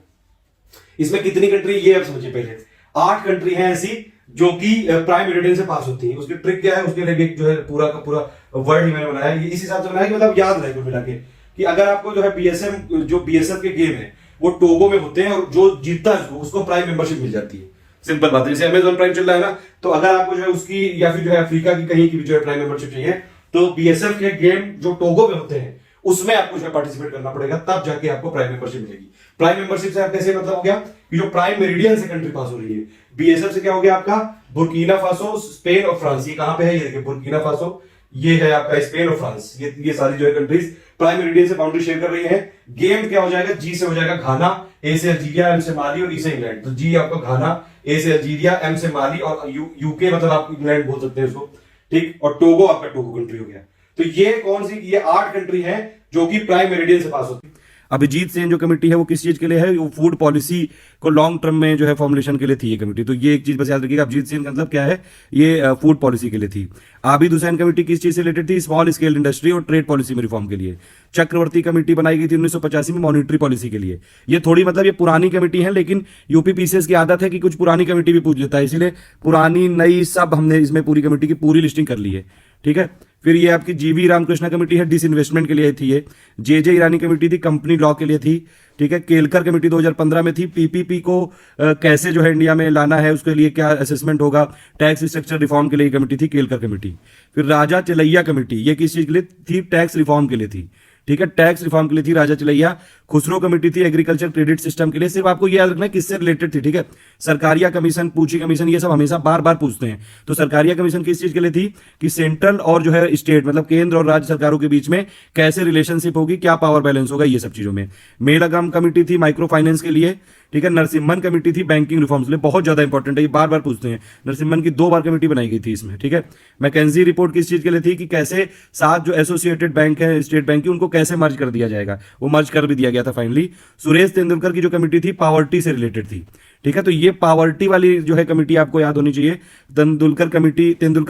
इसमें कितनी कंट्री, ये आप समझिए पहले। 8 कंट्री हैं ऐसी जो कि प्राइम मेरिडियन से पास होती है। उसकी ट्रिक क्या है, उसके लिए जो है पूरा का पूरा वर्ड ही मैंने बनाया है, ये इस हिसाब से बनाया कि मतलब याद रहे कुल मिला के, कि अगर आपको जो है बीएसएफ के गेम है वो टोगो में होते हैं, और जो जीतता है उसको प्राइम मेंबरशिप मिल जाती है। सिंपल बात है, जैसे अमेजॉन प्राइम चल रहा है ना, तो अगर आपको जो है उसकी या फिर जो है अफ्रीका की कहीं की भी जो है प्राइम मेंबरशिप चाहिए, तो बीएसएफ के गेम जो टोगो में होते हैं उसमें आपको जो है पार्टिसिपेट करना पड़ेगा, तब जाके आपको प्राइम मेंबरशिप मिलेगी। प्राइम मेंबरशिप से आप कैसे मतलब हो गया कि जो प्राइम मेरिडियन से कंट्री पास हो रही है। बीएसएफ से क्या हो गया आपका, बुर्किना फासो, स्पेन और फ्रांस। ये कहां पे है, ये देखिए बुर्किना फासो, ये है आपका स्पेन और फ्रांस। ये सारी जो है कंट्रीज प्राइम मेरिडियन से बाउंड्री शेयर कर रही है। गेम क्या हो जाएगा, जी से हो जाएगा घाना, ए से अल्जीरिया, एम से माली और ई से इंग्लैंड। तो जी आपका घाना, ए से अल्जीरिया, एम से माली और यूके मतलब आप इंग्लैंड बोल सकते हैं उसको, ठीक। और टोगो आपका टोगो कंट्री हो गया। तो ये कौन सी, ये 8 कंट्री है जो कि प्राइम मेरिडियन से पास होती है। अभिजीत सेन जो कमेटी है वो किस चीज के लिए है, वो फूड पॉलिसी को लॉन्ग टर्म में जो है फॉर्मुलेशन के लिए थी ये कमेटी। तो ये एक चीज बस याद रखिएगा, अभिजीत सेन का मतलब क्या है, ये फूड पॉलिसी के लिए थी। आबिद हुसैन कमेटी किस चीज से रिलेटेड थी, स्मॉल स्केल इंडस्ट्री और ट्रेड पॉलिसी में रिफॉर्म के लिए। चक्रवर्ती कमेटी बनाई गई थी 1985 में मॉनिटरी पॉलिसी के लिए। ये थोड़ी मतलब ये पुरानी कमेटी है, लेकिन यूपी पीसीएस की आदत है कि कुछ पुरानी कमेटी भी पूछ लेता है, इसीलिए पुरानी नई सब हमने इसमें पूरी कमेटी की पूरी लिस्टिंग कर ली है, ठीक है। फिर ये आपकी जीवी रामकृष्णा कमेटी है, डिसइन्वेस्टमेंट के लिए थी। ये जे ईरानी कमेटी थी, कंपनी लॉ के लिए थी, ठीक है। केलकर कमेटी 2015 में थी, पीपीपी को कैसे जो है इंडिया में लाना है उसके लिए क्या असेसमेंट होगा, टैक्स स्ट्रक्चर रिफॉर्म के लिए कमेटी थी केलकर कमेटी। फिर राजा चलैया कमेटी, ये किस चीज के लिए थी, टैक्स रिफॉर्म के लिए थी, ठीक है। टैक्स रिफॉर्म के लिए थी राजा चलैया। खुसरो कमेटी थी एग्रीकल्चर क्रेडिट सिस्टम के लिए। सिर्फ आपको ये याद रखना है किससे रिलेटेड थी, ठीक है। सरकारिया कमीशन, पूछी कमीशन, ये सब हमेशा बार बार पूछते हैं। तो सरकारिया कमीशन किस चीज के लिए थी कि सेंट्रल और जो है स्टेट मतलब केंद्र और राज्य सरकारों के बीच में कैसे रिलेशनशिप होगी, क्या पावर बैलेंस होगा, ये सब चीजों में। मेलागम कमेटी थी माइक्रो फाइनेंस के लिए, ठीक है। नरसिम्हन कमेटी थी बैंकिंग रिफॉर्म्स के लिए, बहुत ज्यादा इंपॉर्टेंट है, ये बार बार पूछते हैं। नरसिम्हन की 2 बार कमेटी बनाई गई थी इसमें, ठीक है। मैकेंजी रिपोर्ट किस चीज के लिए थी कि कैसे 7 जो एसोसिएटेड बैंक है स्टेट बैंक की, उनको कैसे मर्ज कर दिया जाएगा, वो मर्ज कर भी दिया गया था फाइनली। सुरेश तेंदुलकर की जो कमेटी थी पावर्टी से रिलेटेड थी, ठीक है, तो ये पावर्टी वाली जो है कमेटी आपको याद होनी चाहिए। तेंदुलकर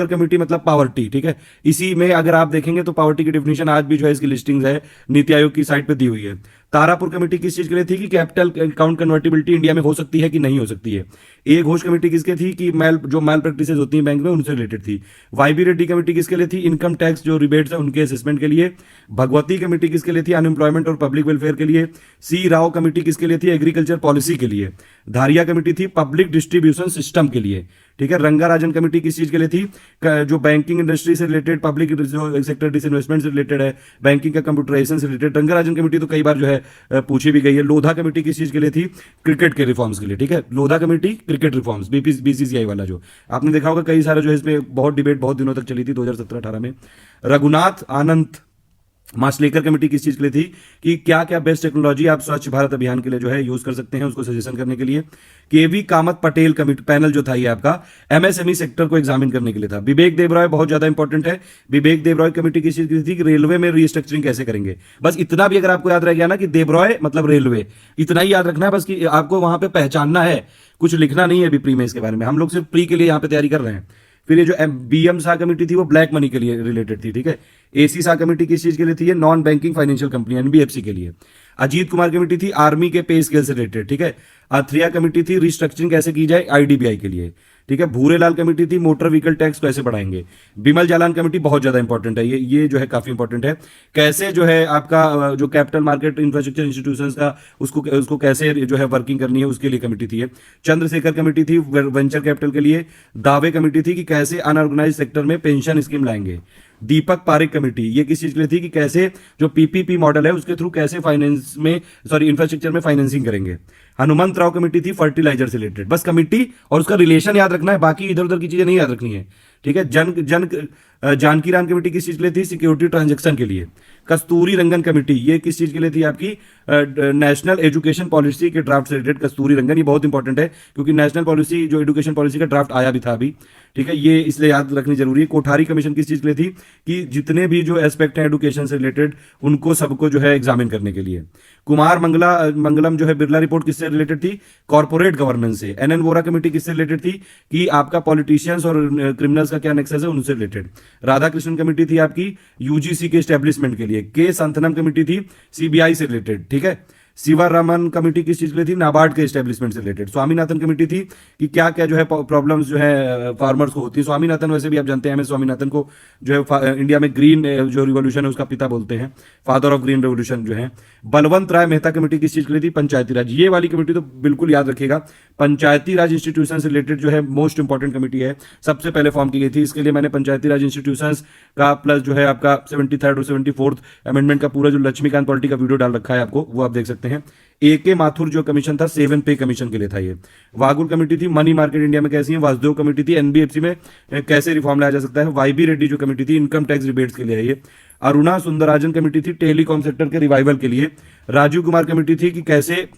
कमेटी मतलब पावर्टी, ठीक है। इसी में अगर आप देखेंगे तो पावर्टी की डिफिनेशन आज भी जो है इसकी लिस्टिंग्स है नीति आयोग की साइट पे दी हुई है। तारापुर कमेटी किस चीज के लिए थी कि कैपिटल अकाउंट कन्वर्टिबिलिटी इंडिया में हो सकती है कि नहीं हो सकती है। ए घोष कमेटी किसके थी कि जो मैल प्रैक्टिसेस होती हैं बैंक में उनसे रिलेटेड थी। वाईबी रेड्डी कमेटी किसके लिए थी, इनकम टैक्स जो रिबेट्स है उनके असेसमेंट के लिए। भगवती कमेटी किसके लिए थी, अनएम्प्लॉयमेंट और पब्लिक वेलफेयर के लिए। सी राव कमेटी किसके लिए थी, एग्रीकल्चर पॉलिसी के लिए। धारिया कमेटी थी पब्लिक डिस्ट्रीब्यूशन सिस्टम के लिए, ठीक है। रंगाराजन कमेटी किस चीज के लिए थी, जो बैंकिंग इंडस्ट्री से रिलेटेड, पब्लिक जो सेक्टर डिसइन्वेस्टमेंट से रिलेटेड है, बैंकिंग का कंप्यूटराइजेशन से रिलेटेड। रंगाराजन कमेटी तो कई बार जो है पूछी भी गई है। लोधा कमेटी किस चीज के लिए थी, क्रिकेट के रिफॉर्म्स के लिए, ठीक है। Lodha committee cricket reforms, BCCI वाला जो आपने देखा होगा कई सारा जो है इसमें बहुत डिबेट बहुत दिनों तक चली थी 2017-18 में। रघुनाथ आनंद माशलेकर कमेटी किस चीज के लिए थी कि क्या क्या बेस्ट टेक्नोलॉजी आप स्वच्छ भारत अभियान के लिए जो है यूज कर सकते हैं, उसको सजेशन करने के लिए। केवी कामत पटेल कमेटी पैनल जो था ये आपका एमएसएमई सेक्टर को एग्जामिन करने के लिए था। विवेक देबरॉय बहुत ज्यादा इंपॉर्टेंट है। विवेक देबरॉय कमेटी किस चीज की थी कि रेलवे में रीस्ट्रक्चरिंग कैसे करेंगे। बस इतना भी अगर आपको याद रह गया ना कि देबरॉय मतलब रेलवे, इतना ही याद रखना है बस कि आपको वहां पे पहचानना है, कुछ लिखना नहीं है अभी प्री में इसके बारे में। हम लोग सिर्फ प्री के लिए यहाँ पे तैयारी कर रहे हैं। फिर ये जो बीएम शाह कमेटी थी वो ब्लैक मनी के लिए रिलेटेड थी, ठीक है। एसी शाह कमेटी किस चीज के लिए थी, ये non banking financial company NBFC के लिए। अजीत कुमार कमेटी थी आर्मी के पे स्केल से रिलेटेड, ठीक है। अथरिया कमेटी थी रिस्ट्रक्चरिंग कैसे की जाए आईडीबीआई के लिए, ठीक है। भूरेलाल कमेटी थी मोटर व्हीकल टैक्स कैसे बढ़ाएंगे। बिमल जालान कमेटी बहुत ज्यादा इंपॉर्टेंट है, ये जो है काफी इंपॉर्टेंट है, कैसे जो है आपका जो कैपिटल मार्केट इंफ्रास्ट्रक्चर इंस्टीट्यूशंस का उसको कैसे जो है वर्किंग करनी है उसके लिए कमेटी थी। चंद्रशेखर कमेटी थी वेंचर कैपिटल के लिए। दावे कमेटी थी कि कैसे अनऑर्गेनाइज सेक्टर में पेंशन स्कीम लाएंगे। दीपक पारिक कमेटी ये किस चीज के लिए थी कि कैसे जो पीपीपी मॉडल है उसके थ्रू कैसे फाइनेंस में इंफ्रास्ट्रक्चर में फाइनेंसिंग करेंगे। हनुमंत राव कमेटी थी फर्टिलाइजर से रिलेटेड। बस कमेटी और उसका रिलेशन याद रखना है, बाकी इधर उधर की चीजें नहीं याद रखनी है, ठीक है। जानकी राम कमेटी किस चीज के लिए थी, सिक्योरिटी ट्रांजैक्शन के लिए। कस्तूरी रंगन कमेटी ये किस चीज के लिए थी आपकी नेशनल एजुकेशन पॉलिसी के ड्राफ्ट से रिलेटेड। कस्तूरी रंगन ये बहुत इंपॉर्टेंट है क्योंकि नेशनल पॉलिसी जो एजुकेशन पॉलिसी का ड्राफ्ट आया भी था अभी, ठीक है, ये इसलिए याद रखनी जरूरी है। कोठारी कमीशन किस चीज के लिए थी कि जितने भी जो एस्पेक्ट है एजुकेशन से रिलेटेड उनको सबको जो है एग्जामिन करने के लिए। कुमार मंगलम जो है बिरला रिपोर्ट किससे रिलेटेड थी, कॉर्पोरेट गवर्नेंस से। एनएन वोरा कमेटी किससे रिलेटेड थी कि आपका पॉलिटिशियंस और क्रिमिनल्स का क्या नेक्सस है उनसे रिलेटेड। राधाकृष्णन कमेटी थी आपकी यूजीसी के एस्टेब्लिशमेंट के लिए। के संथनम कमेटी थी सीबीआई से रिलेटेड, ठीक है। शिवारामन कमेटी किस चीज के लिए थी, नाबार्ड के एस्टेब्लिशमेंट से रिलेटेड। स्वामीनाथन कमेटी थी कि क्या क्या जो है प्रॉब्लम्स जो है फार्मर्स को होती है। स्वामीनाथन वैसे भी आप जानते हैं, एम एस स्वामीनाथन को जो है इंडिया में ग्रीन जो रिवॉल्यूशन है उसका पिता बोलते हैं, फादर ऑफ ग्रीन रेवोल्यूशन जो है। बलवंत राय मेहता कमेटी किस चीज के लिए थी, पंचायती राज। ये वाली कमेटी तो बिल्कुल याद रखिएगा, पंचायती राज इंस्टीट्यूशन से रिलेटेड जो है मोस्ट इंपॉर्टेंट कमेटी है, सबसे पहले फॉर्म की गई थी। इसके लिए मैंने पंचायती राज इंस्टीट्यूशन का प्लस जो है आपका 73rd और 74th अमेंडमेंट का पूरा जो लक्ष्मीकांत पॉलिटी का वीडियो डाल रखा है आपको, वो आप देख सकते हैं। ए माथुर जो कमीशन था 7 पे कमीशन के लिए था ये। वागुल कमेटी थी मनी मार्केट इंडिया में कैसी है। वासुदेव कमेटी थी एनबीएफसी में कैसे रिफॉर्म लाया जा सकता है। वाईबी रेड्डी जो कमेटी थी इनकम टैक्स रिबेट्स के लिए है ये। अरुणा सुंदराजन कमेटी थी टेलीकॉम सेक्टर के रिवाइवल के लिए। राजीव कुमार कमेटी थी कि कैसे,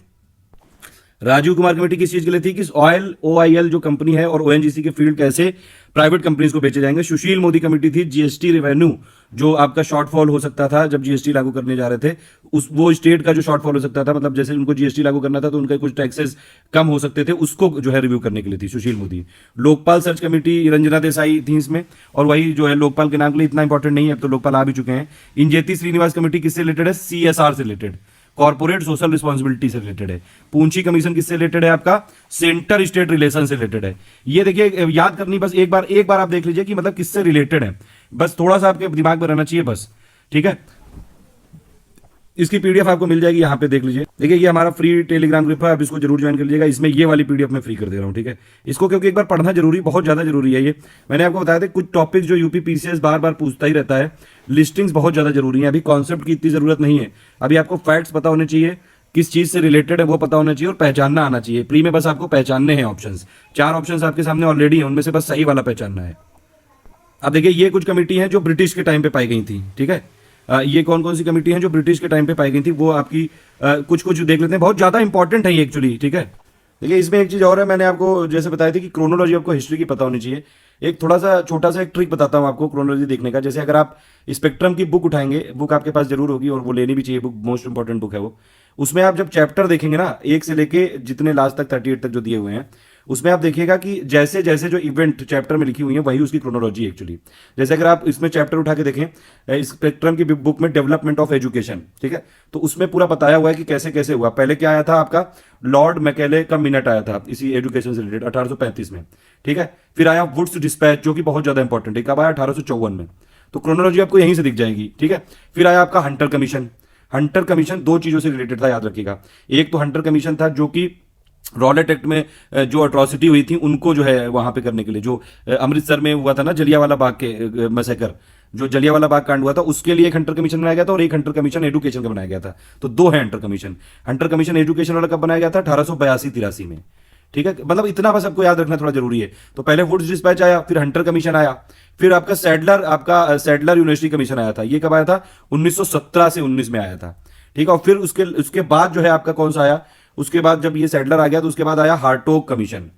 राजीव कुमार कमेटी किस चीज के लिए थी कि ऑयल ओआईएल जो कंपनी है और ओएनजीसी के फील्ड कैसे प्राइवेट कंपनीज को बेचे जाएंगे। सुशील मोदी कमेटी थी जीएसटी रेवेन्यू जो आपका शॉर्टफॉल हो सकता था जब जीएसटी लागू करने जा रहे थे, वो स्टेट का जो शॉर्टफॉल हो सकता था, मतलब जैसे उनको जीएसटी लागू करना था तो उनके कुछ टैक्सेस कम हो सकते थे, उसको जो है रिव्यू करने के लिए थी सुशील मोदी। लोकपाल सर्च कमेटी रंजना देसाई थी इसमें, और वही जो है लोकपाल के नाम के लिए इतना इंपॉर्टेंट नहीं है, अब तो लोकपाल आ भी चुके हैं। इंजेती श्रीनिवास कमेटी किससे रिलेटेड है, सीएसआर से रिलेटेड, कॉर्पोरेट सोशल रिस्पॉन्सिबिलिटी से रिलेटेड है। पूंछी कमीशन किससे रिलेटेड है आपका, सेंटर स्टेट रिलेशन से रिलेटेड है। ये देखिए याद करनी बस एक बार आप देख लीजिए कि मतलब किससे रिलेटेड है, बस थोड़ा सा आपके दिमाग में रहना चाहिए बस, ठीक है। इसकी पीडीएफ आपको मिल जाएगी, यहाँ पे देख लीजिए। देखिए ये हमारा फ्री टेलीग्राम ग्रुप है, आप इसको जरूर ज्वाइन कर लीजिएगा। इसमें ये वाली पीडीएफ मैं फ्री कर दे रहा हूँ, ठीक है। इसको क्योंकि एक बार पढ़ना जरूरी, बहुत ज्यादा जरूरी है। ये मैंने आपको बताया था कुछ टॉपिक जो यूपी पीसीएस बार बार पूछता ही रहता है, लिस्टिंग्स बहुत ज्यादा जरूरी है। अभी कॉन्सेप्ट की इतनी जरूरत नहीं है, अभी आपको फैक्ट्स पता होने चाहिए, किस चीज से रिलेटेड है वो पता होना चाहिए और पहचानना आना चाहिए। प्री में बस आपको पहचानने हैं ऑप्शंस, 4 ऑप्शंस आपके सामने ऑलरेडी है, उनमें से बस सही वाला पहचानना है। अब देखिए ये कुछ कमेटी हैं जो ब्रिटिश के टाइम पे पाई गई थी, ठीक है। ये कौन कौन सी कमेटी हैं जो ब्रिटिश के टाइम पे पाई गई थी, वो आपकी कुछ देख लेते हैं, बहुत ज्यादा इंपॉर्टेंट है ये एक्चुअली, ठीक है। देखिए इसमें एक चीज और है, मैंने आपको जैसे बताया था कि क्रोनोलॉजी आपको हिस्ट्री की पता होनी चाहिए। एक थोड़ा सा छोटा सा एक ट्रिक बताता हूं आपको क्रोनोलॉजी देखने का। जैसे अगर आप स्पेक्ट्रम की बुक उठाएंगे, बुक आपके पास जरूर होगी और वो लेनी भी चाहिए बुक, मोस्ट इंपॉर्टेंट बुक है वो। उसमें आप जब चैप्टर देखेंगे ना, 1 से लेके जितने लास्ट तक 38 तक जो दिए हुए हैं, उसमें आप देखिएगा कि जैसे जैसे जो इवेंट चैप्टर में लिखी हुई है वही उसकी क्रोनोलॉजी एक्चुअली। जैसे अगर आप इसमें चैप्टर उठा के देखें, इस स्पेक्ट्रम की बुक में डेवलपमेंट ऑफ एजुकेशन, ठीक है, तो उसमें पूरा बताया हुआ है कि कैसे कैसे हुआ। पहले क्या आया था आपका, लॉर्ड मैकेले का मिनट आया था इसी एजुकेशन से रिलेटेड 1835 में, ठीक है। फिर आया वुड्स डिस्पैच जो कि बहुत ज्यादा इंपॉर्टेंट है, कब आया, 1854 में। तो क्रोनोलॉजी आपको यहीं से दिख जाएगी, ठीक है। फिर आया आपका हंटर कमीशन। हंटर कमीशन 2 चीजों से रिलेटेड था, याद रखिएगा। एक तो हंटर कमीशन था जो कि रॉलेट एक्ट में जो अट्रॉसिटी हुई थी उनको जो है वहां पे करने के लिए, जो अमृतसर में हुआ था ना जलियांवाला बाग के मैसेकर, जो जलियांवाला बाग कांड हुआ था, उसके लिए एक हंटर कमीशन बनाया गया था और एक हंटर कमीशन एजुकेशन का बनाया गया था। तो 2 है Hunter commission. Hunter commission education वाला कब बनाया गया था, 1882-83 में, ठीक है। मतलब इतना बस आपको याद रखना थोड़ा जरूरी है। तो पहले वुड्स डिस्पैच आया, फिर हंटर कमीशन आया, फिर आपका सैडलर यूनिवर्सिटी कमीशन आया था। ये कब आया था, 1917 से 19 में आया था, ठीक है। और फिर उसके बाद जो है आपका कौन सा आया, उसके बाद जब ये सैडलर आ गया तो उसके बाद आया हार्टोग कमीशन,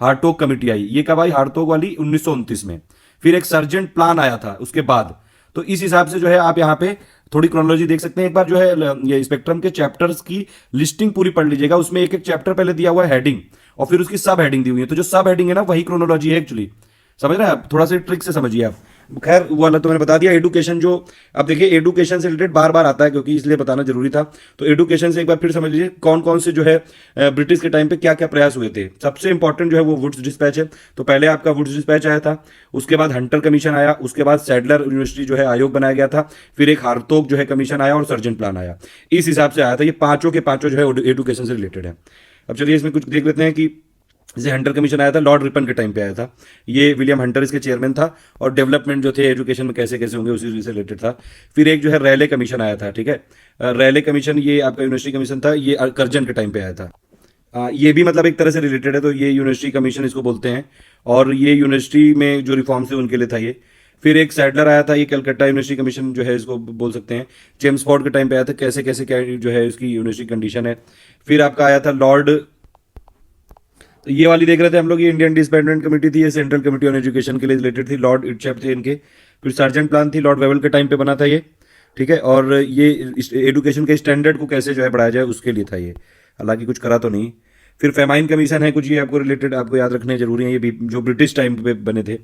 हार्टोग कमेटी आई। ये कब आई, हार्टोग वाली 1929 में। फिर एक सर्जेंट प्लान आया था उसके बाद। तो इस हिसाब से जो है आप यहाँ पे थोड़ी क्रोनोलॉजी देख सकते हैं। एक बार जो है ये स्पेक्ट्रम के चैप्टर्स की लिस्टिंग पूरी पढ़ लीजिएगा। उसमें एक एक चैप्टर पहले दिया हुआ है हेडिंग, और फिर उसकी सब हेडिंग दी हुई है। तो जो सब हेडिंग है ना वही क्रोनोलॉजी है एक्चुअली, समझ रहे हैं आप, थोड़ा सा ट्रिक से समझिए आप। खैर वो वाला तो मैंने बता दिया। एडुकेशन जो, अब देखिए एडुकेशन से रिलेटेड बार बार आता है क्योंकि इसलिए बताना जरूरी था। तो एडुकेशन से एक बार फिर समझ लीजिए कौन कौन से जो है ब्रिटिश के टाइम पे क्या क्या प्रयास हुए थे। सबसे इंपॉर्टेंट जो है वो वुड्स डिस्पैच है। तो पहले आपका वुड्स डिस्पैच आया था, उसके बाद हंटर कमीशन आया, उसके बाद सैडलर यूनिवर्सिटी जो है आयोग बनाया गया था, फिर एक हार्टोग जो है कमीशन आया और सर्जेंट प्लान आया। इस हिसाब से आया था। ये पांचों के पांचों जो है एडुकेशन से रिलेटेड है। अब चलिए इसमें कुछ देख लेते हैं कि जैसे हंटर कमीशन आया था, लॉर्ड रिपन के टाइम पे आया था। ये विलियम हंटर इसके चेयरमैन था, और डेवलपमेंट जो थे एजुकेशन में कैसे कैसे होंगे उसी से रिलेटेड था। फिर एक जो है रैले कमीशन आया था, ठीक है। रैले कमीशन ये आपका यूनिवर्सिटी कमीशन था, ये कर्जन के टाइम पे आया था। ये भी मतलब एक तरह से रिलेटेड है। तो ये यूनिवर्सिटी कमीशन इसको बोलते हैं, और ये यूनिवर्सिटी में जो रिफॉर्म्स थे उनके लिए था ये। फिर एक सैडलर आया था, ये कलकत्ता यूनिवर्सिटी कमीशन जो है इसको बोल सकते हैं। जेम्स फोर्ड के टाइम पे आया था, कैसे कैसे क्या जो है इसकी यूनिवर्सिटी कंडीशन है। फिर आपका आया था लॉर्ड, तो ये वाली देख रहे थे हम लोग, ये इंडियन इंडिपेंडेंट कमेटी थी, ये सेंट्रल कमेटी ऑन एजुकेशन के लिए रिलेटेड थी। लॉर्ड इटचेप थे इनके। फिर सर्जेंट प्लान थी, लॉर्ड वेवल के टाइम पे बना था ये, ठीक है। और ये एजुकेशन के स्टैंडर्ड को कैसे जो है बढ़ाया जाए उसके लिए था ये, हालांकि कुछ करा तो नहीं। फिर फेमाइन कमीशन है कुछ, ये आपको रिलेटेड आपको याद रखने जरूरी है, ये भी जो ब्रिटिश टाइम पे बने थे।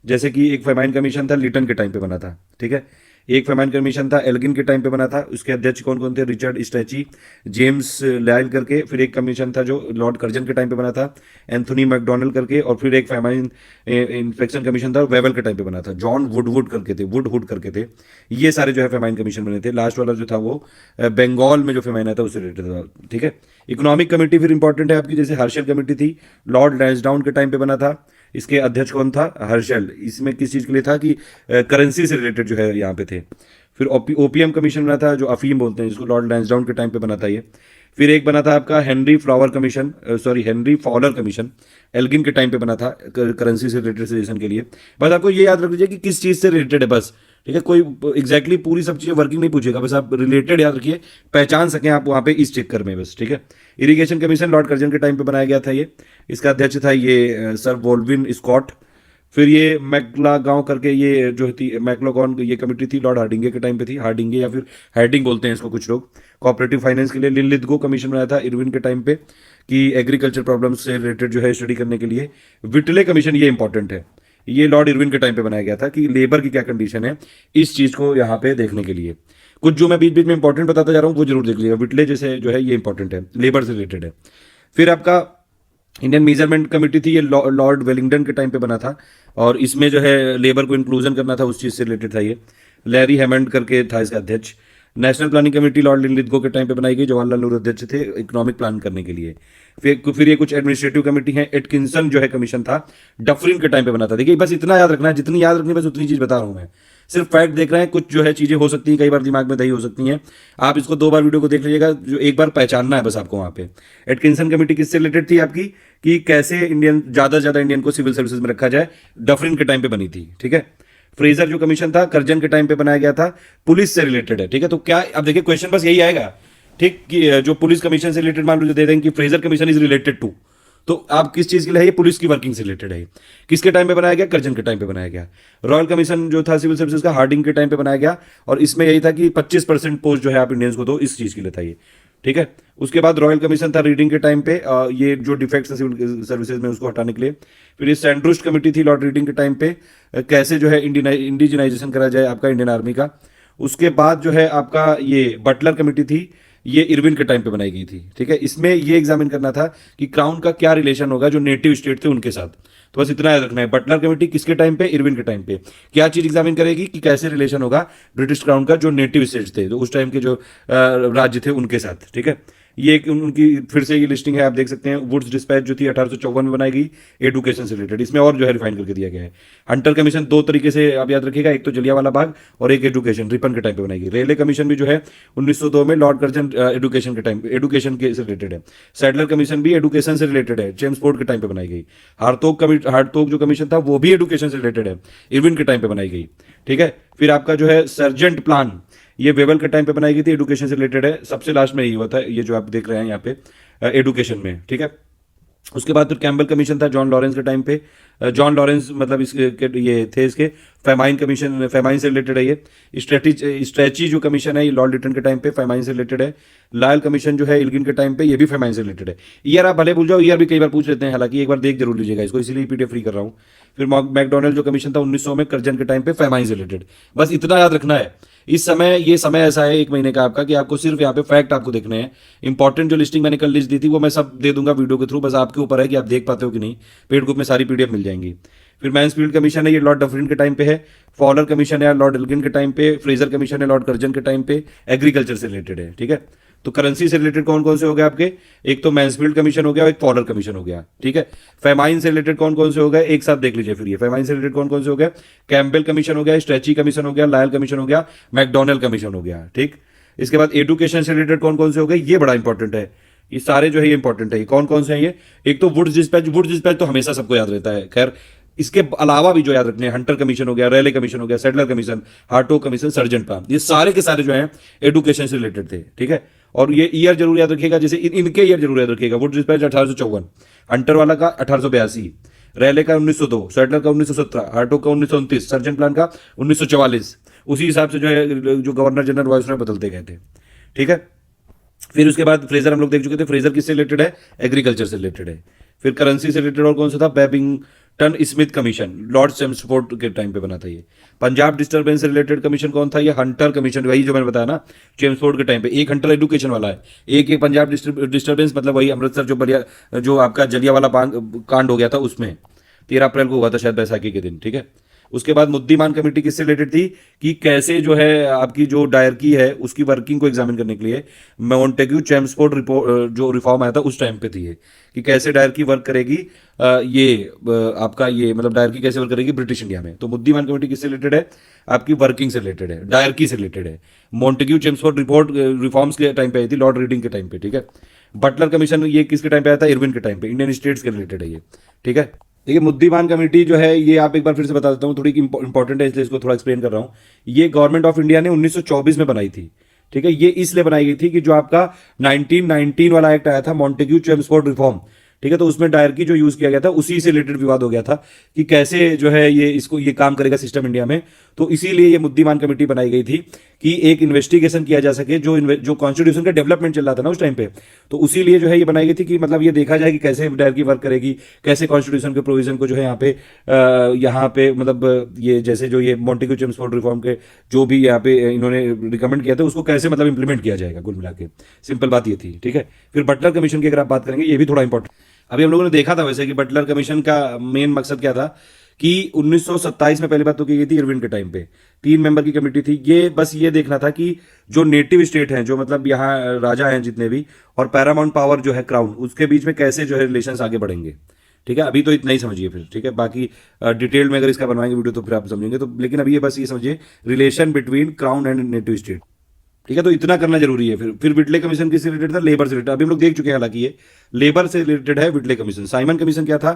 जैसे कि एक फेमाइन कमीशन था, लिटन के टाइम पे बना था, ठीक है। एक फेमाइन कमीशन था, एल्गिन के टाइम पे बना था। उसके अध्यक्ष कौन कौन थे, रिचर्ड स्टैची, जेम्स लायल करके। फिर एक कमीशन था जो लॉर्ड कर्जन के टाइम पे बना था, एंथोनी मैकडोनल्ड करके। और फिर एक फेमाइन इंस्पेक्शन कमीशन था, वेवल के टाइम पे बना था, जॉन वुडवुड करके थे, वुडहुड करके थे। ये सारे जो है फेमाइन कमीशन बने थे। लास्ट वाला जो था वो बंगाल में जो फेमाइन था उससे रिलेटेड था, ठीक है। इकोनॉमिक कमेटी फिर इंपॉर्टेंट है आपकी, जैसे हर्षल कमेटी थी, लॉर्ड लैंसडाउन के टाइम पे बना था। इसके अध्यक्ष कौन था, हर्षल। इसमें किस चीज़ के लिए था कि करेंसी से रिलेटेड जो है यहाँ पे थे। फिर ओपीएम कमीशन बना था, जो अफीम बोलते हैं जिसको, लॉर्ड लैंसडाउन के टाइम पे बना था ये। फिर एक बना था आपका हेनरी फॉलर कमीशन, एल्गिन के टाइम पे बना था, करेंसी से रिलेटेड सजेशन के लिए। बस आपको ये याद रख लीजिए कि किस चीज़ से रिलेटेड है बस, ठीक है। कोई एग्जैक्टली पूरी सब चीज़ें वर्किंग नहीं पूछेगा, बस आप रिलेटेड याद रखिए, पहचान सकें आप वहाँ पे इस चक्कर में बस, ठीक है। इरिगेशन कमीशन लॉर्ड कर्जन के टाइम पे बनाया गया था ये। इसका अध्यक्ष था ये सर वोल्विन स्कॉट। फिर ये मैक्लागांव करके ये जो थी, मैक्लागॉन ये कमेटी थी, लॉर्ड हार्डिंगे के टाइम पे थी, हार्डिंगे या फिर हैडिंग बोलते हैं इसको कुछ लोग। कोऑपरेटिव फाइनेंस के लिए लिनलिथगो कमीशन बनाया था इरविन के टाइम पे, कि एग्रीकल्चर प्रॉब्लम्स से रिलेटेड जो है स्टडी करने के लिए। विटले कमीशन, ये इंपॉर्टेंट है, ये लॉर्ड इरविन के टाइम पे बनाया गया था, कि लेबर की क्या कंडीशन है इस चीज को यहाँ पे देखने के लिए। कुछ जो मैं बीच बीच में इंपॉर्टेंट बताता जा रहा हूँ वो जरूर देख लीजिएगा। विटले जैसे जो है ये इंपॉर्टेंट है, लेबर से रिलेटेड है। फिर आपका इंडियन मेजरमेंट कमेटी थी, ये लॉर्ड वेलिंगटन के टाइम पे बना था, और इसमें जो है लेबर को इंक्लूजन करना था, उस चीज़ से रिलेटेड था ये। लैरी हैमंड करके था इसका अध्यक्ष। National planning committee Lord Linlithgow के टाइम पे बनाई गई, जवाहरलाल नेहरू अध्यक्ष थे इकोनॉमिक प्लान करने के लिए। फिर ये कुछ एडमिनिस्ट्रेटिव कमेटी है, एटकिंसन जो है कमीशन था, डफरिन के टाइम पे बना था। देखिए बस इतना याद रखना है, जितनी याद रखनी है बस उतनी चीज बता रहा हूँ मैं, सिर्फ फैक्ट देख रहे हैं। कुछ जो है चीजें हो सकती हैं, कई बार दिमाग में दही हो सकती हैं, आप इसको 2 बार वीडियो को देख लीजिएगा, जो एक बार पहचानना है बस आपको वहां पे। एटकिंसन कमेटी किससे रिलेटेड थी आपकी, कि कैसे इंडियन ज्यादा से ज्यादा इंडियन को सिविल सर्विसेज में रखा जाए, डफरिन के टाइम पे बनी थी, ठीक है। फ्रेजर जो कमीशन था कर्जन के टाइम पे बनाया गया था, पुलिस से रिलेटेड है, ठीक है। तो क्या अब देखिए क्वेश्चन बस यही आएगा, ठीक, कि जो पुलिस कमीशन से रिलेटेड मान लो दे देंगे कि Fraser commission is related to, तो आप किस चीज के लिए है, ये पुलिस की वर्किंग से रिलेटेड है। किसके टाइम पे बनाया गया, कर्जन के टाइम पे बनाया गया। रॉयल कमीशन जो था सिविल सर्विसेज का, हार्डिंग के टाइम पे बनाया गया, और इसमें यही था कि 25% पोस्ट जो है आप इंडियंस को दो, इस चीज के लिए था ये। ठीक है। उसके बाद रॉयल कमीशन था रीडिंग के टाइम पे, ये जो डिफेक्ट्स हैं सिविल सर्विसेज में उसको हटाने के लिए। फिर ये सैंड्रुस्ट कमेटी थी लॉर्ड रीडिंग के टाइम पे, कैसे जो है इंडिजिनाइजेशन करा जाए आपका इंडियन आर्मी का। उसके बाद जो है आपका ये बटलर कमेटी थी, ये इरविन के टाइम पे बनाई गई थी, ठीक है। इसमें ये एग्जामिन करना था कि क्राउन का क्या रिलेशन होगा जो नेटिव स्टेट थे उनके साथ। तो बस इतना याद रखना है, बटलर कमेटी किसके टाइम पे, इरविन के टाइम पे। क्या चीज एग्जामिन करेगी कि कैसे रिलेशन होगा ब्रिटिश क्राउन का जो नेटिव स्टेट्स थे, तो उस टाइम के जो राज्य थे उनके साथ, ठीक है। ये एक उनकी फिर से ये लिस्टिंग है, आप देख सकते हैं। वुड्स डिस्पैच जो थी 1854 में बनाई गई, एडुकेशन से रिलेटेड, इसमें और जो है रिफाइन करके दिया गया है। हंटर कमीशन दो तरीके से आप याद रखिएगा, एक तो जलियांवाला बाग और एक एडुकेशन, रिपन के टाइम पे बनाई गई। रेलवे कमीशन भी जो है 1902 में लॉर्ड कर्जन एडुकेशन के टाइम, एडुकेशन के से रिलेटेड है। सैडलर कमीशन भी एडुकेशन से रिलेटेड है, चेम्सफोर्ड के टाइम पे बनाई गई। हार्टोग जो कमीशन था वो भी एडुकेशन से रिलेटेड है, इरविन के टाइम पे बनाई गई, ठीक है। फिर आपका जो है सर्जेंट प्लान, ये वेबल के टाइम पे बनाई गई थी, एडुकेशन से रिलेटेड है। सबसे लास्ट में ये हुआ था, ये जो आप देख रहे हैं यहाँ पे एडुकेशन में, ठीक है। उसके बाद फिर कैम्बल कमीशन था जॉन लॉरेंस के टाइम पे। जॉन लॉरेंस मतलब ये थे इसके फेमाइन कमीशन, फेमाइन से रिलेटेड है ये। स्ट्रेची जो कमीशन है ये लॉर्ड लिटन के टाइम पे फेमाइन से रिलेटेड है। लायल कमीशन जो है इल्गिन के टाइम पे, ये भी फेमाइन से रिलेटेड है। ईयर आप भले भूल जाओ, ईयर भी कई बार पूछ लेते हैं, हालांकि एक बार देख जरूर लीजिएगा इसको, इसीलिए पीडीएफ फ्री कर रहा हूं। फिर मैकडोनल्ड जो कमीशन था 1900 में कर्जन के टाइम पे, फेमाइन से रिलेटेड। बस इतना याद रखना है। इस समय ये समय ऐसा है एक महीने का आपका कि आपको सिर्फ यहाँ पे फैक्ट आपको देखने हैं। इंपॉर्टेंट जो लिस्टिंग मैंने कल लिस्ट दी थी वो मैं सब दे दूंगा वीडियो के थ्रू, बस आपके ऊपर है कि आप देख पाते हो कि नहीं। पेड ग्रुप में सारी पीडीएफ मिल जाएंगी। फिर मैंसफील्ड कमीशन है, ये लॉर्ड डफरिन के टाइम पे है। फॉलर कमीशन है लॉर्ड एल्गिन के टाइम पे। फ्रेजर कमीशन है लॉर्ड कर्जन के टाइम पे, एग्रीकल्चर से रिलेटेड है, ठीक है। तो करेंसी से रिलेटेड कौन कौन से हो गए आपके, एक तो मैंसफील्ड कमीशन हो गया, एक फॉलर कमीशन हो गया, ठीक है। फेमाइन से रिलेटेड कौन कौन से हो गए, एक साथ देख लीजिए फिर। ये फेमाइन से रिलेटेड कौन कौन से हो गए, कैम्पबेल कमीशन हो गया, स्ट्रेची कमीशन हो गया, लायल कमीशन हो गया, मैकडोनल्ड कमीशन हो गया, ठीक। इसके बाद एडुकेशन से रिलेटेड कौन कौन से हो गए, ये बड़ा इंपॉर्टेंट है। ये सारे जो है ये इंपॉर्टेंट है। कौन कौन से हैं ये, एक तो वुड्स डिस्पैच तो हमेशा सबको याद रहता है। खैर इसके अलावा भी जो याद रखने हैं, हंटर कमीशन हो गया, रेले कमीशन हो गया, Sedler commission, Hartog commission, sergeant plan, ये सारे के सारे जो हैं एडुकेशन से रिलेटेड थे, ठीक है। और ये ईयर जरूर याद रखिएगा, जैसे इनके ईयर जरूर याद रखिएगा। वुड्स डिस्पैच 1854, हंटर वाला का 1882, रेले का 1902, सेडलर का 1917, हार्टोग का 1929, सर्जेंट प्लान का 1944। उसी हिसाब से जो है जो गवर्नर जनरल वाइसरॉय बदलते गए थे, ठीक है। फिर उसके बाद फ्रेजर हम लोग देख चुके थे, फ्रेजर किससे रिलेटेड है, एग्रीकल्चर से रिलेटेड है। फिर करेंसी से रिलेटेड और कौन सा था, Babington Smith commission, Lord Chelmsford के टाइम पे बना था ये। पंजाब डिस्टर्बेंस से रिलेटेड कमीशन कौन था, ये हंटर कमीशन, वही जो मैंने बताया ना चेम्सफोर्ड के टाइम पे। एक हंटर एडुकेशन वाला है, एक पंजाब डिस्टर्बेंस मतलब वही अमृतसर जो आपका जलियांवाला कांड हो गया था उसमें, 13 अप्रैल को हुआ था शायद बैसाखी के दिन, ठीक है। उसके बाद मुद्दीमान कमेटी किससे रिलेटेड थी कि कैसे जो है आपकी जो डायरकी है उसकी वर्किंग को एग्जामिन करने के लिए मॉन्टेग्यू चेम्सफोर्ड रिपोर्ट जो रिफॉर्म आया था उस टाइम पे थी ये, कि कैसे डायरकी वर्क करेगी। आपका ये मतलब डायरकी कैसे वर्क करेगी ब्रिटिश इंडिया में। तो मुद्दीमान कमेटी किससे रिलेटेड है, आपकी वर्किंग से रिलेटेड है, डायरकी से रिलेटेड है। मॉन्टेग्यू चेम्सफोर्ड रिपोर्ट रिफॉर्म्स के टाइम पे आई थी, लॉर्ड रीडिंग के टाइम पे, ठीक है। बटलर कमीशन ये किसके टाइम पे आया था, इरविन के टाइम पे, इंडियन स्टेट्स के रिलेटेड है ये, ठीक है। देखिए मुद्दीमान कमेटी जो है ये आप एक बार फिर से बता देता हूँ, थोड़ी इंपॉर्टेंट है इसलिए इसको थोड़ा एक्सप्लेन कर रहा हूँ। ये गवर्नमेंट ऑफ इंडिया ने 1924 में बनाई थी, ठीक है। ये इसलिए बनाई गई थी कि जो आपका 1919 वाला एक्ट आया था मॉन्टेग्यू चेम्सफोर्ड रिफॉर्म, ठीक है, तो उसमें डायरकी जो यूज किया गया था उसी से रिलेटेड विवाद हो गया था कि कैसे जो है ये काम करेगा सिस्टम इंडिया में। तो इसीलिए ये मुद्दीमान कमेटी बनाई गई थी कि एक इन्वेस्टिगेशन किया जा सके जो कॉन्स्टिट्यूशन का डेवलपमेंट चल रहा था ना उस टाइम पे, तो उसी लिए जो है ये बनाई गई थी कि मतलब ये देखा जाए कि कैसे डायरकी वर्क करेगी, कैसे कॉन्स्टिट्यूशन के प्रोविजन को जो है यहाँ पे मतलब ये जैसे जो ये मॉन्टेग्यू चेम्सफोर्ड रिफॉर्म के जो भी यहाँ पे इन्होंने रिकमेंड किया था उसको कैसे मतलब इंप्लीमेंट किया जाएगा, कुल मिला के सिंपल बात ये थी, ठीक है। फिर बटलर कमीशन की अगर आप बात करेंगे, ये भी थोड़ा इंपॉर्टेंट। अभी हम लोगों ने देखा था वैसे कि बटलर कमीशन का मेन मकसद क्या था कि 1927 में पहली बात तो की गई थी इरविन के टाइम पे, 3 मेंबर की कमेटी थी। ये बस ये देखना था कि जो नेटिव स्टेट हैं, जो मतलब यहाँ राजा हैं जितने भी, और पैरामाउंट पावर जो है क्राउन, उसके बीच में कैसे जो है रिलेशंस आगे बढ़ेंगे, ठीक है। अभी तो इतना ही समझिए फिर, ठीक है। बाकी डिटेल में अगर इसका बनवाएंगे वीडियो तो फिर आप समझेंगे। तो लेकिन अभी ये बस ये समझिए relation between crown and native state, ठीक है। तो इतना करना जरूरी है। फिर विटले कमीशन किससे रिलेटेड था, लेबर से रिलेटेड। अभी हम लोग देख चुके हैं, हालांकि ये लेबर से रिलेटेड है विटले कमीशन। साइमन कमीशन क्या था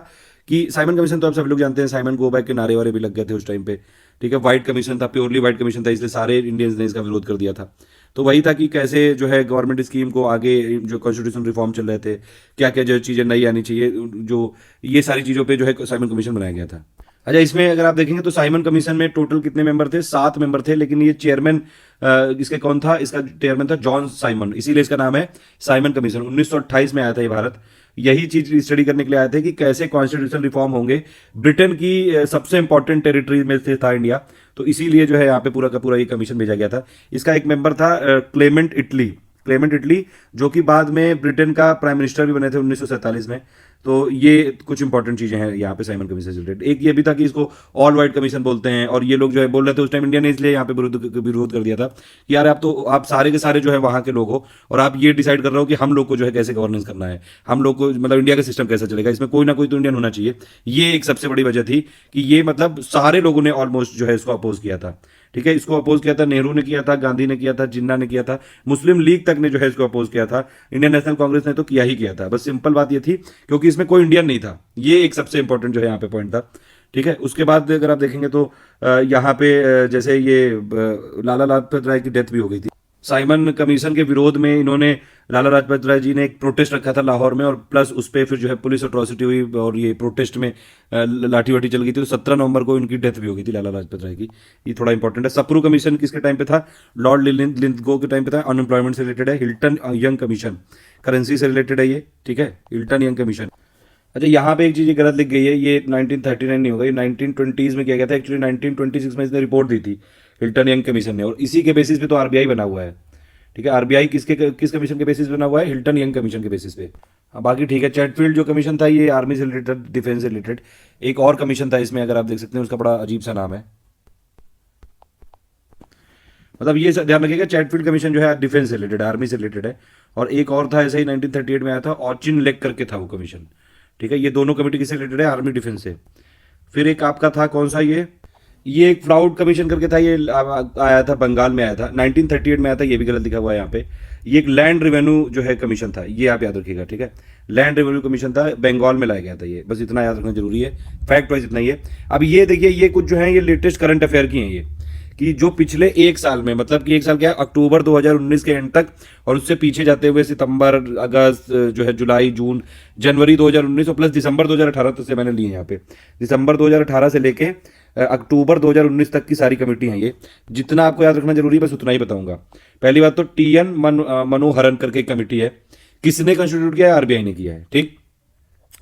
कि साइमन कमीशन तो आप सब लोग जानते हैं, साइमन गो बैक के नारे वारे भी लग गए थे उस टाइम पे, ठीक है। व्हाइट कमीशन था, प्योरली व्हाइट कमीशन था, इसलिए सारे इंडियंस ने इसका विरोध कर दिया था। तो वही था कि कैसे जो है गवर्नमेंट स्कीम को आगे, जो कॉन्स्टिट्यूशन रिफॉर्म चल रहे थे, क्या क्या जो चीजें नई आनी चाहिए, जो ये सारी चीजों पे जो है साइमन कमीशन बनाया गया था। अच्छा, इसमें अगर आप देखेंगे तो साइमन कमीशन में टोटल कितने मेंबर थे? 7 मेंबर थे, लेकिन ये चेयरमैन इसके कौन था? इसका चेयरमैन था जॉन साइमन, इसीलिए इसका नाम है साइमन कमीशन। 1928 में आया था ये भारत। यही चीज स्टडी करने के लिए आए थे कि कैसे कॉन्स्टिट्यूशन रिफॉर्म होंगे। ब्रिटेन की सबसे इंपॉर्टेंट टेरिटरी में से था इंडिया, तो इसीलिए जो है यहाँ पे पूरा का पूरा ये कमीशन भेजा गया था। इसका एक मेंबर था क्लेमेंट इटली, जो कि बाद में ब्रिटेन का प्राइम मिनिस्टर भी बने थे 1947 में। तो ये कुछ इंपॉर्टेंट चीजें हैं यहाँ पे साइमन कमीशन से रिलेटेड। एक ये भी था कि इसको ऑल वाइट कमीशन बोलते हैं, और ये लोग जो है बोल रहे थे उस टाइम, इंडिया ने इसलिए यहाँ पे विरोध कर दिया था कि यार आप सारे के सारे जो है वहां के लोग हो, और आप ये डिसाइड कर रहे हो कि हम लोग को जो है कैसे गवर्नेंस करना है, हम लोग को मतलब इंडिया का सिस्टम कैसा चलेगा, इसमें कोई ना कोई तो इंडियन होना चाहिए। ये एक सबसे बड़ी वजह थी कि ये मतलब सारे लोगों ने ऑलमोस्ट जो है इसको अपोज किया था। ठीक है, इसको अपोज किया था, नेहरू ने किया था, गांधी ने किया था, जिन्ना ने किया था, मुस्लिम लीग तक ने जो है इसको अपोज किया था, इंडियन नेशनल कांग्रेस ने तो किया ही किया था। बस सिंपल बात ये थी क्योंकि इसमें कोई इंडियन नहीं था। ये एक सबसे इंपॉर्टेंट जो है यहाँ पे पॉइंट था। ठीक है, उसके बाद अगर आप देखेंगे तो यहाँ पे जैसे ये लाला लाजपत राय की डेथ भी हो गई थी। साइमन कमीशन के विरोध में इन्होंने, लाला लाजपत राय जी ने एक प्रोटेस्ट रखा था लाहौर में, और प्लस उस पर फिर जो है पुलिस अट्रॉसिटी हुई और ये प्रोटेस्ट में लाठी वाठी चल गई थी। तो 17 नवंबर को इनकी डेथ भी हो गई थी लाला लाजपत राय की। ये थोड़ा इंपॉर्टेंट है। सप्रू कमीशन किसके टाइम पे था? लॉर्ड लिंथगो के टाइम पे था। अनएम्प्लॉयमेंट से रिलेटेड है। हिल्टन यंग कमीशन करेंसी से रिलेटेड है ये। ठीक है, हिल्टन यंग कमीशन। अच्छा, यहाँ पे एक चीज गलत लिख गई है, ये 1939 नहीं होगा, ये 1920s में किया गया था। एक्चुअली 1926 में इसने रिपोर्ट दी थी हिल्टन यंग कमीशन ने, और इसी के बेसिस पे तो आरबीआई बना हुआ है। ठीक है, आरबीआई किस कमीशन के बेसिस पे बना हुआ है? हिल्टन यंग कमीशन के बेसिस पे। हाँ, बाकी ठीक है। चैटफील्ड जो कमीशन था ये आर्मी से रिलेटेड, डिफेंस से रिलेटेड। एक और कमीशन था इसमें, अगर आप देख सकते हैं, उसका बड़ा अजीब सा नाम है। मतलब ये ध्यान रखिएगा, चैटफील्ड कमीशन जो है डिफेंस से रिलेटेड, आर्मी से रिलेटेड है। और एक और था ऐसे ही 1938 में आया था, ऑचिन लेक करके था वो कमीशन। ठीक है, ये दोनों कमेटी किससे रिलेटेड है? आर्मी डिफेंस से। फिर एक आपका था कौन सा, ये एक फ्राउड कमीशन करके था, ये आया था बंगाल में आया था, 1938 में आया था, ये भी गलत लिखा हुआ है यहाँ पे। ये एक लैंड रेवेन्यू जो है कमीशन था, ये आप याद रखिएगा। ठीक है, लैंड रेवेन्यू कमीशन था, बंगाल में लाया गया था ये, बस इतना याद रखना जरूरी है। फैक्ट वाइज इतना ही है। अब ये देखिए, ये कुछ जो है ये लेटेस्ट करंट अफेयर की हैं, ये कि जो पिछले एक साल में, मतलब कि एक साल क्या, अक्टूबर 2019 के एंड तक, और उससे पीछे जाते हुए सितंबर, अगस्त, जो है जुलाई, जून, जनवरी 2019 और प्लस दिसंबर 2018 तक से मैंने लिए यहाँ पे। दिसंबर 2018 से लेके अक्टूबर 2019 तक की सारी कमेटी हैं ये। जितना आपको याद रखना जरूरी है बस उतना ही बताऊंगा। पहली बात तो टीएन मनोहरन करके एक कमेटी है। किसने कंस्टिट्यूट किया है? आरबीआई ने किया है। ठीक,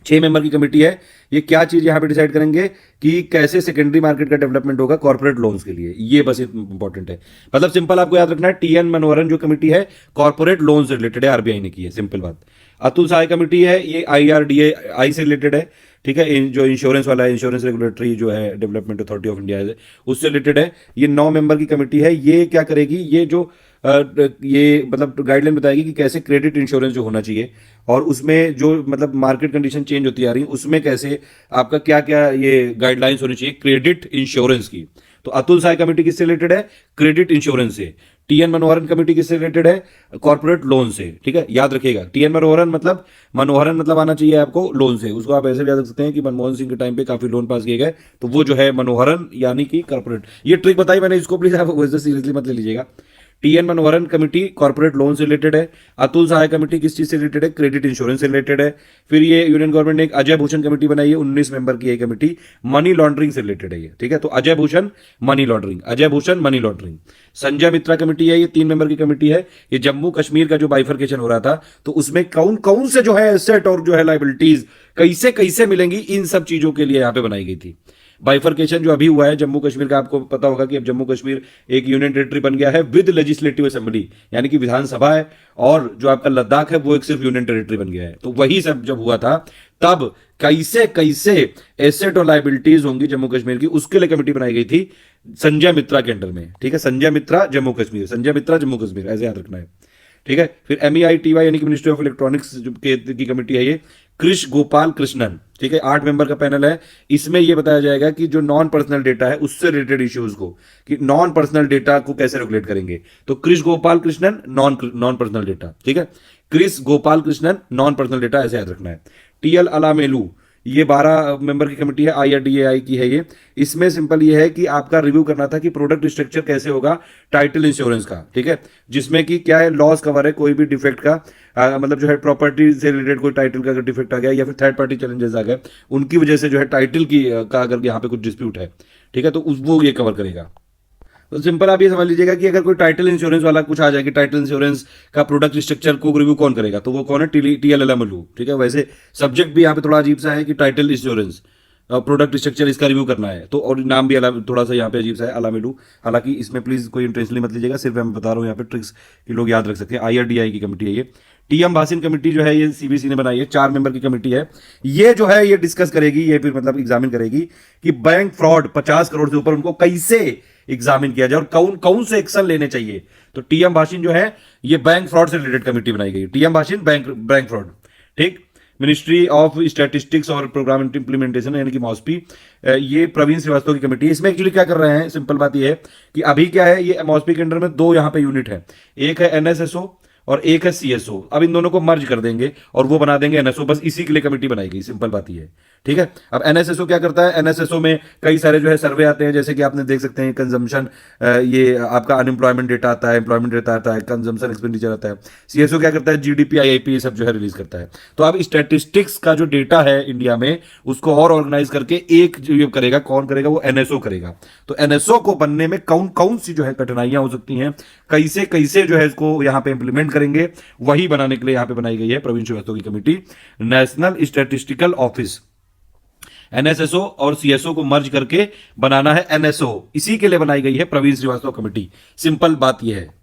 6 मेंबर की कमेटी है। ये क्या चीज यहां पे डिसाइड करेंगे कि कैसे सेकेंडरी मार्केट का डेवलपमेंट होगा कॉर्पोरेट लोन्स के लिए। ये बस इंपॉर्टेंट है। मतलब सिंपल आपको याद रखना है, टीएन मनोहरन जो कमेटी है कॉर्पोरेट लोन से रिलेटेड है, आरबीआई ने की है, सिंपल बात। अतुल साय कमेटी है, ये IRDAI से रिलेटेड है। ठीक है, जो इंश्योरेंस वाला है, इंश्योरेंस रेगुलेटरी जो है डेवलपमेंट अथॉरिटी ऑफ इंडिया है, उससे रिलेटेड है। ये 9 मेंबर की कमेटी है। ये क्या करेगी? ये जो ये मतलब गाइडलाइन बताएगी कि कैसे क्रेडिट इंश्योरेंस जो होना चाहिए, और उसमें जो मतलब मार्केट कंडीशन चेंज होती आ रही है, उसमें कैसे आपका क्या क्या ये गाइडलाइंस होनी चाहिए क्रेडिट इंश्योरेंस की। तो अतुल साय कमेटी किससे रिलेटेड है? क्रेडिट इंश्योरेंस से। टीएन मनोहरन कमेटी किससे रिलेटेड है? कॉर्पोरेट लोन से। ठीक है, याद रखिएगा, टीएन मनोहरन मतलब आना चाहिए आपको लोन से। उसको आप ऐसे भी याद रख सकते हैं कि मनमोहन सिंह के टाइम पे काफी लोन पास किए गए, तो वो जो है मनोहरन यानी कि कॉर्पोरेट। ये ट्रिक बताई मैंने, इसको प्लीज आप सीरियसली मत ले लीजिएगा। TN Manoharan committee corporate loan से रिलेटेड है। अतुल सहाय कमेटी किस चीज से रिलेटेड है? क्रेडिट इंश्योरेंस से रिलेटेड है। फिर ये यूनियन गवर्नमेंट ने एक अजय भूषण कमेटी बनाई है, 19 मेंबर की ये कमेटी, मनी लॉन्ड्रिंग से रिलेटेड है ये। ठीक है, तो Ajay Bhushan money laundering. Sanjay Mitra committee है, ये 3 मेंबर की कमेटी है। ये जम्मू कश्मीर का जो बाइफर्केशन हो रहा था, तो उसमें कौन कौन से जो है एसेट और जो है लाइबिलिटीज कैसे कैसे मिलेंगी, इन सब चीजों के लिए यहां पे बनाई गई थी। बाइफर्केशन जो अभी हुआ है जम्मू कश्मीर का, आपको पता होगा कि अब जम्मू कश्मीर एक यूनियन टेरिटरी बन गया है विद लेजिस्लेटिव असेंबली, यानी कि विधानसभा है, और जो आपका लद्दाख है वो एक सिर्फ यूनियन टेरिटरी बन गया है। तो वही सब जब हुआ था, तब कैसे कैसे एसेट और लाइबिलिटीज होंगी जम्मू कश्मीर की, उसके लिए कमेटी बनाई गई थी संजय मित्रा के अंडर में। ठीक है, संजय मित्रा जम्मू कश्मीर, ऐसे याद रखना है। ठीक है, फिर MEITY यानी कि मिनिस्ट्री ऑफ इलेक्ट्रॉनिक्स की कमेटी है ये, कृष गोपाल कृष्णन। ठीक है, 8 मेंबर का पैनल है। इसमें यह बताया जाएगा कि जो नॉन पर्सनल डेटा है उससे रिलेटेड इश्यूज को, कि नॉन पर्सनल डेटा को कैसे रेगुलेट करेंगे। तो Kris Gopalakrishnan non personal data. ठीक है, Kris Gopalakrishnan non personal data, ऐसे याद रखना है। TL अलामेलू, ये 12 मेंबर की कमेटी है, IRDAI की है ये। इसमें सिंपल ये है कि आपका रिव्यू करना था कि प्रोडक्ट स्ट्रक्चर कैसे होगा टाइटल इंश्योरेंस का, ठीक है, जिसमें कि क्या है, लॉस कवर है कोई भी डिफेक्ट का, मतलब जो है प्रॉपर्टी से रिलेटेड कोई टाइटल का अगर डिफेक्ट आ गया या फिर थर्ड पार्टी चैलेंजेस आ गए उनकी वजह से जो है टाइटल की का अगर यहाँ पे कुछ डिस्प्यूट है, ठीक है, तो वो ये कवर करेगा। तो सिंपल आप ये समझ लीजिएगा कि अगर कोई टाइटल इंश्योरेंस वाला कुछ आ जाए कि टाइटल इंश्योरेंस का प्रोडक्ट स्ट्रक्चर को रिव्यू कौन करेगा, तो वो कौन है, TLLMLU, ठीक है। वैसे सब्जेक्ट भी यहाँ पे थोड़ा अजीब सा है कि टाइटल इंश्योरेंस प्रोडक्ट स्ट्रक्चर इसका रिव्यू करना है, तो और नाम भी अलग थोड़ा सा यहाँ पे अजीब सा है, अलामेलू। हालांकि इसमें प्लीज कोई इंटरेस्टली मत लीजिएगा, सिर्फ मैं बता रहा हूँ यहाँ पे ट्रिक्स कि लोग याद रख सकते हैं। IRDAI की कमेटी है ये। TM भासिन कमेटी जो है ये CBC ने बनाई है, 4 मेंबर की कमेटी है। ये जो है ये डिस्कस करेगी, ये फिर मतलब एग्जामिन करेगी कि बैंक फ्रॉड 50 करोड़ से ऊपर उनको कैसे एग्जामिन किया जाए और कौन कौन से एक्शन लेने चाहिए। तो TM भासिन जो है ये बैंक फ्रॉड से रिलेटेड कमेटी बनाई गई। TM भासिन बैंक फ्रॉड, ठीक। मिनिस्ट्री ऑफ स्टैटिस्टिक्स और प्रोग्राम इंप्लीमेंटेशन यानी कि मॉस्पी, ये प्रवीण श्रीवास्तव की कमेटी है। इसमें एक्चुअली क्या कर रहे हैं, सिंपल बात ये है कि अभी क्या है, ये मॉस्पी के अंडर में 2 यहाँ पे यूनिट है, एक है NSSO और एक है CSO। अब इन दोनों को मर्ज कर देंगे और वो बना देंगे NSO, बस इसी के लिए कमेटी बनाई गई, सिंपल बात ये है, ठीक है। अब NSSO क्या करता है, NSSO में कई सारे जो है सर्वे आते हैं, जैसे कि आपने देख सकते हैं कंजम्पशन, ये आपका अनएम्प्लॉयमेंट डेटा आता है, एम्प्लॉयमेंट डेटा आता है, कंजम्पशन एक्सपेंडिचर आता है। CSO क्या करता है, GDP IIP ये सब जो है रिलीज करता है। तो अब स्टैटिस्टिक्स का जो डेटा है इंडिया में उसको और ऑर्गेनाइज करके एक जो ये करेगा, कौन करेगा, वो NSO करेगा। तो NSO को बनने में कौन कौन सी जो है कठिनाइयां हो सकती हैं, कैसे कैसे जो है इसको यहाँ पे इंप्लीमेंट करेंगे, वही बनाने के लिए यहाँ पे बनाई गई है प्रवीण श्रीवास्तव की committee. National statistical office, NSSO और CSO को मर्ज करके बनाना है NSO, इसी के लिए बनाई गई है प्रवीण श्रीवास्तव कमेटी, सिंपल बात यह है।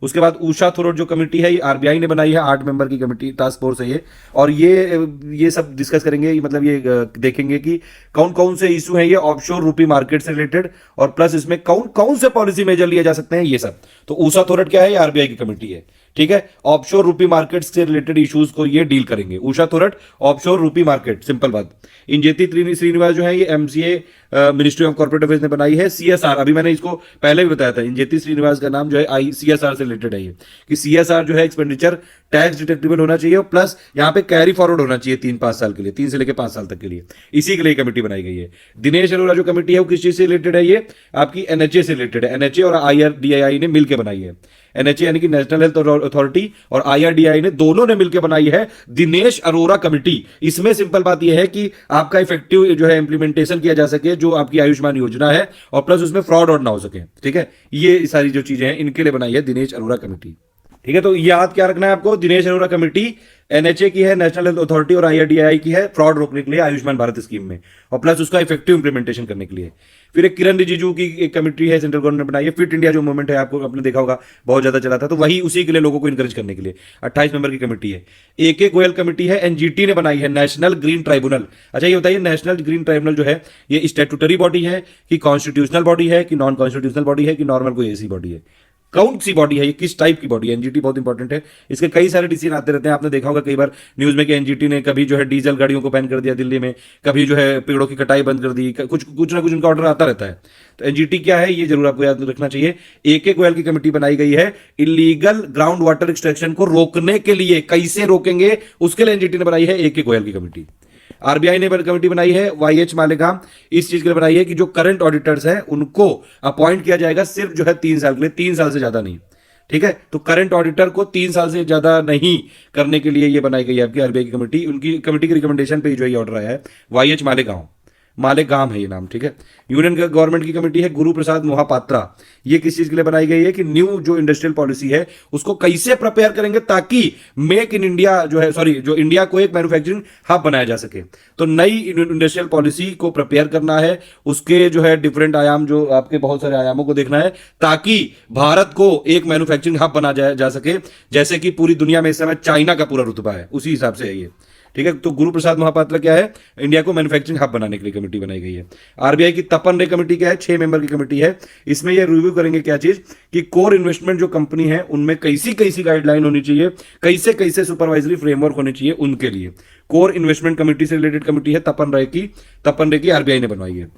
उसके बाद उषा थोरट जो कमेटी है ये RBI ने बनाई है, 8 मेंबर की कमेटी टास्क फोर्स है ये, और ये सब डिस्कस करेंगे, मतलब ये देखेंगे कि कौन कौन से इशू हैं ये ऑफशोर रूपी मार्केट से रिलेटेड, और प्लस इसमें कौन कौन से पॉलिसी मेजर लिए जा सकते हैं ये सब। तो उषा थोरट क्या है, ये RBI की कमेटी है, ठीक है। ऑफशोर रूपी मार्केट से रिलेटेड इश्यूज को ये डील करेंगे, उषा थोरट ऑफशोर रूपी मार्केट, सिंपल बात। इंजेती श्रीनिवास जो है ये MCA ministry of corporate affairs ने बनाई है। CSR, अभी मैंने इसको पहले भी बताया था, इंजेती श्रीनिवास का नाम जो है CSR से रिलेटेड है ये, कि CSR जो है एक्सपेंडिचर टैक्स डिटेक्टिबल होना चाहिए और प्लस यहाँ पे कैरी फॉरवर्ड होना चाहिए 3-5 साल के लिए, 3 से लेकर 5 साल तक के लिए, इसी के लिए कमेटी बनाई गई है। दिनेश अरोड़ा जो कमेटी है वो किस चीज से रिलेटेड है, ये आपकी NHA से रिलेटेड है। NHA और IRDAI ने मिलकर बनाई है। NHA यानी कि नेशनल हेल्थ अथॉरिटी और IRDAI ने दोनों ने मिलकर बनाई है दिनेश अरोड़ा कमेटी। इसमें सिंपल बात यह है कि आपका इफेक्टिव जो है इंप्लीमेंटेशन किया जा सके जो आपकी आयुष्मान योजना है, और प्लस उसमें फ्रॉड और ना हो सके, ठीक है। ये सारी जो चीजें हैं इनके लिए बनाई है दिनेश अरोड़ा कमेटी, ठीक है। तो याद क्या रखना है आपको, दिनेश अरोड़ा कमेटी NHA की है, नेशनल हेल्थ अथॉरिटी और IRDAI की है, फ्रॉड रोकने के लिए आयुष्मान भारत स्कीम में, और प्लस उसका इफेक्टिव इंप्लीमेंटेशन करने के लिए। फिर एक किरण रिजिजू की एक कमेटी है, सेंट्रल गवर्नमेंट बनाई है। फिट इंडिया जो मूवमेंट है आपको आपने देखा होगा बहुत ज्यादा चला था, तो वही उसी के लिए लोगों को इंकरेज करने के लिए 28 मेंबर की कमेटी है। AK गोयल कमेटी है, NGT ने बनाई है, नेशनल ग्रीन ट्राइब्यूनल। अच्छा ये बताइए, नेशनल ग्रीन ट्राइब्यूनल जो है ये स्टैट्यूटरी बॉडी है कि कॉन्स्टिट्यूशनल बॉडी है कि नॉन कॉन्स्टिट्यूशनल बॉडी है कि नॉर्मल कोई ऐसी बॉडी है, कौन सी बॉडी है, ये किस टाइप की बॉडी है। NGT बहुत इंपॉर्टेंट है, इसके कई सारे डिसीजन आते रहते हैं। आपने देखा होगा कई बार न्यूज में कि NGT ने कभी जो है डीजल गाड़ियों को बैन कर दिया दिल्ली में, कभी जो है पेड़ों की कटाई बंद कर दी, कुछ ना कुछ उनका ऑर्डर आता रहता है। तो NGT क्या है ये जरूर आपको याद रखना चाहिए। AK गोयल की कमेटी बनाई गई है इलीगल ग्राउंड वाटर एक्सट्रैक्शन को रोकने के लिए, कैसे रोकेंगे उसके लिए NGT ने बनाई है AK गोयल की कमेटी। RBI ने कमेटी बनाई है YH मालेगाम, इस चीज के लिए बनाई है कि जो करंट ऑडिटर्स हैं उनको अपॉइंट किया जाएगा सिर्फ जो है 3 साल के लिए, 3 साल से ज्यादा नहीं, ठीक है। तो करंट ऑडिटर को 3 साल से ज्यादा नहीं करने के लिए ये बनाई गई है आपकी RBI की कमेटी। उनकी कमेटी की रिकमेंडेशन पे जो ये ऑर्डर आया है। YH मालेगाम है ये नाम, ठीक है। यूनियन गवर्नमेंट की कमेटी है गुरु प्रसाद मोहापात्रा। ये किस चीज के लिए बनाई गई है कि न्यू जो इंडस्ट्रियल पॉलिसी है उसको कैसे प्रिपेयर करेंगे ताकि मेक इन इंडिया जो है, जो इंडिया को एक मैन्युफैक्चरिंग हब बनाया जा सके। तो नई इंडस्ट्रियल पॉलिसी को प्रिपेयर करना है, उसके जो है डिफरेंट आयाम, जो आपके बहुत सारे आयामों को देखना है ताकि भारत को एक मैन्युफैक्चरिंग हब बनाया जा सके, जैसे कि पूरी दुनिया में इस समय चाइना का पूरा रुतबा है, उसी हिसाब से है ये, ठीक है। तो गुरु प्रसाद महापात्रा क्या है, इंडिया को मैन्युफैक्चरिंग हब बनाने के लिए कमेटी बनाई गई है। RBI की तपन रे कमेटी क्या है, 6 मेंबर की कमेटी है। इसमें ये रिव्यू करेंगे क्या चीज कि कोर इन्वेस्टमेंट जो कंपनी है उनमें कैसी कैसी गाइडलाइन होनी चाहिए, कैसे कैसे सुपरवाइजरी फ्रेमवर्क होने चाहिए उनके लिए। कोर इन्वेस्टमेंट कमेटी से रिलेटेड कमेटी है तपन रे की RBI ने बनवाई है।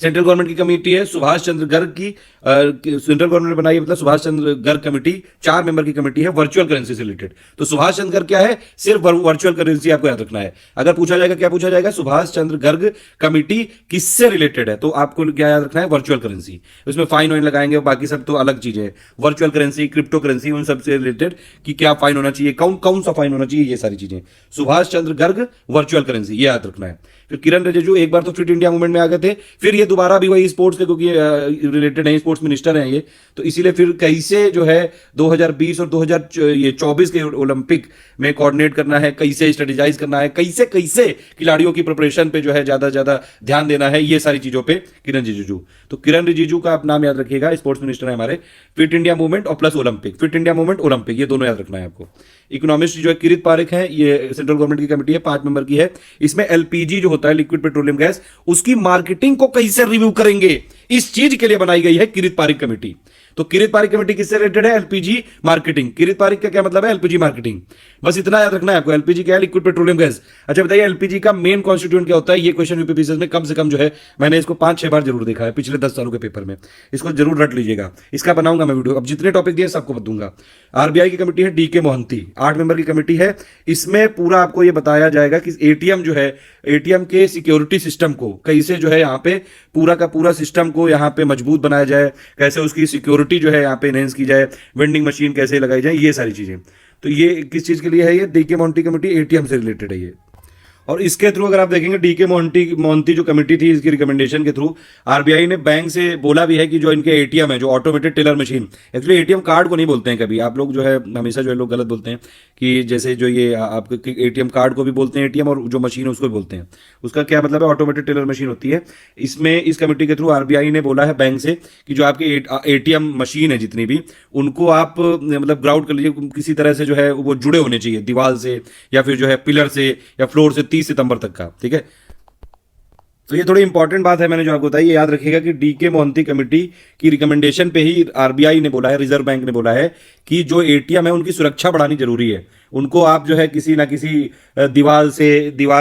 सेंट्रल गवर्नमेंट की कमेटी है सुभाष चंद्र गर्ग की, सेंट्रल गवर्नमेंट ने बनाई है, मतलब सुभाष चंद्र गर्ग कमेटी 4 मेंबर की कमेटी है वर्चुअल करेंसी से रिलेटेड। तो सुभाष चंद्र गर्ग क्या है, सिर्फ वर्चुअल करेंसी आपको याद रखना है। अगर पूछा जाएगा क्या पूछा जाएगा, सुभाष चंद्र गर्ग कमेटी किससे रिलेटेड है, तो आपको क्या याद रखना है, वर्चुअल करेंसी। उसमें फाइन वाइन लगाएंगे, बाकी सब तो अलग चीजें है। वर्चुअल करेंसी, क्रिप्टो करेंसी, उन सबसे रिलेटेड कि क्या फाइन होना चाहिए, कौन कौन सा फाइन होना चाहिए, ये सारी चीजें। सुभाष चंद्र गर्ग वर्चुअल करेंसी, ये याद रखना है। फिर किरण रिजिजू एक बार तो फिट इंडिया मूवमेंट में आ गए थे, फिर ये दोबारा भी वही स्पोर्ट्स के, क्योंकि रिलेटेड है, स्पोर्ट्स मिनिस्टर हैं ये, तो इसीलिए फिर कैसे जो है 2020 और 2024 के ओलंपिक में कोऑर्डिनेट करना है, कैसे स्ट्रेटेजाइज करना है, कैसे कैसे खिलाड़ियों की प्रिपरेशन पे जो है ज्यादा ज्यादा ध्यान देना है, ये सारी चीजों पे किरण रिजिजू। तो किरण रिजिजू का आप नाम याद रखिएगा, स्पोर्ट्स मिनिस्टर है हमारे। फिट इंडिया मूवमेंट और plus Olympic, fit India movement Olympic, ये दोनों याद रखना है आपको। इकोनॉमिस्ट जो है किरित पारेख है, ये सेंट्रल गवर्नमेंट की कमेटी है, 5 मेंबर की है। इसमें एलपीजी जो होता है, लिक्विड पेट्रोलियम गैस, उसकी मार्केटिंग को कैसे रिव्यू करेंगे, इस चीज के लिए बनाई गई है किरित पारेख कमेटी। तो किरित पारेख कमेटी किससे रिलेटेड है, एलपीजी मार्केटिंग। किरित पारेख का क्या मतलब है, एलपीजी मार्केटिंग, बस इतना याद रखना है आपको। एलपीजी क्या है, लिक्विड पेट्रोलियम गैस। अच्छा बताइए एलपीजी का मेन कॉन्स्टिट्यूएंट क्या होता है, ये क्वेश्चन यूपीपीसीएस में कम से कम जो है मैंने इसको 5-6 बार जरूर देखा है पिछले 10 सालों के पेपर में, इसको जरूर रट लीजिएगा। इसका बनाऊंगा मैं वीडियो, अब जितने टॉपिक दिए सबको बताऊंगा। आरबीआई की कमेटी है डीके मोहंती, 8 मेंबर की कमेटी है। इसमें पूरा आपको ये बताया जाएगा कि एटीएम जो है, एटीएम के सिक्योरिटी सिस्टम को कैसे जो है यहाँ पे पूरा का पूरा सिस्टम को यहाँ पे मजबूत बनाया जाए, कैसे उसकी सिक्योरिटी जो है यहाँ पे एनहेंस की जाए, वेंडिंग मशीन कैसे लगाई जाए, ये सारी चीजें। तो ये किस चीज के लिए है, ये डीके मोहंती कमेटी एटीएम से रिलेटेड है ये। और इसके थ्रू अगर आप देखेंगे डीके मोहंती जो कमेटी थी, इसकी रिकमेंडेशन के थ्रू आरबीआई ने बैंक से बोला भी है कि जो इनके एटीएम है, जो automated teller machine, actually ATM card को नहीं बोलते हैं कभी, आप लोग जो है हमेशा जो है लोग गलत बोलते हैं कि जैसे जो ये आपके एटीएम कार्ड को भी बोलते हैं एटीएम, और जो मशीन है उसको भी बोलते हैं। उसका क्या मतलब है, ऑटोमेटेड टेलर मशीन होती है। इसमें इस कमेटी के थ्रू आरबीआई ने बोला है बैंक से कि जो आपके एटीएम मशीन है जितनी भी, उनको आप मतलब ग्राउंड कर लीजिए, किसी तरह से जो है वो जुड़े होने चाहिए दीवार से या फिर जो है पिलर से या फ्लोर से 30 सितंबर तक का, ठीक है। तो ये थोड़ी इंपॉर्टेंट बात है, मैंने जो आपको बताई, ये याद रखिएगा कि डीके मोहंती कमेटी की रिकमेंडेशन पे ही आरबीआई ने बोला है, रिजर्व बैंक ने बोला है कि जो एटीएम है उनकी सुरक्षा बढ़ानी जरूरी है। उनको आप जो है किसी ना किसी दीवार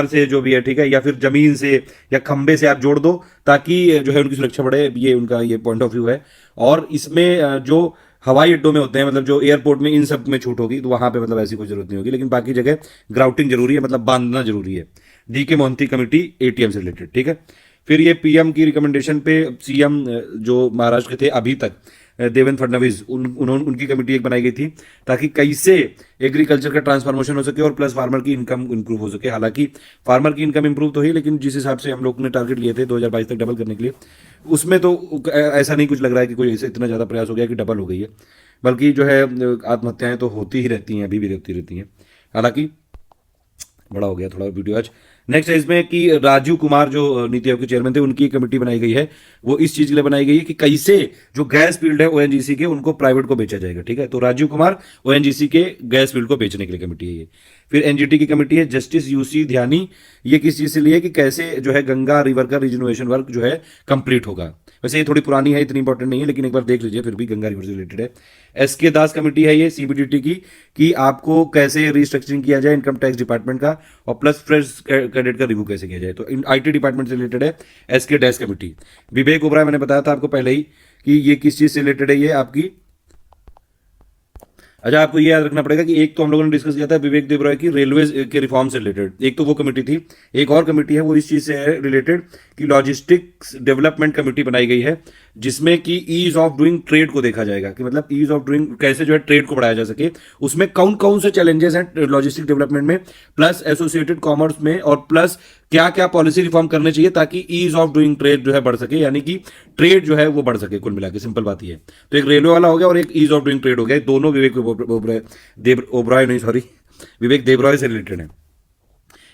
से जो भी है, ठीक है, या फिर जमीन से या खंबे से आप जोड़ दो ताकि जो है उनकी सुरक्षा बढ़े, ये उनका ये पॉइंट ऑफ व्यू है। और इसमें जो हवाई अड्डों में होते हैं, मतलब जो एयरपोर्ट में, इन सब में छूट होगी, तो वहां पे मतलब ऐसी कोई जरूरत नहीं होगी, लेकिन बाकी जगह ग्राउटिंग जरूरी है, मतलब बांधना जरूरी है। डीके मोहंती कमेटी एटीएम से रिलेटेड, ठीक है। फिर ये पीएम की रिकमेंडेशन पे सीएम जो महाराष्ट्र के थे अभी तक, देवेंद्र फडणवीस, उनकी कमेटी एक बनाई गई थी ताकि कैसे एग्रीकल्चर का ट्रांसफॉर्मेशन हो सके और प्लस फार्मर की इनकम इंप्रूव हो सके। हालांकि फार्मर की इनकम इंप्रूव तो ही, लेकिन जिस हिसाब से हम लोग ने टारगेट लिए थे 2022 तक डबल करने के लिए, उसमें तो ऐसा नहीं कुछ लग रहा है कि कोई ऐसे इतना ज़्यादा प्रयास हो गया कि डबल हो गई है, बल्कि जो है आत्महत्याएं तो होती ही रहती हैं, अभी भी होती रहती हैं। हालांकि बड़ा हो गया थोड़ा वीडियो आज। नेक्स्ट है इसमें कि राजीव कुमार जो नीति आयोग के चेयरमैन थे, उनकी कमेटी बनाई गई है। वो इस चीज के लिए बनाई गई है कि कैसे जो गैस फील्ड है ओएनजीसी के, उनको प्राइवेट को बेचा जाएगा, ठीक है। तो राजीव कुमार ओएनजीसी के गैस फील्ड को बेचने के लिए कमेटी है ये। फिर एनजीटी की कमेटी है जस्टिस यूसी ध्यानी, ये किस चीज से लिए कि कैसे जो है गंगा रिवर का रिजनरेशन वर्क जो है कंप्लीट होगा। वैसे ये थोड़ी पुरानी है, इतनी इंपॉर्टेंट नहीं है, लेकिन एक बार देख लीजिए, फिर भी गंगा रिवर से रिलेटेड है। एसके दास कमेटी है ये सीबीडीटी की, कि आपको कैसे रिस्ट्रक्चरिंग किया जाए इनकम टैक्स डिपार्टमेंट का, और प्लस फ्रेश कैडेट का रिव्यू कैसे किया जाए, तो आईटी डिपार्टमेंट से रिलेटेड है एसके डैश कमेटी। विवेक ओबराय, मैंने बताया था आपको पहले ही कि ये किस चीज से रिलेटेड है, ये आपकी, अच्छा आपको ये याद रखना पड़ेगा कि एक तो हम लोगों ने डिस्कस किया था विवेक देबरॉय की रेलवे के रिफॉर्म से रिलेटेड, एक तो वो कमेटी थी। एक और कमेटी है वो इस चीज से रिलेटेड कि लॉजिस्टिक्स डेवलपमेंट कमेटी बनाई गई है, जिसमें कि ईज ऑफ डूइंग ट्रेड को देखा जाएगा, कि मतलब ईज ऑफ डूइंग कैसे जो है ट्रेड को बढ़ाया जा सके। उसमें कौन कौन से चैलेंजेस हैं लॉजिस्टिक डेवलपमेंट में, प्लस एसोसिएटेड कॉमर्स में, और प्लस क्या क्या पॉलिसी रिफॉर्म करने चाहिए ताकि ईज ऑफ डूइंग ट्रेड जो है बढ़ सके, यानी कि ट्रेड जो है वो बढ़ सके। कुल मिला के सिंपल बात ही है। तो एक रेलवे वाला हो गया और एक ईज ऑफ डूइंग ट्रेड हो गया, दोनों विवेक विवेक देबरॉय से रिलेटेड है।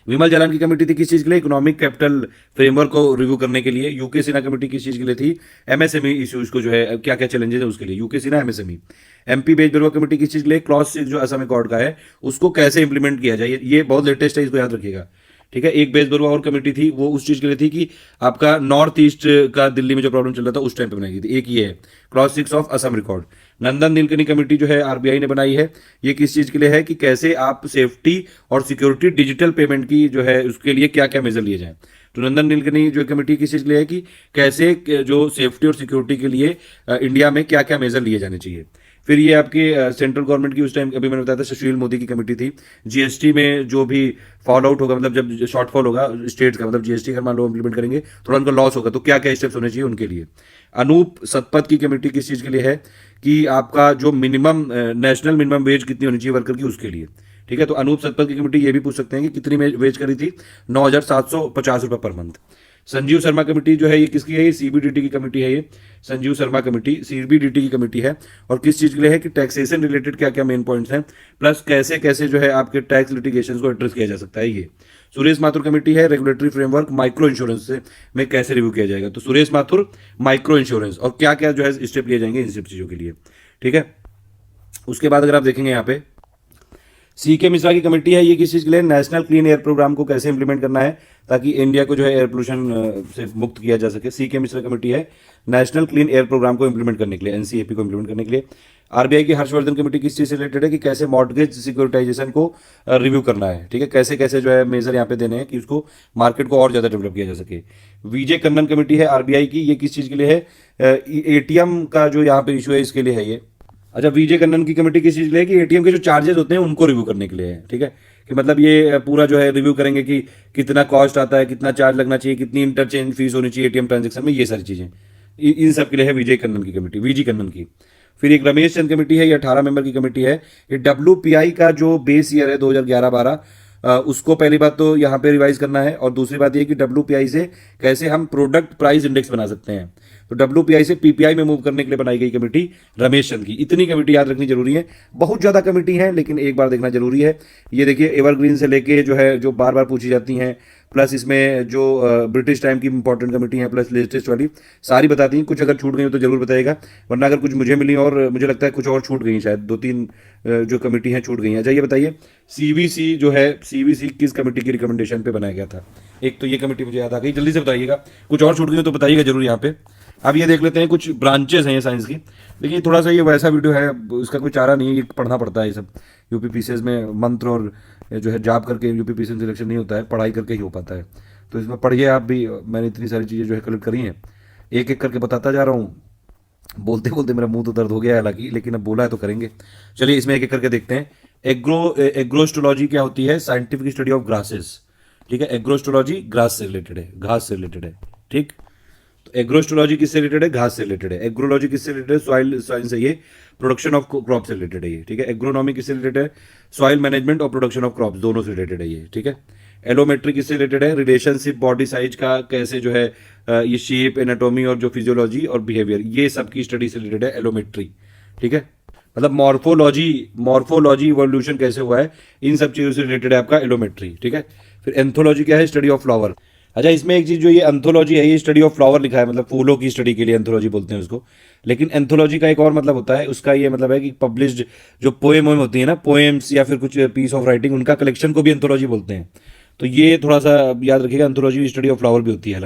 विमल जालान की कमेटी थी किस चीज के लिए, इकोनॉमिक कैपिटल फ्रेमवर्क को रिव्यू करने के लिए। यूके सिन्हा कमेटी किस चीज के लिए थी, एमएसएमई इश्यूज को जो है क्या क्या चैलेंजेस है उसके लिए, UK Sinha MSME. MP Bezbaruah committee किस चीज के लिए, क्लॉज 6 जो असम अकॉर्ड का है उसको कैसे इंप्लीमेंट किया जाए, ये बहुत लेटेस्ट है, इसको याद रखिएगा, ठीक है। एक बेस बरुआ और कमेटी थी, वो उस चीज के लिए थी कि आपका नॉर्थ ईस्ट का दिल्ली में जो प्रॉब्लम चल रहा था उस टाइम पे बनाई गई थी। एक ये है clause 6 of Assam accord. Nandan Nilekani committee जो है आरबीआई ने बनाई है, ये किस चीज के लिए है कि कैसे आप सेफ्टी और सिक्योरिटी डिजिटल पेमेंट की जो है उसके लिए क्या क्या मेजर लिए जाएं। तो नंदन नीलकनी जो कमेटी किस चीज के लिए है कि कैसे जो सेफ्टी और सिक्योरिटी के लिए इंडिया में क्या क्या मेजर लिए जाने चाहिए। फिर ये आपके सेंट्रल गवर्नमेंट की उस टाइम अभी मैंने बताया था सुशील मोदी की कमेटी थी। जीएसटी में जो भी फॉल आउट होगा, मतलब जब शॉर्टफॉल होगा स्टेट का, मतलब जीएसटी अगर मान लो इम्प्लीमेंट करेंगे थोड़ा उनका लॉस होगा, तो क्या क्या स्टेप्स होने चाहिए उनके लिए। अनूप सतपथ की कमेटी किस चीज के लिए है कि आपका जो मिनिमम नेशनल मिनिमम वेज कितनी होनी चाहिए वर्कर की, उसके लिए। ठीक है, तो अनूप सतपथ की कमेटी ये भी पूछ सकते हैं कि कितनी वेज करी थी, 9,750 रुपये per month. Sanjeev Sharma committee जो है ये किसकी है, ये सीबीडीटी की कमेटी है। ये संजीव शर्मा कमेटी सीबीडीटी की कमेटी है और किस चीज के लिए है कि टैक्सेशन रिलेटेड क्या क्या मेन पॉइंट्स हैं, प्लस कैसे कैसे जो है आपके टैक्स लिटिगेशन को एड्रेस किया जा सकता है। ये सुरेश माथुर कमेटी है, रेगुलेटरी फ्रेमवर्क माइक्रो इंश्योरेंस से में कैसे रिव्यू किया जाएगा। तो सुरेश माथुर माइक्रो इंश्योरेंस और क्या क्या जो है स्टेप लिए जाएंगे इन सब चीजों के लिए। ठीक है, उसके बाद अगर आप देखेंगे यहाँ पे सीके मिश्रा की कमेटी है, ये किस चीज के लिए, नेशनल क्लीन एयर प्रोग्राम को कैसे इंप्लीमेंट करना है ताकि इंडिया को जो है एयर पोल्यूशन से मुक्त किया जा सके। सीके मिश्रा कमेटी है नेशनल क्लीन एयर प्रोग्राम को इंप्लीमेंट करने के लिए, एनसीएपी को इंप्लीमेंट करने के लिए। आरबीआई की हर्षवर्धन कमेटी किस चीज से रिलेटेड है कि कैसे मॉर्टगेज सिक्योरिटाइजेशन को रिव्यू करना है। ठीक है, कैसे कैसे जो है मेजर यहाँ पे देने हैं कि उसको मार्केट को और ज्यादा डेवलप किया जा सके। विजय कन्नन कमेटी है आरबीआई की, ये किस चीज के लिए है, एटीएम का जो यहाँ पे इशू है इसके लिए है ये। अच्छा, विजय कन्नन की कमेटी किस चीज के लिए, कि एटीएम के जो चार्जेस होते हैं उनको रिव्यू करने के लिए है। ठीक है, कि मतलब ये पूरा जो है रिव्यू करेंगे कि कितना कॉस्ट आता है, कितना चार्ज लगना चाहिए, कितनी इंटरचेंज फीस होनी चाहिए एटीएम ट्रांजेक्शन में, ये सारी चीजें इन सब के लिए है विजय कन्नन की कमेटी, वीजी कन्नन की। फिर एक रमेश चंद कमेटी है, ये 18 मेंबर की कमेटी है। ये WPI का जो बेस ईयर है 2011-12 उसको पहली बात तो यहाँ पे रिवाइज करना है, और दूसरी बात ये कि WPI से कैसे हम प्रोडक्ट प्राइस इंडेक्स बना सकते हैं। तो WPI से PPI में मूव करने के लिए बनाई गई कमेटी रमेश चंद की। इतनी कमेटी याद रखनी जरूरी है, बहुत ज्यादा कमेटी है लेकिन एक बार देखना जरूरी है। ये देखिए एवरग्रीन से लेके जो है जो बार बार पूछी जाती हैं, प्लस इसमें जो ब्रिटिश टाइम की इंपॉर्टेंट कमेटी है, प्लस लेटेस्ट वाली सारी बताती हैं। कुछ अगर छूट गई हो तो जरूर बताइएगा, वरना अगर कुछ मुझे मिली और मुझे लगता है कुछ और छूट गई, शायद 2-3 जो कमेटी हैं छूट गई हैं। अच्छा ये बताइए CVC जो है, CVC किस कमेटी की रिकमेंडेशन पे बनाया गया था। एक तो ये कमेटी मुझे याद आ गई, जल्दी से बताइएगा, कुछ और छूट गई हो तो बताइएगा जरूर यहाँ पे। अब ये देख लेते हैं कुछ ब्रांचेस हैं ये साइंस की। देखिए थोड़ा सा ये वैसा वीडियो है, इसका कोई चारा नहीं है, ये पढ़ना पड़ता है ये सब। यूपीपीसीएस में मंत्र और जो है जाप करके यूपीपीसीएस सिलेक्शन नहीं होता है, पढ़ाई करके ही हो पाता है। तो इसमें पढ़िए आप भी, मैंने इतनी सारी चीज़ें जो है कलेक्ट करी हैं, एक एक करके बताता जा रहा हूँ। बोलते बोलते मेरा मुंह तो दर्द हो गया है हालांकि, लेकिन अब बोला है तो करेंगे। चलिए इसमें एक एक करके देखते हैं। एग्रोस्टोलॉजी क्या होती है, साइंटिफिक स्टडी ऑफ ग्रासेस। ठीक है, एग्रोस्टोलॉजी ग्रास से रिलेटेड है, घास से रिलेटेड है। ठीक, तो एग्रोस्टोलॉजी किससे रिलेटेड है, घास से रिलेटेड है। एग्रोलॉजी किससे रिलेटेड है, सॉइल साइंस है ये, प्रोडक्शन ऑफ क्रॉप से रिलेटेड है ये। ठीक है, एग्रोनॉमी किससे रिलेटेड है, सॉइल मैनेजमेंट और प्रोडक्शन ऑफ क्रॉप, दोनों से रिलेटेड है ये। ठीक है, एलोमेट्री किससे रिलेटेड है, रिलेशनशिप बॉडी साइज का कैसे जो है ये शेप, एनाटॉमी और जो फिजियोलॉजी और बिहेवियर, ये सबकी स्टडी से रिलेटेड है एलोमेट्री। ठीक है, मतलब मॉर्फोलॉजी इवोल्यूशन कैसे हुआ है, इन सब चीजों से रिलेटेड है आपका एलोमेट्री। ठीक है, फिर एंथोलॉजी क्या है, स्टडी ऑफ फ्लावर। अच्छा, इसमें एक चीज जो ये एंथोलॉजी है, ये स्टडी ऑफ फ्लावर लिखा है, मतलब फूलों की स्टडी के लिए एंथोलॉजी बोलते हैं उसको। लेकिन एंथोलॉजी का एक और मतलब होता है, उसका ये मतलब है कि पब्लिश्ड जो पोएम होती है ना, पोएम्स या फिर कुछ पीस ऑफ राइटिंग, उनका कलेक्शन को भी एंथोलॉजी बोलते हैं। तो ये थोड़ा सा याद रखिएगा, एंथोलॉजी स्टडी ऑफ फ्लावर भी होती है।